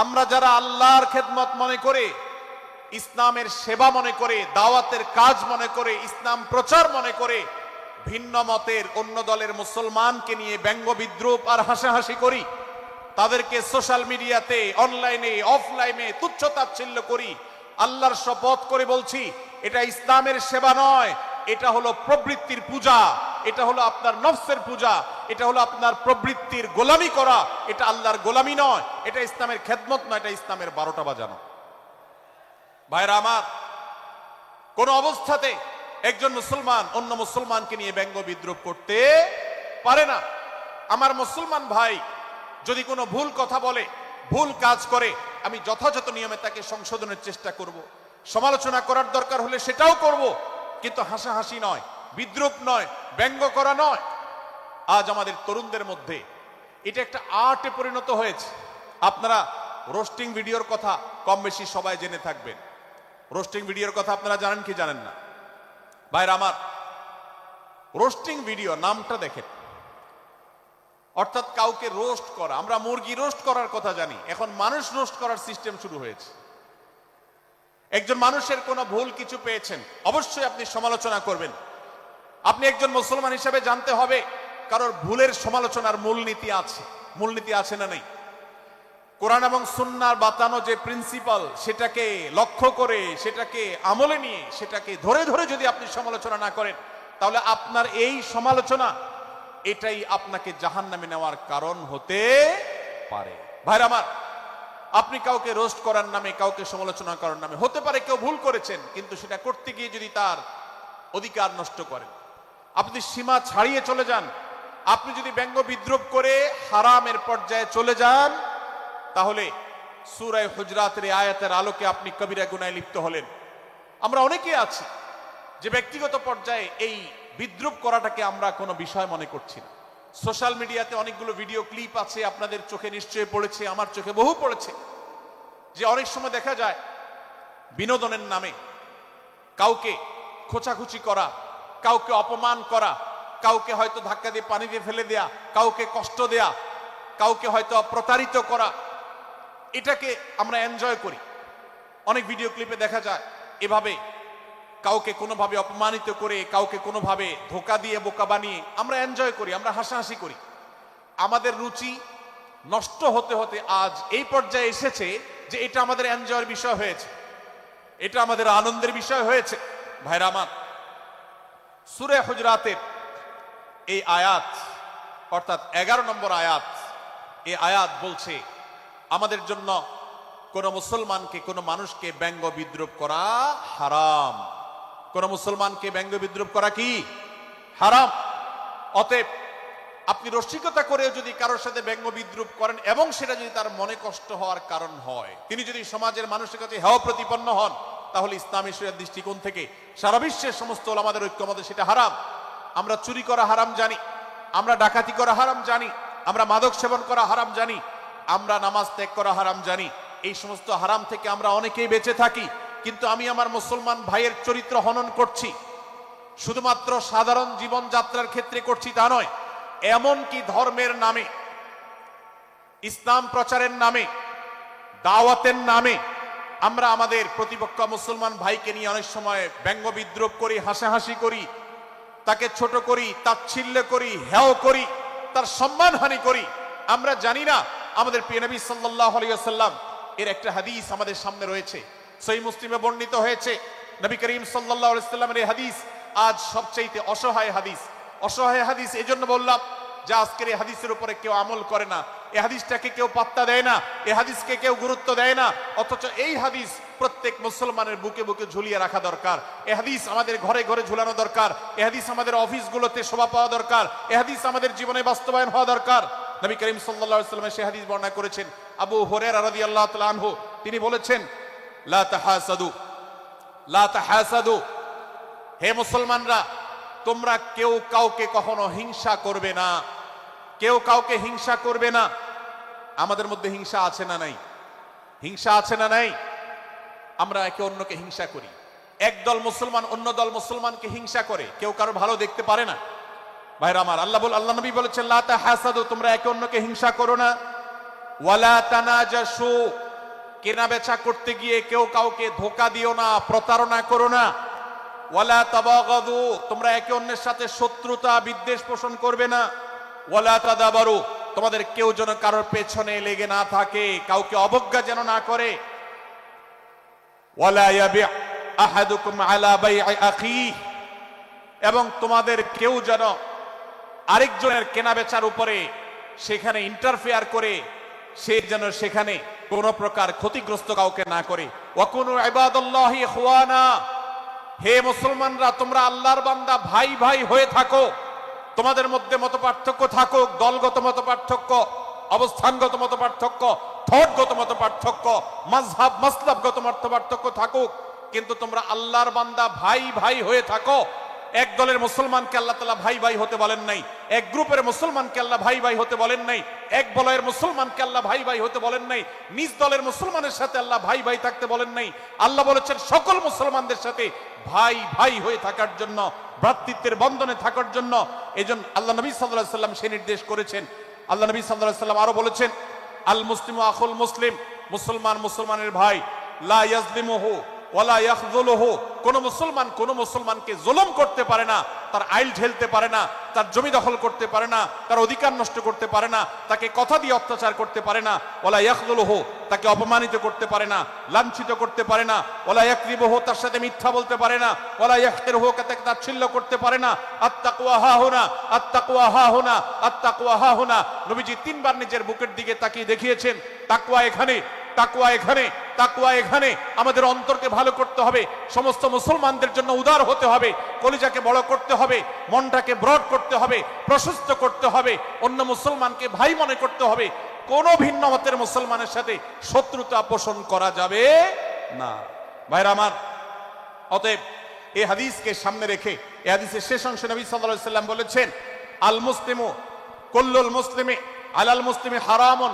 আমরা যারা আল্লাহর খেদমত মনে করে, ইসলামের সেবা মনে করে, দাওয়াতের কাজ মনে করে, ইসলাম প্রচার মনে করে ভিন্ন মতের অন্য দলের মুসলমানকে নিয়ে ব্যঙ্গ, বিদ্রূপ আর হাসাহাসি করি, তাদেরকে সোশ্যাল মিডিয়াতে, অনলাইনে, অফলাইনে তুচ্ছ-তাচ্ছিল্য করি, আল্লাহর শপথ করে বলছি, এটা ইসলামের সেবা নয়, এটা হলো প্রবৃত্তির পূজা, এটা হলো আপনার নফসের পূজা, এটা হলো আপনার প্রবৃত্তির গোলামি করা, এটা আল্লাহর গোলামি নয়, এটা ইসলামের খেদমত নয়, এটা ইসলামের 12টা বাজানো। ভাইরা আমার, কোন অবস্থাতে একজন মুসলমান অন্য মুসলমানকে নিয়ে ব্যঙ্গ বিদ্রুপ করতে পারে না। আমার মুসলমান ভাই যদি কোনো ভুল কথা বলে, ভুল কাজ করে, আমি যথাযথ নিয়মে তাকে সংশোধনের চেষ্টা করব। সমালোচনা করার দরকার হলে সেটাও করব, কিন্তু হাসাহাসি নয়, বিদ্রুপ নয়, ব্যঙ্গ করা নয়। আজ আমাদের তরুণদের মধ্যে এটা একটা আর্টে পরিণত হয়েছে। আপনারা রোস্টিং ভিডিওর কথা কম বেশি সবাই জেনে থাকবেন। রোস্টিং ভিডিওর কথা আপনারা জানেন কি জানেন না? ভাইরা আমার, রোস্টিং ভিডিও নামটা দেখেন, অর্থাৎ কাউকে রোস্ট করা। আমরা মুরগি রোস্ট করার কথা জানি, এখন মানুষ রোস্ট করার সিস্টেম শুরু হয়েছে। একজন মানুষের কোনো ভুল কিছু পেয়েছেন, অবশ্যই আপনি সমালোচনা করবেন। আপনি একজন মুসলমান হিসেবে জানতে হবে কারোর ভুলের সমালোচনার মূলনীতি আছে। মূলনীতি আছে না নেই? কোরআন এবং সুন্নাহর বাতানো যে প্রিন্সিপাল, সেটাকে লক্ষ্য করে, সেটাকে আমলে নিয়ে, সেটাকে ধরে ধরে যদি আপনি সমালোচনা না করেন, তাহলে আপনার এই সমালোচনা এটাই আপনাকে জাহান্নামে নেওয়ার কারণ হতে পারে। ভাইরা আমার, আপনি কাউকে রোস্ট করার নামে, কাউকে সমালোচনা করার নামে, হতে পারে কেউ ভুল করেছেন, কিন্তু সেটা করতে গিয়ে যদি তার অধিকার নষ্ট করেন, আপনি সীমা ছাড়িয়ে চলে যান, আপনি যদি ব্যঙ্গ বিদ্রুপ করে হারামের পর্যায়ে চলে যান, তাহলে সূরা হুজরাতের আয়াতের আলোকে আপনি কবিরা গুনাহে লিপ্ত হলেন। আমরা অনেকে আছি যে ব্যক্তিগত পর্যায়ে এই বিদ্রুপ করাটাকে আমরা কোনো বিষয় মনে করছি না। সোশ্যাল মিডিয়াতে অনেকগুলো ভিডিও ক্লিপ আছে, আপনাদের চোখে নিশ্চয়ই পড়েছে, আমার চোখে বহু পড়েছে, যে অনেক সময় দেখা যায় বিনোদনের নামে কাউকে খোঁচাখুচি করা, কাউকে অপমান করা, কাউকে হয়তো ধাক্কা দিয়ে পানি দিয়ে ফেলে দেয়া, কাউকে কষ্ট দেয়া, কাউকে হয়তো প্রতারিত করা, এটাকে আমরা এনজয় করি। অনেক ভিডিও ক্লিপে দেখা যায় এভাবে কাউকে কোনোভাবে অপমানিত করে, কাউকে কোনোভাবে ধোকা দিয়ে বোকা বানিয়ে আমরা এনজয় করি, আমরা হাসাহাসি করি। আমাদের রুচি নষ্ট হতে হতে আজ এই পর্যায়ে এসেছে যে এটা আমাদের এনজয়ের বিষয় হয়েছে, এটা আমাদের আনন্দের বিষয় হয়েছে। ভাইরা আমার, সূরা হুজরাতের এই আয়াত, অর্থাৎ 11 নম্বর আয়াত, এই আয়াত বলছে আমাদের জন্য কোন মুসলমানকে, কোন মানুষকে ব্যঙ্গ বিদ্রুপ করা হারাম। কোন মুসলমানকে ব্যঙ্গ বিদ্রুপ করা কি হারাম। অতএব আপনি রসিকতা করেও যদি কারোর সাথে ব্যঙ্গ বিদ্রুপ করেন এবং সেটা যদি তার মনে কষ্ট হওয়ার কারণ হয়, তিনি যদি সমাজের মানুষের কাছে হেয় প্রতিপন্ন হন, তাহলে ইসলামী শরিয়ার দৃষ্টিকোণ থেকে সারা বিশ্বের সমস্ত ওলামাদের ঐক্যমতে সেটা হারাম। আমরা চুরি করা হারাম জানি, আমরা ডাকাতি করা হারাম জানি, আমরা মাদক সেবন করা হারাম জানি, আমরা নামাজ ত্যাগ করা হারাম জানি। এই সমস্ত হারাম থেকে আমরা অনেকেই বেঁচে থাকি, কিন্তু আমি আমার মুসলমান ভাইয়ের চরিত্র হনন করছি, শুধুমাত্র সাধারণ জীবন যাত্রার ক্ষেত্রে করছি তা নয়, এমনকি ধর্মের নামে, ইসলাম প্রচারের নামে, দাওয়াতের নামে আমরা আমাদের প্রতিপক্ষ মুসলমান ভাইকে নিয়ে অনেক সময় ব্যঙ্গ বিদ্রুপ করি, হাসাহাসি করি, তাকে ছোট করি, তাচ্ছিল্য করি, হেয় করি, তার সম্মানহানি করি। আমরা জানি না আমাদের প্রিয় নবী সাল্লাল্লাহু আলাইহি ওয়াসাল্লাম এর একটা হাদিস আমাদের সামনে রয়েছে, সহিহ মুসলিমে বর্ণিত হয়েছে। নবী করিম সাল্লাল্লাহু আলাইহি ওয়াসাল্লামের এই হাদিস আজ সবচেয়ে অসহায় হাদিস। অসহায় হাদিস এই জন্য বললাম যে আজকের এই হাদিসের উপরে কেউ আমল করে না, এই হাদিসটাকে কেউ পাত্তা দেয় না, এই হাদিসকে কেউ গুরুত্ব দেয় না, অথচ এই হাদিস প্রত্যেক মুসলমানের বুকে বুকে ঝুলিয়ে রাখা দরকার। এই হাদিস আমাদের ঘরে ঘরে ঝুলানো দরকার, এই হাদিস আমাদের অফিসগুলোতে শোভা পাওয়া দরকার, এই হাদিস আমাদের জীবনে বাস্তবায়ন হওয়া দরকার। নবী করিম সাল্লাল্লাহু আলাইহি ওয়াসাল্লাম সেই হাদিস বর্ণনা করেছেন। আবু হুরায়রা রাদিয়াল্লাহু তাআলা আনহু তিনি বলেছেন, লা তাহাসাদু, লা তাহাসাদু, হে মুসলমানরা, তোমরা কেউ কাউকে কখনো হিংসা করবে না, কেউ কাউকে হিংসা করবে না। আমাদের মধ্যে হিংসা আছে না নাই? হিংসা আছে না নাই? আমরা একে অন্যকে হিংসা করি। একদল মুসলমান অন্য দল মুসলমানকে হিংসা করে, কেউ কারো ভালো দেখতে পারে না। ভাইরা আমার, আল্লাহ নবী বলেছেন, লা তাহাসাদু, তোমরা একে অন্যকে হিংসা করো না। ওয়ালা তানাজাসু, কেনা বেচা করতে গিয়ে কেউ কাউকে ধোকা দিও না, প্রতারণা করো না। ওয়ালা তাবাগাদু, তোমরা একে অন্যের সাথে শত্রুতা বিদ্বেষ পোষণ করবে না। ওয়ালা তাদাবারু, তোমাদের কেউ যেন কারোর পেছনে লেগে না থাকে, কাউকে অবজ্ঞা যেন না করে। ওয়ালা ইয়াবি আহাদুকুম আলা বাই'i আখিহি, এবং তোমাদের কেউ যেন আরেকজনের কেনাবেচার উপরে সেখানে ইন্টারফেয়ার করে সে যেন সেখানে কোন প্রকার ক্ষতিগ্রস্ত কাউকে না করে। ওয়াকুনু ইবাদাল্লাহি ইখওয়ানা, হে মুসলমানরা, তোমরা আল্লাহর বান্দা, ভাই ভাই হয়ে থাকো। তোমাদের মধ্যে মত পার্থক্য থাকুক, দলগত মত পার্থক্য, অবস্থানগত মত পার্থক্য, থটগত মত পার্থক্য, মাযহাব মাসলাবগত মত পার্থক্য থাকুক, কিন্তু তোমরা আল্লাহর বান্দা, ভাই ভাই হয়ে থাকো। এক দলের মুসলমানকে আল্লাহ তাআলা ভাই ভাই হতে বলেন নাই, এক গ্রুপের মুসলমানকে আল্লাহ ভাই ভাই হতে বলেন নাই, এক বলয়ের মুসলমানকে আল্লাহ ভাই ভাই হতে বলেন নাই, নিজ দলের মুসলমানের সাথে আল্লাহ ভাই ভাই থাকতে বলেন নাই। আল্লাহ বলেছেন সকল মুসলমানদের সাথে ভাই ভাই হয়ে থাকার জন্য, ভ্রাতৃত্বের বন্ধনে থাকার জন্য। এজন্য আল্লাহ নবী সাল্লাল্লাহু আলাইহি ওয়াসাল্লাম সে নির্দেশ করেছেন। আল্লাহ নবী সাল্লাল্লাহু আলাইহি ওয়াসাল্লাম আরো বলেছেন, আল মুসলিমু আখুল মুসলিম, মুসলমান মুসলমানের ভাই, লা ইয়াজলিমুহু ওয়ালা ইয়াখযুলুহু, কোন মুসলমান কোন মুসলমানকে জুলুম করতে পারে না, তার আইল ঢেলতে পারে না, তার জমি দখল করতে পারে না, তার অধিকার নষ্ট করতে পারে না, তাকে কথা দিয়ে অত্যাচার করতে পারে না, ওয়ালা ইয়াখযুলুহু, তাকে অপমানিত করতে পারে না, লাঞ্ছিত করতে পারে না, ওয়ালা ইয়াকযিবুহু, তার সাথে মিথ্যা বলতে পারে না, ওয়ালা ইয়াহকিরুহু, তাকে তাচ্ছিল্য করতে পারে না। আত্তাকওয়া হাহুনা, আত্তাকওয়া হাহুনা, আত্তাকওয়া হাহুনা। নবীজি তিনবার নিজের বুকের দিকে তাকিয়ে দেখিয়েছেন, তাকওয়া এখানে, তাকওয়া এখানে, তাকওয়া এখানে। আমাদের অন্তরকে ভালো করতে হবে, সমস্ত মুসলমানদের জন্য উদার হতে হবে, কলিজাকে বড় করতে হবে, মনটাকে ব্রড করতে হবে, প্রশস্ত করতে হবে, অন্য মুসলমানকে ভাই মনে করতে হবে। কোন ভিন্ন মতের মুসলমানের সাথে শত্রুতা পোষণ করা যাবে না। ভাইরা আমার, অতএব এই হাদিসকে সামনে রেখে এই হাদিসের শেষ অংশে নবী সাল্লাল্লাহু আলাইহি ওয়াসাল্লাম বলেছেন, আল মুসলিমু কুল্লুল মুসলিমি আলাল মুসলিমি হারামুন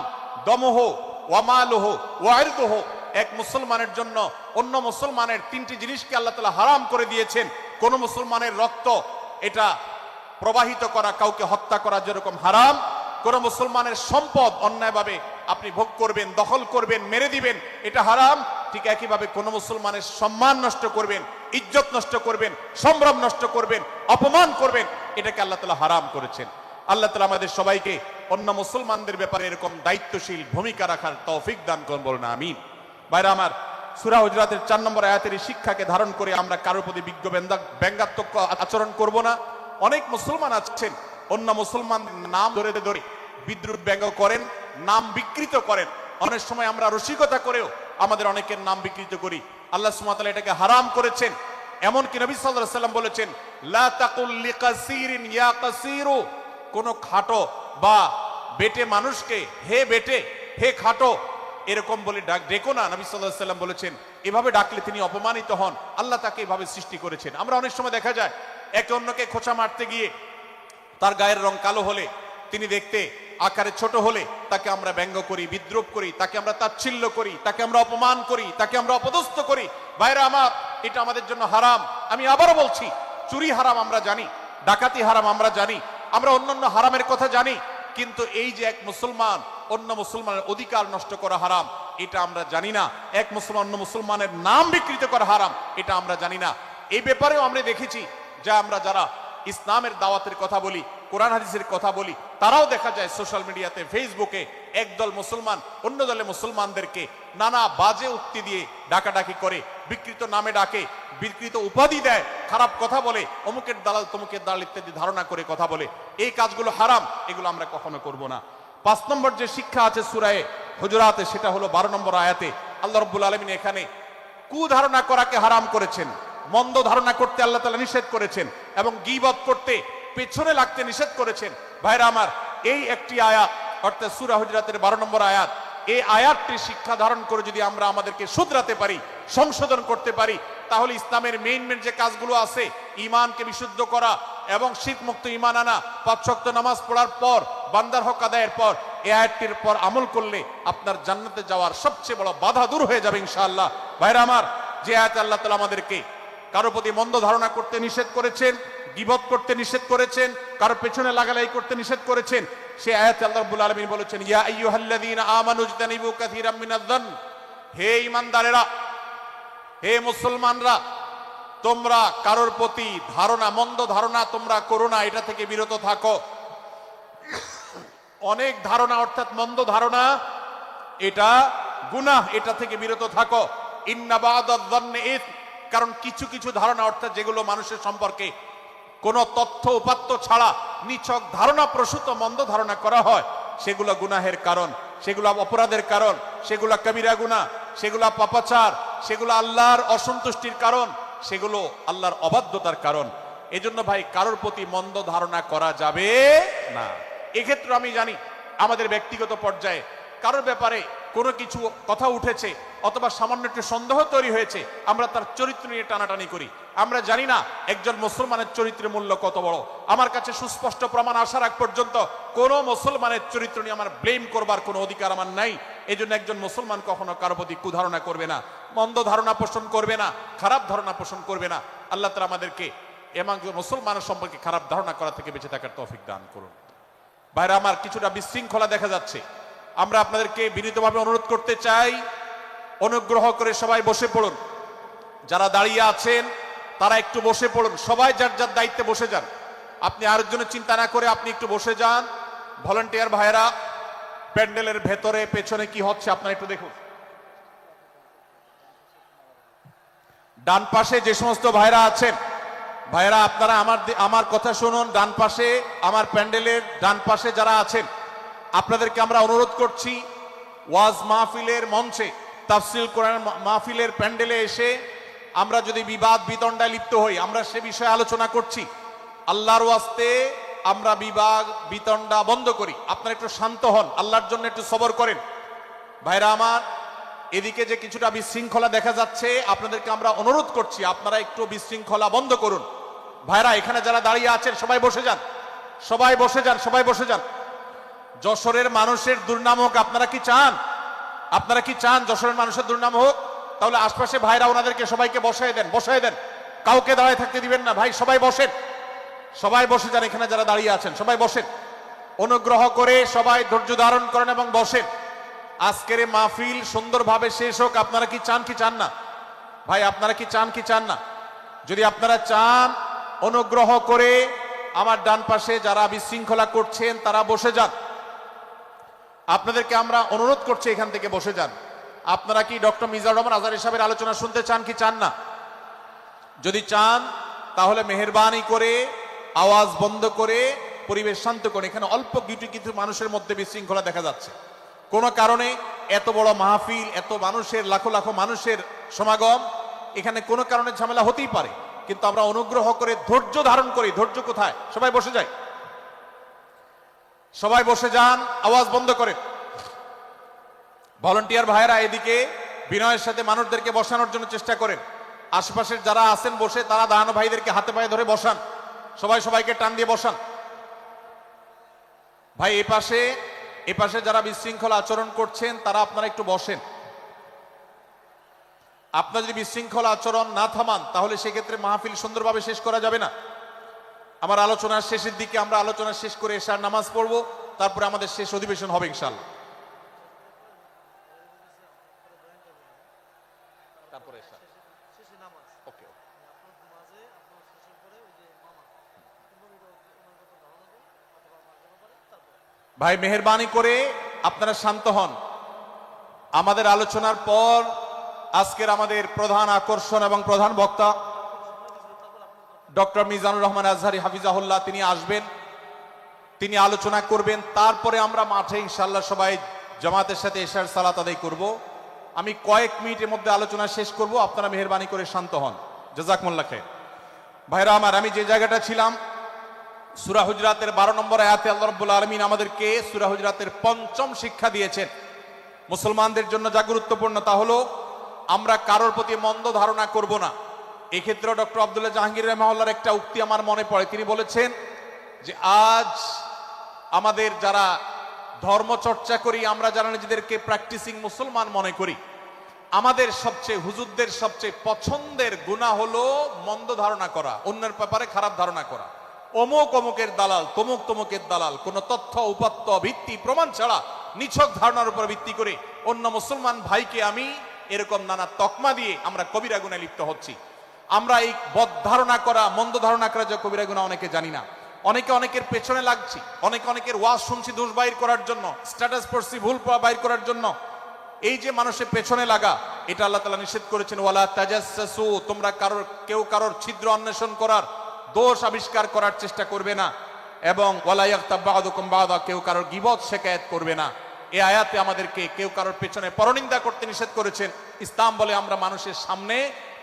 দমুহু ওয়া মালুহু ওয়া ইরদুহু। এক মুসলমানের জন্য অন্য মুসলমানের তিনটি জিনিসকে আল্লাহ তাআলা হারাম করে দিয়েছেন। কোন মুসলমানের রক্ত এটা প্রবাহিত করা, কাউকে হত্যা করা যেরকম হারাম, কোন মুসলমানের সম্পদ অন্যায়ভাবে আপনি ভোগ করবেন, দখল করবেন, মেরে দিবেন, এটা হারাম। ঠিক একইভাবে কোন মুসলমানের সম্মান নষ্ট করবেন, ইজ্জত নষ্ট করবেন, সম্ভ্রম নষ্ট করবেন, অপমান করবেন, এটাকে আল্লাহ তাআলা হারাম করেছেন। আল্লাহ তাআলা আমাদের সবাইকে অন্য মুসলমানদের ব্যাপারে এরকম দায়িত্বশীল ভূমিকা রাখার তৌফিক দান করুন, বলুন আমিন। ভাইরা আমার, সূরা হুজরাতের 4 নম্বর আয়াতের এই শিক্ষাকে ধারণ করে আমরা কারোর প্রতি বিজ্ঞ ব্যঙ্গাত্মক আচরণ করব না। অনেক মুসলমান আছেন অন্য মুসলমানদের নাম ধরে ধরে বিদ্রুপ ব্যঙ্গ করেন, নাম বিকৃত করেন। অনেক সময় আমরা রসিকতা করেও আমাদের অনেকের নাম বিকৃত করি। আল্লাহ সুবহানাহু ওয়া তাআলা এটাকে হারাম করেছেন। এমনকি নবী সাল্লাল্লাহু আলাইহি ওয়াসাল্লাম বলেছেন, লা তাকুল লিকাসিরিন ইয়া কাসিরু, কোন খাটো বা বেটে মানুষকে হে বেটে, হে খাটো এরকম বলে ডেকো না। নবী সাল্লাল্লাহু আলাইহি ওয়াসাল্লাম বলেছেন, এভাবে ডাকলে তিনি অপমানিত হন। আল্লাহ তাকে এভাবে সৃষ্টি করেছেন। আমরা অনেক সময় দেখা যায় একে অন্যকে খোঁচা মারতে গিয়ে তার গায়ের রং কালো হলে, তিনি দেখতে আকারে ছোট হলে তাকে আমরা ব্যঙ্গ করি, বিদ্রুপ করি, তাকে আমরা তাচ্ছিল্য করি, তাকে আমরা অপমান করি, তাকে আমরা অপদস্থ করি। ভাইরা আমার, এটা আমাদের জন্য হারাম। আমি আবারও বলছি, চুরি হারাম আমরা জানি, ডাকাতি হারাম আমরা জানি, আমরা অন্যান্য হারামের কথা জানি, কিন্তু এই যে এক মুসলমান অন্য মুসলমানের অধিকার নষ্ট করা হারাম, এটা আমরা জানি না। এক মুসলমান অন্য মুসলমানের নাম বিকৃত করা হারাম, এটা আমরা জানি না। এই ব্যাপারেও আমরা দেখেছি যে আমরা যারা ইসলামের দাওয়াতের কথা বলি, কোরআন হাদিসের কথা বলি, তারাও দেখা যায় সোশ্যাল মিডিয়াতে, ফেসবুকে একদল মুসলমান অন্য দলের মুসলমানদেরকে নানা বাজে উক্তি দিয়ে ডাকাডাকি করে, বিকৃত নামে ডাকে, বিকৃত উপাধি দেয়, খারাপ কথা বলে, অমুকের দালাল তমুকের দালাল ইত্যাদি ধারণা করে কথা বলে। এই কাজগুলো হারাম, এগুলো আমরা কখনো করব না। 5 নম্বর যে শিক্ষা আছে সূরা হুজুরাতে, সেটা হলো 12 নম্বর আয়াতে আল্লাহ রাব্বুল আলামিন এখানে কুধারণা করাকে হারাম করেছেন, মন্দ ধারণা করতে আল্লাহ তাআলা নিষেধ করেছেন, এবং গীবত করতে, পেছনে লাগতে নিষেধ করেছেন। ভাইরা আমার, এই একটি আয়াত অর্থাৎ সূরা হুজুরাতের 12 নম্বর আয়াত, এই আয়াতটি শিক্ষা ধারণ করে যদি আমরা আমাদেরকে শুধরাতে পারি, সংশোধন করতে পারি, তাহলে ইসলামের মেইন যে কাজগুলো আছে, ঈমানকে বিশুদ্ধ করা এবং শিরক মুক্ত ঈমান আনা, 5 ওয়াক্ত নামাজ পড়ার পর, বান্দার হক আদায়ের পর, এই আয়াতটির পর আমল করলে আপনার জান্নাতে যাওয়ার সবচেয়ে বড় বাধা দূর হয়ে যাবে ইনশাআল্লাহ। ভাইরা আমার, যে আয়াতে আল্লাহ তাআলা আমাদেরকে কারো প্রতি মন্দ ধারণা করতে নিষেধ করেছেন, গীবত করতে নিষেধ করেছেন, কারো পেছনে লাগালাই করতে নিষেধ করেছেন, সেই আয়াতে আল্লাহ রাব্বুল আলামিন বলেছেন, ইয়া আইয়ুহাল্লাযীনা আমানু ইজতানিবু কাসীরাম মিনায-যন্ন, হে ঈমানদারেরা, হে মুসলমানরা, তোমরা কারোর প্রতি ধারণা, মন্দ ধারণা তোমরা করো না, এটা থেকে বিরত থাকো। অনেক ধারণা অর্থাৎ মন্দ ধারণা, এটা গুনাহ, এটা থেকে বিরত থাকো। ইন্না বা'দায-যন্নি ইসম, কারণ কিছু কিছু ধারণা অর্থাৎ যেগুলো মানুষের সম্পর্কে কোন তথ্য উপাত্ত ছাড়া নিছক ধারণা প্রসূত মন্দ ধারণা করা হয়, সেগুলো গুনাহের কারণ, সেগুলো অপরাধের কারণ, সেগুলো কবিরা গুনাহ, সেগুলো পাপাচার, সেগুলো আল্লাহর অসন্তুষ্টির কারণ, সেগুলো আল্লাহর অবাধ্যতার কারণ। এজন্য ভাই কারোর প্রতি মন্দ ধারণা করা যাবে না। এক্ষেত্রে আমি জানি আমাদের ব্যক্তিগত পর্যায়ে কারোর ব্যাপারে কোনো কিছু কথা উঠেছে অথবা সামান্য একটু সন্দেহ তৈরি হয়েছে, আমরা তার চরিত্র নিয়ে টানাটানি করি। আমরা জানি না একজন মুসলমানের চরিত্রের মূল্য কত বড়। আমার কাছে সুস্পষ্ট প্রমাণ আসার আগ পর্যন্ত কোনো মুসলমানের চরিত্র নিয়ে আমার ব্লেম করবার কোনো অধিকার আমার নাই। এই জন্য একজন মুসলমান কখনো কারো প্রতি কুধারণা করবে না, মন্দ ধারণা পোষণ করবে না, খারাপ ধারণা পোষণ করবে না। আল্লাহ তাআলা আমাদেরকে এবং মুসলমানের সম্পর্কে খারাপ ধারণা করা থেকে বেঁচে থাকার তৌফিক দান করুন। ভাইরা আমার, কিছুটা বিশৃঙ্খলা দেখা যাচ্ছে। আমরা আপনাদেরকে বিনীতভাবে অনুরোধ করতে চাই, অনুগ্রহ করে সবাই বসে পড়ুন। যারা দাঁড়িয়ে আছেন তারা একটু বসে পড়ুন, সবাই যার যার দায়িত্বে বসে যান। আপনি আরেকজনের চিন্তা না করে আপনি একটু বসে যান। ভলান্টিয়ার ভাইরা প্যান্ডেলের ভেতরে পেছনে কি হচ্ছে আপনারা একটু দেখুন। ডান পাশে যে সমস্ত ভাইরা আছেন, ভাইরা আপনারা আমার কথা শুনুন। ডান পাশে আমার প্যান্ডেলের ডান পাশে যারা আছেন আপনাদেরকে আমরা অনুরোধ করছি, ওয়াজ মাহফিলের মঞ্চে, তাফসীর কোরআন মাহফিলের প্যান্ডেলে এসে আমরা যদি বিবাদ বিতণ্ডায় লিপ্ত হই, আমরা সে বিষয়ে আলোচনা করছি, আল্লাহর ওয়াস্তে আমরা বিবাদ বিতণ্ডা বন্ধ করি। আপনারা একটু শান্ত হন, আল্লাহর জন্য একটু সবর করেন। ভাইরা আমার, এদিকে যে কিছুটা বিশৃঙ্খলা দেখা যাচ্ছে, আপনাদেরকে আমরা অনুরোধ করছি আপনারা একটু বিশৃঙ্খলা বন্ধ করুন। ভাইরা এখানে যারা দাঁড়িয়ে আছেন সবাই বসে যান, সবাই বসে যান, সবাই বসে যান। যশোরের মানুষের দুর্নাম হোক আপনারা কি চান? আপনারা কি চান যশোরের মানুষের দুর্নাম হোক? তাহলে আশপাশে ভাইরা ওনাদেরকে সবাইকে বসায় দেন, বসায় দেন, কাউকে দাঁড়ায় থাকতে দিবেন না। ভাই সবাই বসেন, সবাই বসে যান। এখানে যারা দাঁড়িয়ে আছেন সবাই বসেন, অনুগ্রহ করে সবাই ধৈর্য ধারণ করেন এবং বসেন। আজকের এই মাহফিল সুন্দরভাবে শেষ হোক। আপনারা কি চান কি চান না? ভাই আপনারা কি চান কি চান না? যদি আপনারা চান, অনুগ্রহ করে আমার ডান পাশে যারা বিশৃঙ্খলা করছেন তারা বসে যান। আপনাদেরকে আমরা অনুরোধ করছি এখান থেকে বসে যান। আপনারা কি ডক্টর মিজানুর রহমান আজহারী সাহেবের আলোচনা শুনতে চান কি চান না? যদি চান তাহলে মেহেরবানি করে আওয়াজ বন্ধ করে পরিবেশ শান্ত করে। এখানে অল্প কিছু মানুষের মধ্যে বিশৃঙ্খলা দেখা যাচ্ছে। কোনো কারণে এত বড় মাহফিল, এত মানুষের, লাখো লাখো মানুষের সমাগম, এখানে কোনো কারণে ঝামেলা হতেই পারে, কিন্তু আমরা অনুগ্রহ করে ধৈর্য ধারণ করি। ধৈর্য কোথায়? সবাই বসে যায়, সবাই বসে যান, আওয়াজ বন্ধ করেন। ভলান্টিয়ার ভাইরা এদিকে বিনয়ের সাথে মানুষদেরকে বসানোর জন্য চেষ্টা করেন। আশেপাশের যারা আছেন বসে, তারা দাঁড়ানো ভাইদেরকে হাতে পায়ে ধরে বসান, সবাই সবাইকে টান দিয়ে বসান। ভাই এ পাশে যারা বিশৃঙ্খলা আচরণ করছেন তারা আপনারা একটু বসেন। আপনারা যদি বিশৃঙ্খলা আচরণ না থামান তাহলে সেক্ষেত্রে মাহফিল সুন্দরভাবে শেষ করা যাবে না। আমার আলোচনার শেষের দিকে আমরা আলোচনা শেষ করে এশার নামাজ পড়বো, তারপরে আমাদের শেষ অধিবেশন হবে ইনশাআল্লাহ। তারপরে এশার ওকে। ভাই মেহেরবানি করে আপনারা শান্ত হন। আমাদের আলোচনার পর আজকের আমাদের প্রধান আকর্ষণ এবং প্রধান বক্তা ডক্টর মিজানুর রহমান আজহারী হাফিজাহুল্লাহ তিনি আসবেন, তিনি আলোচনা করবেন। তারপরে আমরা মাঠে ইনশাআল্লাহ সবাই জামাতের সাথে এশার সালাত আদায় করব। আমি কয়েক মিনিটের মধ্যে আলোচনা শেষ করব, আপনারা মেহেরবানি করে শান্ত হন। জাযাকুমুল্লাহ খাইর। ভাইরা আমার, আমি যে জায়গাটা ছিলাম, সূরা হুজরাতের 12 নম্বর আয়াতে আল্লাহ রাব্বুল আলামিন আমাদেরকে সূরা হুজরাতের 5ম শিক্ষা দিয়েছেন। মুসলমানদের জন্য যা গুরুত্বপূর্ণ তা হলো আমরা কারোর প্রতি মন্দ ধারণা করব না। এক্ষেত্রে ডক্টর আব্দুল্লাহ জাহাঙ্গীর রাহিমাহুল্লাহর একটা উক্তি আমার মনে পড়ে। তিনি বলেছেন যে আজ আমাদের যারা ধর্ম চর্চা করি, আমরা যারা নিজেদেরকে প্র্যাকটিসিং মুসলমান মনে করি, আমাদের সবচেয়ে হুজুরদের সবচেয়ে পছন্দের গুনাহ হলো মন্দ ধারণা করা, অন্যের ব্যাপারে খারাপ ধারণা করা। অমুক অমুকের দালাল, তমুক তমুকের দালাল, কোন তথ্য উপাত্ত ভিত্তি প্রমাণ ছাড়া নিছক ধারণার উপর ভিত্তি করে অন্য মুসলমান ভাইকে আমি এরকম নানা তকমা দিয়ে আমরা কবিরা গুনাহে লিপ্ত হচ্ছি। আমরা এই বদ ধারণা করা, মন্দ ধারণা করা যে কবিরা গুনাহ অনেকে জানি না। অনেকের পেছনে লাগছি, অনেকের ওয়াজ শুনছি দোষ বাইর করার জন্য, স্ট্যাটাস পড়ছি ভুল বাইর করার জন্য। এই যে মানুষের পেছনে লাগা, এটা আল্লাহ তাআলা নিষেধ করেছেন, ওয়ালা তাজাসসু, তোমরা কেউ কারোর ছিদ্র অন্বেষণ করার, দোষ আবিষ্কার করার চেষ্টা করবে না, এবং ওয়ালা ইয়াগতাব বা'দুকুম বা'দা, কেউ কারোর গীবত শিকায়াত করবে না। এই আয়াতে আমাদেরকে কেউ কারোর পেছনে পরনিন্দা করতে নিষেধ করেছেন। ইসলাম বলে আমরা মানুষের সামনে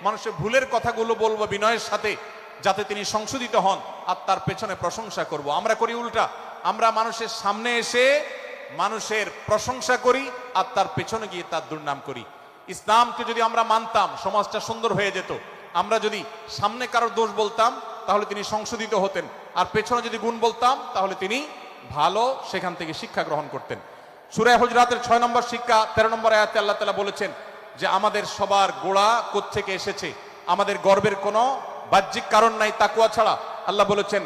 মানুষের ভুলের কথাগুলো বলবো বিনয়ের সাথে, যাতে তিনি সংশোধিত হন, আর তার পেছনে প্রশংসা করব। আমরা করি উল্টা, আমরা মানুষের সামনে এসে মানুষের প্রশংসা করি আর তার পেছনে গিয়ে তার দুর্নাম করি। ইসলামকে যদি আমরা মানতাম, সমাজটা সুন্দর হয়ে যেত। আমরা যদি সামনে কারোর দোষ বলতাম তাহলে তিনি সংশোধিত হতেন, আর পেছনে যদি গুণ বলতাম তাহলে তিনি ভালো সেখান থেকে শিক্ষা গ্রহণ করতেন। সূরা হুজরাতের 6 নম্বর শিক্ষা 13 নম্বর আয়াতে আল্লাহ তাআলা বলেছেন যে আমাদের সবার গোড়া কোত্থেকে এসেছে, আমাদের গর্বের কোনো বাহ্যিক কারণ নাই তাকওয়া ছাড়া। আল্লাহ বলেছেন,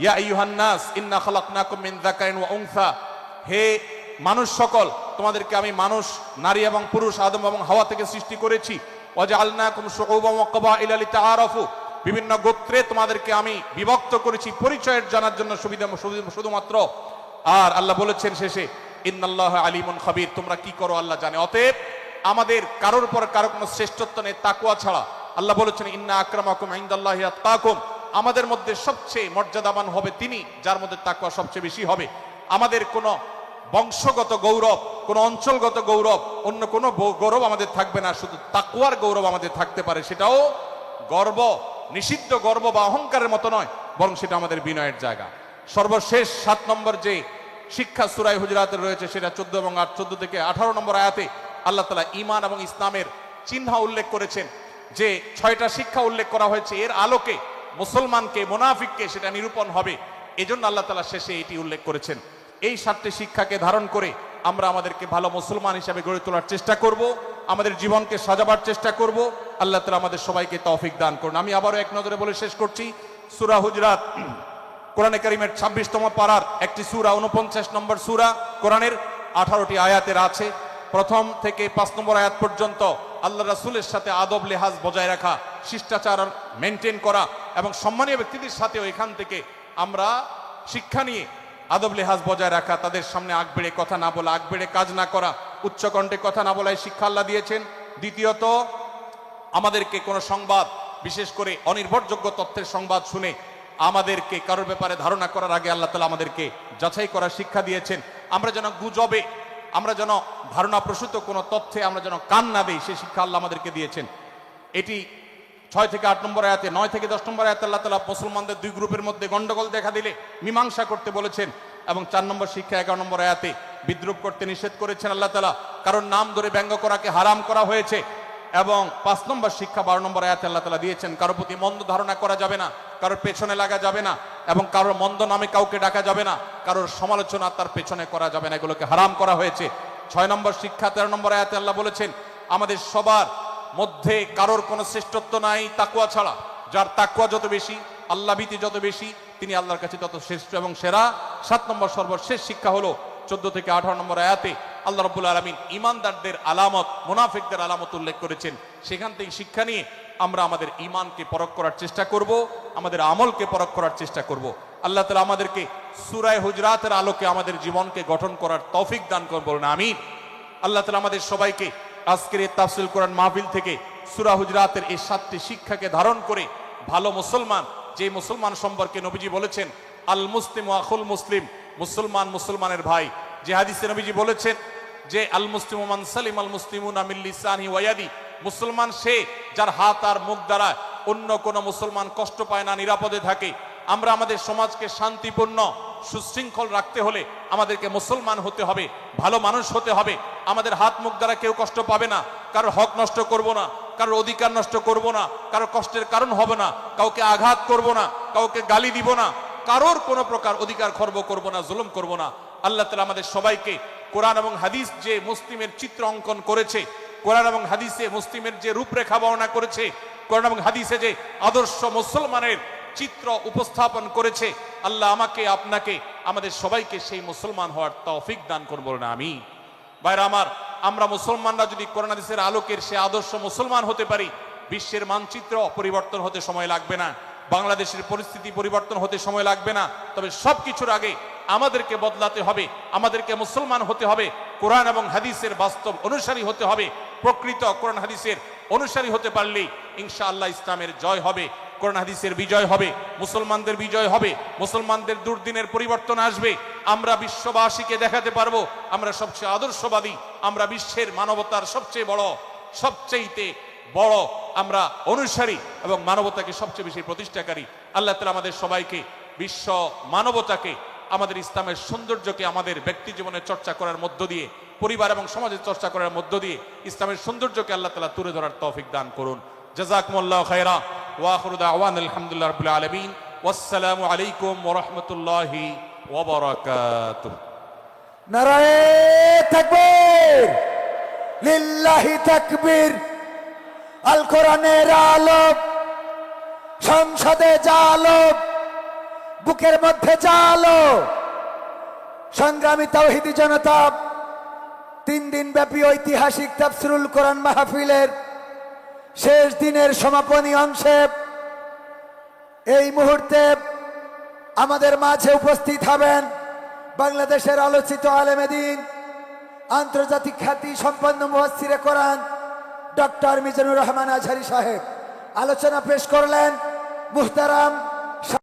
ইয়া আইয়ুহান নাস ইন্না খালাকনাকুম মিন যাকারিন ওয়া উনসা, হে মানুষ সকল, তোমাদেরকে আমি মানুষ, নারী এবং পুরুষ, আদম এবং হাওয়া থেকে সৃষ্টি করেছি। ওয়াজআলনাকুম শুউবান ওয়া ক্বাবাইলা লিতাআরাফু, বিভিন্ন গোত্রে তোমাদেরকে আমি বিভক্ত করেছি পরিচয়ের জানার জন্য শুধুমাত্র। আর আল্লাহ বলেছেন শেষে, ইন্নাল্লাহা আলিমুন খাবীর, তোমরা কি করো আল্লাহ জানে। অতএব আমাদের কারোর উপর কারো কোনো শ্রেষ্ঠত্ব নেই তাকওয়া ছাড়া। আল্লাহ বলেছেন, ইন্না আকরামাকুম ইনদাল্লাহি আতকাকুম, আমাদের মধ্যে সবচেয়ে মর্যাদাবান হবে তিনি যার মধ্যে তাকওয়া সবচেয়ে বেশি হবে। আমাদের কোনো বংশগত গৌরব, কোনো অঞ্চলগত গৌরব, অন্য কোনো গৌরব আমাদের থাকবে না, শুধু তাকওয়ার গৌরব আমাদের থাকতে পারে। সেটাও গর্ব, নিষিদ্ধ গর্ব বা অহংকারের মতো নয়, বরং সেটা আমাদের বিনয়ের জায়গা। সর্বশেষ 7 নম্বর যে শিক্ষা সূরা হুজরাতে রয়েছে, সেটা 14 এবং 14 থেকে 18 নম্বর আয়াতে আল্লাহ তাআলা ঈমান এবং ইসলামের চিহ্ন উল্লেখ করেছেন। যে 6টা শিক্ষা উল্লেখ করা হয়েছে, এর আলোকে মুসলমানকে, মুনাফিককে সেটা নিরূপণ হবে। এজন্য আল্লাহ তাআলা শেষে এটি উল্লেখ করেছেন। এই 7টি শিক্ষাকে ধারণ করে আমরা আমাদেরকে ভালো মুসলমান হিসেবে গড়ে তোলার চেষ্টা করব, আমাদের জীবনকে সাজাবার চেষ্টা করব। আল্লাহ তাআলা আমাদের সবাইকে তৌফিক দান করুন। আমি আবারও এক নজরে বলে শেষ করছি, সূরা হুজরাত কোরআনে কারীমের 26তম পারার একটি সূরা, 49 নম্বর সূরা, কোরআনের 18টি আয়াতের আছে। প্রথম থেকে 5 নম্বর আয়াত পর্যন্ত আল্লাহ রাসূলের সাথে আদব লেহাজ বজায় রাখা, শিষ্টাচার মেনটেন করা এবং সম্মানীয় ব্যক্তিদের সাথেও এখান থেকে আমরা শিক্ষা নিয়ে আদব লেহাজ বজায় রাখা, তাদের সামনে আগ বেড়ে কথা না বলা, আগ বেড়ে কাজ না করা, উচ্চকণ্ঠে কথা না বলা, এই শিক্ষা আল্লাহ দিয়েছেন। দ্বিতীয়ত, আমাদেরকে কোনো সংবাদ, বিশেষ করে অনির্ভরযোগ্য তথ্যের সংবাদ শুনে আমাদেরকে কারোর ব্যাপারে ধারণা করার আগে আল্লাহ তাআলা আমাদেরকে যাচাই করার শিক্ষা দিয়েছেন। আমরা যেন গুজবে, আমরা যেন ধারণা প্রসূত কোনো তথ্যে আমরা যেন কান না দেই, সেই শিক্ষা আল্লাহ আমাদেরকে দিয়েছেন। এটি 6 থেকে 8 নম্বর আয়াতে, 9 থেকে 10 নম্বর আয়াতে আল্লাহ তাআলা মুসলমানদের 2 গ্রুপের মধ্যে গন্ডগোল দেখা দিলে মীমাংসা করতে বলেছেন। এবং 4 নম্বর শিক্ষা 11 নম্বর আয়াতে বিদ্রুপ করতে নিষেধ করেছেন আল্লাহ তাআলা, কারণ নাম ধরে ব্যঙ্গ করাকে হারাম করা হয়েছে। এবং 5 নম্বর শিক্ষা 12 নম্বর আয়াতে আল্লাহ তাআলা দিয়েছেন, কারোর প্রতি মন্দ ধারণা করা যাবে না, কারোর পেছনে লাগা যাবে না, এবং কারোর মন্দ নামে কাউকে ডাকা যাবে না, কারোর সমালোচনা তার পেছনে করা যাবে না, এগুলোকে হারাম করা হয়েছে। 6 নম্বর শিক্ষা 13 নম্বর আয়াতে আল্লাহ বলেছেন, আমাদের সবার মধ্যে কারোর কোনো শ্রেষ্ঠত্ব নাই তাকওয়া ছাড়া। যার তাকওয়া যত বেশি, আল্লাহ ভীতি যত বেশি, তিনি আল্লাহর কাছে তত শ্রেষ্ঠ এবং সেরা। 7 নম্বর সর্বশেষ শিক্ষা হলো 14 থেকে 18 নম্বর আয়াতে আল্লাহ রাব্বুল আলামিন ঈমানদারদের আলামত, মুনাফিকদের আলামত উল্লেখ করেছেন। সেখান থেকে শিক্ষা নিয়ে আমরা আমাদের ঈমানকে পরখ করার চেষ্টা করব, আমাদের আমলকে পরখ করার চেষ্টা করব। আল্লাহ তাআলা আমাদেরকে সূরা হুজরাতের আলোকে আমাদের জীবনকে গঠন করার তৌফিক দান করুন, বলুন আমিন। আল্লাহ তাআলা আমাদের সবাইকে আজকের এই তাফসীর কোরআন মাহফিল থেকে সূরা হুজরাতের এই 7টি শিক্ষাকে ধারণ করে ভালো মুসলমান, যে মুসলমান সম্পর্কে নবীজি বলেছেন আল মুসলিম আখুল মুসলিম, মুসলমান মুসলমানের ভাই। যে হাদিসে নবীজি বলেছেন যে আল মুসলিমু মান সালিম আল মুসলিমুনা মিন লিসানিহি ওয়া ইয়াদি, মুসলমান সে যার হাত আর মুখ দ্বারা অন্য কোনো মুসলমান কষ্ট পায় না, নিরাপদে থাকে। আমরা আমাদের সমাজকে শান্তিপূর্ণ, সুশৃঙ্খল রাখতে হলে আমাদেরকে মুসলমান হতে হবে, ভালো মানুষ হতে হবে। আমাদের হাত মুখ দ্বারা কেউ কষ্ট পাবে না, কারোর হক নষ্ট করব না, কারোর অধিকার নষ্ট করব না, কারোর কষ্টের কারণ হবে না, কাউকে আঘাত করব না, কাউকে গালি দিব না, কারোর কোনো প্রকার অধিকার খর্ব করব না, জুলুম করব না। আল্লাহ তাআলা আমাদের সবাইকে কোরআন এবং হাদিস যে মুসলিমের চিত্র অঙ্কন করেছে, কোরআন এবং হাদিসে মুসলিমের যে রূপরেখা বর্ণনা করেছে, কোরআন এবং হাদিসে যে আদর্শ মুসলমানের চিত্র উপস্থাপন করেছে, আল্লাহ আমাকে, আপনাকে, আমাদের সবাইকে সেই মুসলমান হওয়ার তৌফিক দান করুন, বলুন আমিন। ভাইরা আমার, আমরা মুসলমানরা যদি কোরআন হাদিসের আলোকের সে আদর্শ মুসলমান হতে পারি, বিশ্বের মানচিত্র পরিবর্তন হতে সময় লাগবে না, বাংলাদেশের পরিস্থিতি পরিবর্তন হতে সময় লাগবে না। তবে সবকিছুর আগে আমাদেরকে বদলাতে হবে, আমাদেরকে মুসলমান হতে হবে, কোরআন এবং হাদিসের বাস্তব অনুসারী হতে হবে। প্রকৃত কোরআন হাদিসের অনুসারী হতে পারলেই ইনশাআল্লাহ ইসলামের জয় হবে, কোরআন হাদিসের বিজয় হবে, মুসলমানদের বিজয় হবে, মুসলমানদের দুর্দিনের পরিবর্তন আসবে। আমরা বিশ্ববাসীকে দেখাতে পারবো আমরা সবচেয়ে আদর্শবাদী, আমরা বিশ্বের মানবতার সবচেয়ে বড়, সবচেয়ে বড় আমরা অনুসারী এবং মানবতাকে সবচেয়ে বেশি প্রতিষ্ঠাকারী। আল্লাহ তাআলা আমাদের সবাইকে বিশ্ব মানবতাকে আমাদের ইসলামের সৌন্দর্যকে আমাদের ব্যক্তি জীবনে চর্চা করার মধ্য দিয়ে, পরিবার এবং সমাজে চর্চা করার মধ্য দিয়ে ইসলামের সৌন্দর্যকে আল্লাহ তাআলা তুলে ধরার তৌফিক দান করুন। জাযাকুমুল্লাহু খায়রা ওয়া আখিরু দাওয়ানা আলহামদুলিল্লাহি রাব্বিল আলামিন। ওয়াসসালামু আলাইকুম ওয়া রাহমাতুল্লাহি ওয়া বারাকাতুহু।
নারায়ে তাকবীর, লিল্লাহি তাকবীর। আল কোরআনের আলো, সংসদে জালো, বুকের মধ্যে জালো। সংগ্রামী তাওহীদি জনতা, 3 দিন ব্যাপী ঐতিহাসিক তাফসিরুল কোরআন মাহফিলের শেষ দিনের সমাপনী অংশে এই মুহূর্তে আমাদের মাঝে উপস্থিত হবেন বাংলাদেশের আলোচিত আলেমে দ্বীন, আন্তর্জাতিক খ্যাতি সম্পন্ন মুফাসসিরে কোরআন ডক্টর মিজানুর রহমান আজহারী সাহেব। আলোচনা পেশ করলেন মুহতারাম